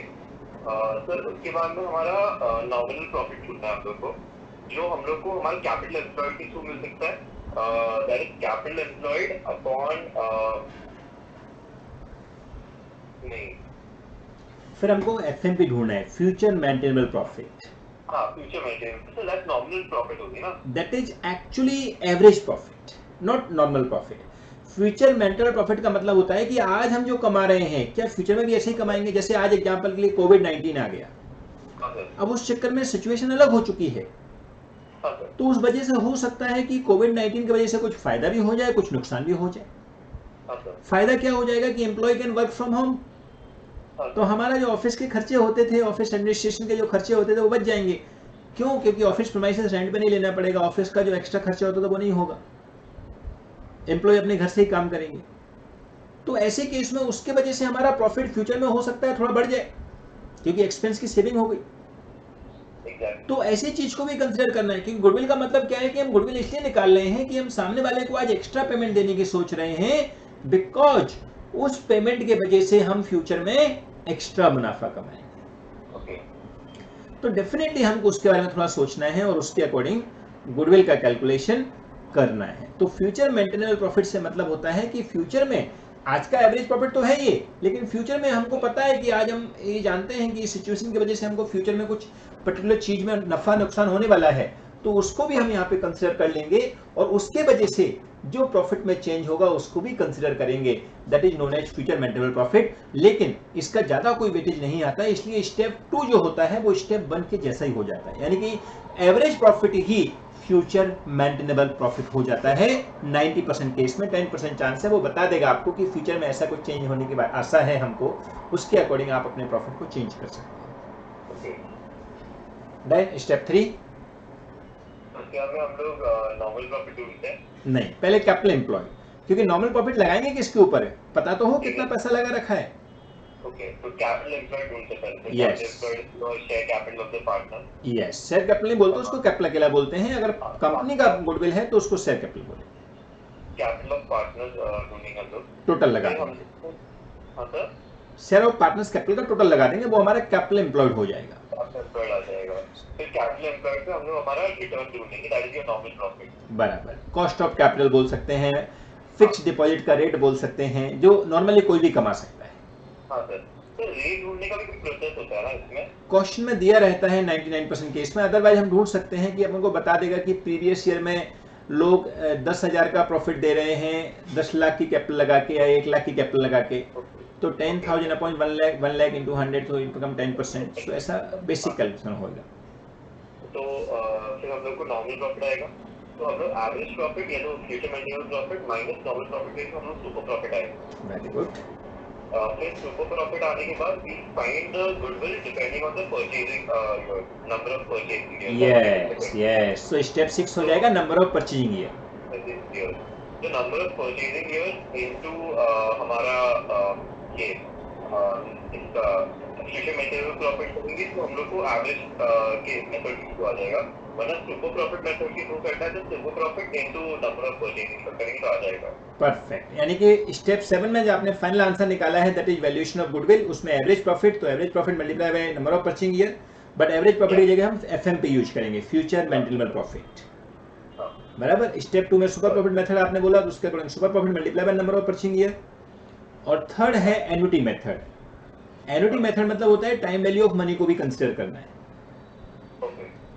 Sir उसके बाद में हमारा नॉमिनल प्रॉफिट छूटता है हम लोग को, जो हम लोग को हमारे कैपिटल एम्प्लॉयड के थ्रू मिल सकता है, that is capital employed upon नहीं, फिर हमको एफएमपी ढूंढना है, फ्यूचर मेंटेनेबल प्रॉफिट। हाँ future maintainable, so that nominal profit होगी ना, that is actually average profit, not normal profit. Future maintainable profit का मतलब होता है कि आज हम जो कमा रहे हैं क्या फ्यूचर में भी ऐसे ही कमाएंगे। जैसे आज एग्जांपल के लिए कोविड-19 आ गया, अब उस चक्कर में सिचुएशन अलग हो चुकी है, तो उस वजह से हो सकता है कि कोविड-19 की वजह से कुछ फायदा भी हो जाए, कुछ नुकसान भी हो जाए। फायदा क्या हो जाएगा कि employ can work from home, तो हमारा जो ऑफिस के खर्चे होते थे, ऑफिस एडमिनिस्ट्रेशन के जो खर्चे होते थे वो बच जाएंगे। क्यों? क्योंकि ऑफिस प्रीमाइसेस रेंट पे नहीं लेना पड़ेगा, ऑफिस का जो एक्स्ट्रा खर्चा होता था वो नहीं होगा, एम्प्लॉय अपने घर से ही काम करेंगे। तो ऐसे केस में उसके वजह से हमारा प्रॉफिट फ्यूचर में हो सकता है थोड़ा बढ़ जाए, क्योंकि एक्सपेंस की सेविंग हो गई। तो ऐसी चीज को भी कंसिडर करना है, क्योंकि गुडविल का मतलब क्या है कि हम गुडविल इसलिए निकाल रहे हैं कि हम सामने वाले को आज एक्स्ट्रा पेमेंट देने की सोच रहे हैं, बिकॉज उस पेमेंट के वजह से हम फ्यूचर में एक्स्ट्रा मुनाफा कमाएंगे। तो डेफिनेटली हमको उसके बारे में थोड़ा सोचना है और उसके अकॉर्डिंग गुडविल का कैलकुलेशन करना है। तो फ्यूचर मेंटेनेबल प्रॉफिट से मतलब होता है कि फ्यूचर में आज का एवरेज प्रॉफिट तो है ये, लेकिन फ्यूचर में हमको पता है कि आज हम ये जानते हैं कि इस सिचुएशन की वजह से हमको फ्यूचर में कुछ पर्टिकुलर चीज में नफा नुकसान होने वाला है, तो उसको भी हम यहाँ पे कंसिडर कर लेंगे और उसके वजह से जो प्रॉफिट में चेंज होगा उसको भी कंसिडर करेंगे, that is known as future maintainable profit. लेकिन इसका ज्यादा कोई वेटेज नहीं आता, इसलिए स्टेप 2 जो होता है वो स्टेप 1 के जैसा ही हो जाता है, यानी कि एवरेज प्रॉफिट ही फ्यूचर मेंटेनेबल प्रॉफिट हो जाता है। 90% केस में 10% चांस है वो बता देगा आपको कि फ्यूचर में ऐसा कुछ चेंज होने की आशा है हमको, उसके अकॉर्डिंग आप अपने प्रॉफिट को चेंज कर सकते हैं। डन। स्टेप 3 हम लोग नॉर्मल प्रॉफिट ढूंढते हैं, नहीं पहले कैपिटल एम्प्लॉय, क्योंकि नॉर्मल प्रॉफिट लगाएंगे किसके ऊपर है पता तो हो कितना पैसा लगा रखा है। ओके, तो कैपिटल एम्प्लॉयड ढूंढते पहले, yes share capital of the partner, yes, share capital नहीं बोलते उसको, कैपिटल अकेला बोलते हैं। अगर कंपनी का गुडविल है तो उसको शेयर कैपिटल बोले। कैपिटल ऑफ पार्टनर्स ढूंढेंगे हम लोग, टोटल लगा देंगे। हाँ sir, share of partners capital का टोटल लगा देंगे, वो हमारा कैपिटल एम्प्लॉयड हो जाएगा। एम्प्लॉयड आ जाएगा, फिर कैपिटल एम्प्लॉयड पे हम लोग हमारा रिटर्न ढूंढेंगे, that is your nominal profit. बराबर, कॉस्ट ऑफ कैपिटल बोल सकते हैं, फिक्स डिपॉजिट का रेट बोल सकते हैं, जो नॉर्मली कोई भी कमा सकता है। हाँ सर, तो रेट ढूंढने का भी कोई प्रोसेस होता है ना इसमें? क्वेश्चन में दिया रहता है 99% केस में, अदरवाइज हम ढूंढ सकते हैं कि अपन को बता देगा कि प्रीवियस ईयर में लोग 10,000 का प्रॉफिट दे रहे हैं 10 लाख की कैपिटल लगा के या 1 लाख की कैपिटल लगा के, तो 10,000 अपॉन 1 लाख इंटू 100 तो इनकम 10%, तो ऐसा बेसिक कैलकुलेशन होगा। तो फिर हम लोग को नॉमिनल प्रॉफिट आएगा, तो हम लोग एवरेज प्रॉफिट या तो future maintainable profit minus nominal profit हम लोग सुपर प्रॉफिट आएगा। Very good. फिर सुपर प्रॉफिट आने के बाद we find the goodwill depending on the purchasing number of purchasing year. Yes yes, so step 6 हो जाएगा नंबर ऑफ परचेजिंग ईयर। तो number of purchasing year into हमारा ये इसका फ्यूचर मेंटेनेबल प्रॉफिट करेंगे तो हम लोग को एवरेज के मेथड के थ्रू आ जाएगा, वरना सुपर प्रॉफिट मेथड के थ्रू करना है तो super profit into number of purchasing करेंगे तो आ जाएगा। परफेक्ट, यानी कि स्टेप 7 में जो आपने फाइनल आंसर निकाला है that is valuation of goodwill, उसमें एवरेज प्रॉफिट, तो average profit multiply by number of purchasing year, but average profit की जगह हम एफएमपी यूज करेंगे, फ्यूचर मेंटेनेबल प्रॉफिट। बराबर। स्टेप 2 में सुपर प्रॉफिट मेथड आपने बोला, तो उसके according super profit multiply by number of purchasing year. और थर्ड है एन्युटी मेथड। एन्युटी मेथड मतलब होता है टाइम वैल्यू ऑफ मनी को भी कंसीडर करना है,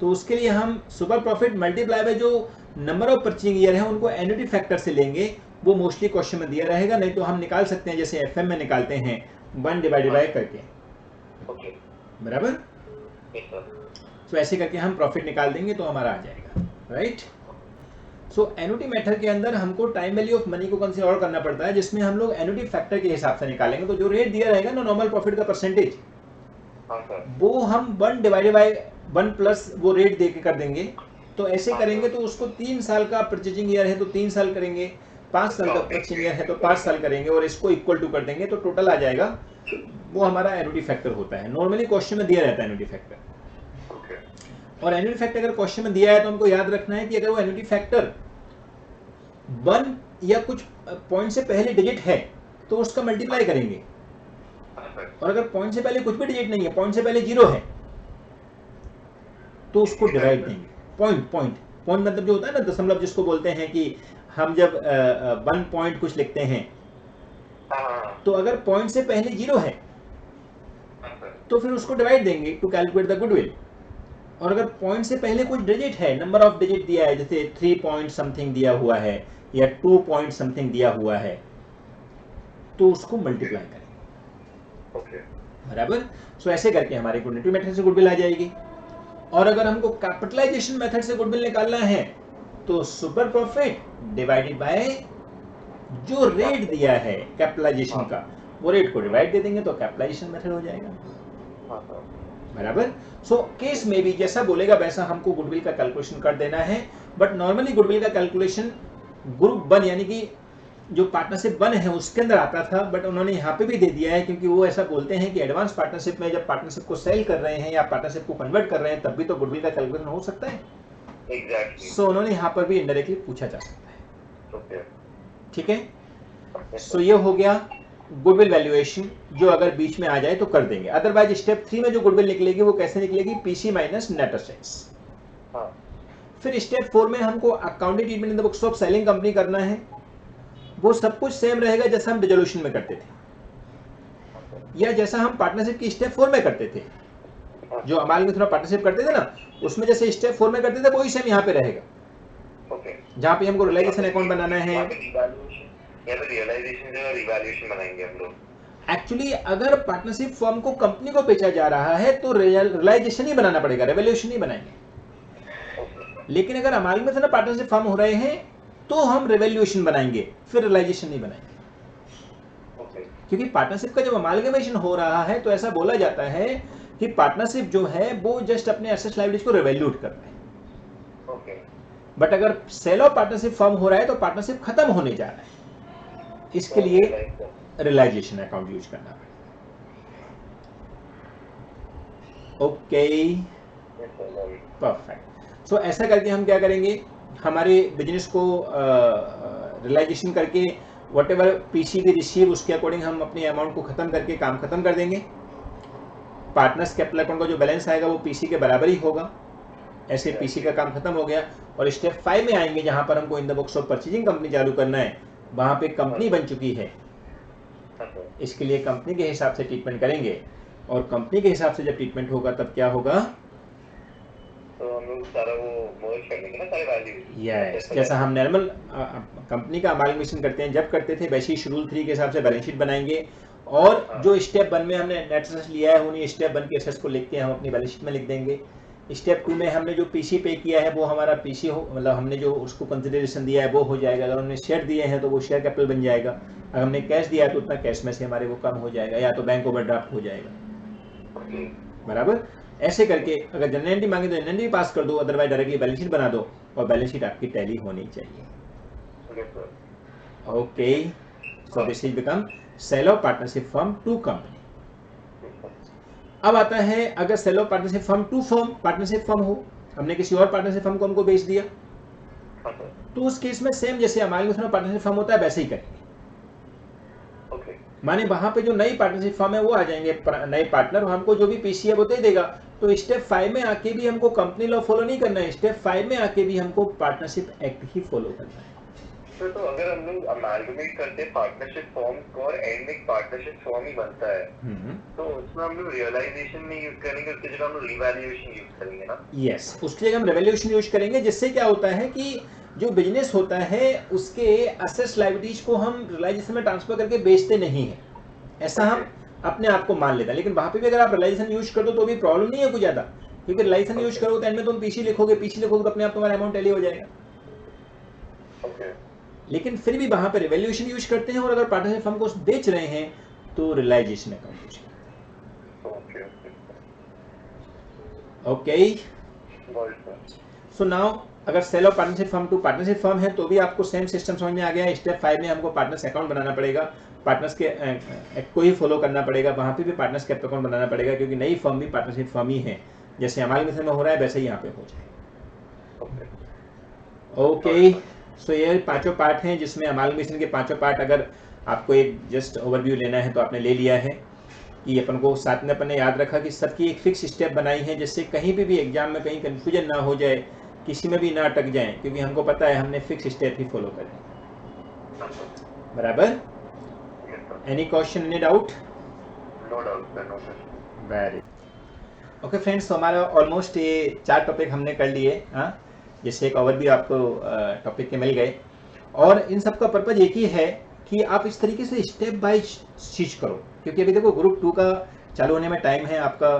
तो उसके लिए हम सुपर प्रॉफिट मल्टीप्लाई बाय जो नंबर ऑफ परचेजिंग ईयर है उनको एन्युटी फैक्टर से लेंगे, वो मोस्टली क्वेश्चन में दिया रहेगा, नहीं तो हम निकाल सकते हैं जैसे एफएम में निकालते हैं 1 डिवाइडेड बाय करके। बराबर। तो ऐसे करके हम प्रॉफिट निकाल देंगे तो हमारा आ जाएगा, राइट। सो एन्युटी मेथड के अंदर हमको टाइम वैल्यू ऑफ मनी को कंसीडर और करना पड़ता है, जिसमें हम लोग एन्युटी फैक्टर के हिसाब से निकालेंगे, तो जो रेट दिया रहेगा ना नॉर्मल प्रॉफिट का परसेंटेज, वो हम 1 डिवाइडेड बाय 1 प्लस वो रेट दे के कर देंगे। तो ऐसे करेंगे तो उसको 3 साल का परचेजिंग ईयर है तो 3 साल करेंगे, 5 साल का फर्स्ट ईयर है तो 5 साल करेंगे और इसको इक्वल टू कर देंगे तो टोटल आ जाएगा, वो हमारा एनुटी फैक्टर होता है। नॉर्मली क्वेश्चन में दिया रहता है एनुटी फैक्टर, और एनुटी फैक्टर अगर क्वेश्चन में दिया है तो हमको याद रखना है कि अगर वो एनुटी फैक्टर 1 या कुछ पॉइंट से पहले डिजिट है तो उसका मल्टीप्लाई करेंगे, और अगर पॉइंट से पहले कुछ भी डिजिट नहीं है, पॉइंट से पहले 0 है, तो उसको डिवाइड देंगे। पॉइंट पॉइंट पॉइंट मतलब जो होता है ना दशमलव, जिसको बोलते हैं कि हम जब 1 पॉइंट कुछ लिखते हैं, तो अगर पॉइंट से पहले 0 है तो फिर उसको डिवाइड देंगे टू कैलकुलेट द गुडविल। और अगर पॉइंट से पहले कुछ डिजिट है, नंबर ऑफ डिजिट दिया है, जैसे 3 पॉइंट समथिंग दिया हुआ है या 2 पॉइंट समथिंग दिया हुआ है, तो उसको मल्टीप्लाई करेंगे। बराबर। सो ऐसे करके हमारे को नेटिव मेथड से गुडविल आ जाएगी। और अगर हमको कैपिटलाइजेशन मेथड से गुडविल निकालना है तो सुपर प्रॉफिट डिवाइडेड बाय जो रेट दिया है कैपिटलाइजेशन का, वो रेट को डिवाइड दे देंगे तो कैपिटलाइजेशन मेथड हो जाएगा। बराबर। सो केस में भी जैसा बोलेगा वैसा हमको गुडविल का कैलकुलेशन कर देना है। बट नॉर्मली गुडविल का कैलकुलेशन ग्रुप 1 यानी कि जो पार्टनरशिप 1 है उसके अंदर आता था, बट उन्होंने यहाँ पे भी दे दिया है, क्योंकि वो ऐसा बोलते हैं कि एडवांस पार्टनरशिप में जब पार्टनरशिप को सेल कर रहे हैं या पार्टनरशिप को कन्वर्ट कर रहे हैं तब भी तो गुडविल का कैलकुलेशन हो सकता है। एग्जैक्टली। सो उन्होंने यहाँ पर भी इनडायरेक्टली पूछा जा सकता है। ठीक है। सो ये हो गया गुडविल वैल्यूएशन, जो अगर बीच में आ जाए तो कर देंगे। अदरवाइज स्टेप 3 में जो गुडविल निकलेगी वो कैसे निकलेगी, पीसी माइनस नेट असेट्स। फिर स्टेप 4 में हमको accounting treatment in the books of selling company करना है। वो सब कुछ सेम रहेगा जैसा हम डिसोल्यूशन में करते थे या जैसा हम पार्टनरशिप की स्टेप 4 में करते थे। जो अमाल में थोड़ा पार्टनरशिप करते थे ना, उसमें जैसे स्टेप 4 में करते थे वही सेम यहाँ पे रहेगा। जहाँ पे हमको रियलाइजेशन अकाउंट बनाना है, एक्चुअली अगर पार्टनरशिप फर्म को कंपनी को बेचा जा रहा है तो रियलाइजेशन ही बनाना पड़ेगा, रेवल्यूशन नहीं बनाएंगे। लेकिन अगर हमारे में ना पार्टनरशिप फर्म हो रहे हैं तो हम रेवल्यूशन बनाएंगे, फिर रियलाइजेशन नहीं बनाएंगे। क्योंकि पार्टनरशिप का जब अमालगमेशन हो रहा है तो ऐसा बोला जाता है कि पार्टनरशिप जो है वो जस्ट अपने एसेट्स लायबिलिटीज को रिवैल्यूट कर रहे हैं। बट अगर सेल ऑफ पार्टनरशिप फर्म हो रहा है तो पार्टनरशिप खत्म होने जा रहा है, इसके लिए रियलाइजेशन अकाउंट यूज करना पड़ेगा। Okay, perfect. सो ऐसा करके हम क्या करेंगे, हमारे बिजनेस को रियलाइजेशन करके वट एवर पीसी भी रिसीव उसके अकॉर्डिंग हम अपने अमाउंट को खत्म करके काम खत्म कर देंगे। पार्टनर्स कैपिटल अकाउंट का जो बैलेंस आएगा वो पीसी के बराबर ही होगा। ऐसे पीसी का काम खत्म हो गया। और स्टेप 5 में आएंगे जहां पर हमको in the books of purchasing company चालू करना है। वहां पे कंपनी बन चुकी है, इसके लिए कंपनी के हिसाब से ट्रीटमेंट करेंगे। और कंपनी के हिसाब से जब ट्रीटमेंट होगा तब क्या होगा, तो हम लोग सारा वो मर्ज कर लेंगे ना सारे वैल्यू। यस, जैसा हम नॉर्मल कंपनी का अमालगमेशन करते हैं जब करते थे वैसे ही शेड्यूल 3 के हिसाब से बैलेंस शीट बनाएंगे। और जो स्टेप 1 में हमने नेट एसेट्स लिया है उन्हीं स्टेप 1 के एसेट्स को लिख के हम अपनी बैलेंस शीट में लिख देंगे। स्टेप 2 में हमने जो पीसी पे किया है वो हमारा पीसी हो, मतलब हमने जो उसको कंसिडरेशन दिया है वो हो जाएगा। अगर हमने शेयर दिए हैं तो वो शेयर कैपिटल बन जाएगा। अगर हमने कैश दिया है तो उतना कैश में से हमारे वो कम हो जाएगा या तो बैंक ओवरड्राफ्ट हो जाएगा। बराबर। ऐसे करके अगर जनरल एंट्री मांगे तो जनरल एंट्री पास कर दो, अदरवाइज डायरेक्टली बैलेंस शीट बना दो और बैलेंस शीट आपकी टैली होनी चाहिए। Okay, so this is become sale of partnership firm to company. अब आता है अगर sale of partnership firm to firm partnership firm हो, हमने किसी और पार्टनरशिप फर्म को हमको बेच दिया, तो उस केस में सेम जैसे हमारे पार्टनरशिप फर्म होता है वैसे ही करेंगे। माने वहां पे जो नई पार्टनरशिप फर्म है वो आ जाएंगे नए पार्टनर, हमको जो भी पीसी है वो दे देगा। तो स्टेप 5 में आके भी हमको कंपनी लॉ फॉलो नहीं करना है, स्टेप 5 में आके भी हमको पार्टनरशिप एक्ट ही फॉलो करना है। तो अगर हम लोग अमालगमेट करते हैं पार्टनरशिप फॉर्म को और एंड में पार्टनरशिप फॉर्म ही बनता है, तो उसमें हम लोग रियलाइजेशन नहीं यूज करेंगे, उसकी जगह हम लोग रिवैल्यूएशन यूज करेंगे ना। यस, उसकी जगह हम रिवैल्यूएशन यूज करेंगे, जिससे क्या होता है कि जो बिजनेस होता है उसके एसेट्स लायबिलिटीज को हम रियलाइजेशन में ट्रांसफर करके बेचते नहीं है, ऐसा हम अपने आप को मान लेते हैं। लेकिन वहां पे भी अगर आप रियलाइजेशन यूज कर दो तो भी प्रॉब्लम नहीं है कुछ ज्यादा, क्योंकि रियलाइजेशन यूज करोगे तो एंड में तुम पीसी लिखोगे तो अपने आप तुम्हारा अमाउंट टैली हो जाएगा। लेकिन फिर भी वहां पे रिवैल्यूएशन यूज करते हैं और अगर पार्टनरशिप फर्म को बेच रहे हैं तो रियलाइजेशन अकाउंट यूज करते हैं। ओके, सो नाउ अगर sale of partnership firm to partnership firm है तो भी आपको सेम सिस्टम समझ में आ गया है। स्टेप 5 में हमको पार्टनर्स अकाउंट बनाना पड़ेगा, पार्टनर्स के एक्ट को ही फॉलो करना पड़ेगा, वहाँ पे भी पार्टनर्स के अकाउंट बनाना पड़ेगा, क्योंकि नई फर्म भी पार्टनरशिप फर्म ही है, जैसे अमालगमेशन में हो रहा है वैसे ही यहाँ पे हो जाए। ओके, सो ये पांचों पार्ट हैं जिसमें अमालगमेशन के पांचों पार्ट अगर आपको एक जस्ट ओवरव्यू लेना है तो आपने ले लिया है कि अपन को साथ में अपन ने याद रखा कि सबकी एक फिक्स स्टेप बनाई है, जिससे कहीं पे भी एग्जाम में कहीं कंफ्यूजन ना हो जाए, किसी में भी ना अटक जाए, क्योंकि हमको पता है हमने फिक्स स्टेप ही फॉलो करनी। बराबर? Any question, any doubt? No doubt, no very okay friends, तो हमारा ऑलमोस्ट ये 4 टॉपिक हमने कर लिए। हाँ, जैसे एक ओवरव्यू आपको टॉपिक के मिल गए, और इन सब का पर्पज एक ही है कि आप इस तरीके से स्टेप बाय चीज करो, क्योंकि अभी देखो ग्रुप 2 का चालू होने में टाइम है, आपका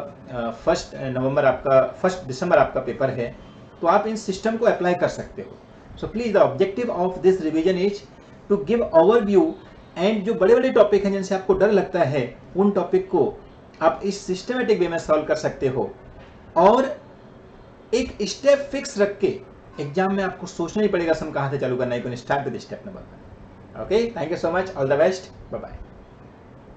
1 दिसंबर आपका पेपर है, तो आप इन सिस्टम को अप्लाई कर सकते हो। So please the objective of this revision is to give overview, and जो बड़े बड़े टॉपिक हैं जिनसे आपको डर लगता है उन टॉपिक को आप इस सिस्टमेटिक वे में सॉल्व कर सकते हो, और एक स्टेप फिक्स रख के एग्जाम में आपको सोचना ही पड़ेगा सम कहाँ से चालू करना है, start with step number 1। Okay, thank you so much, all the best, bye bye.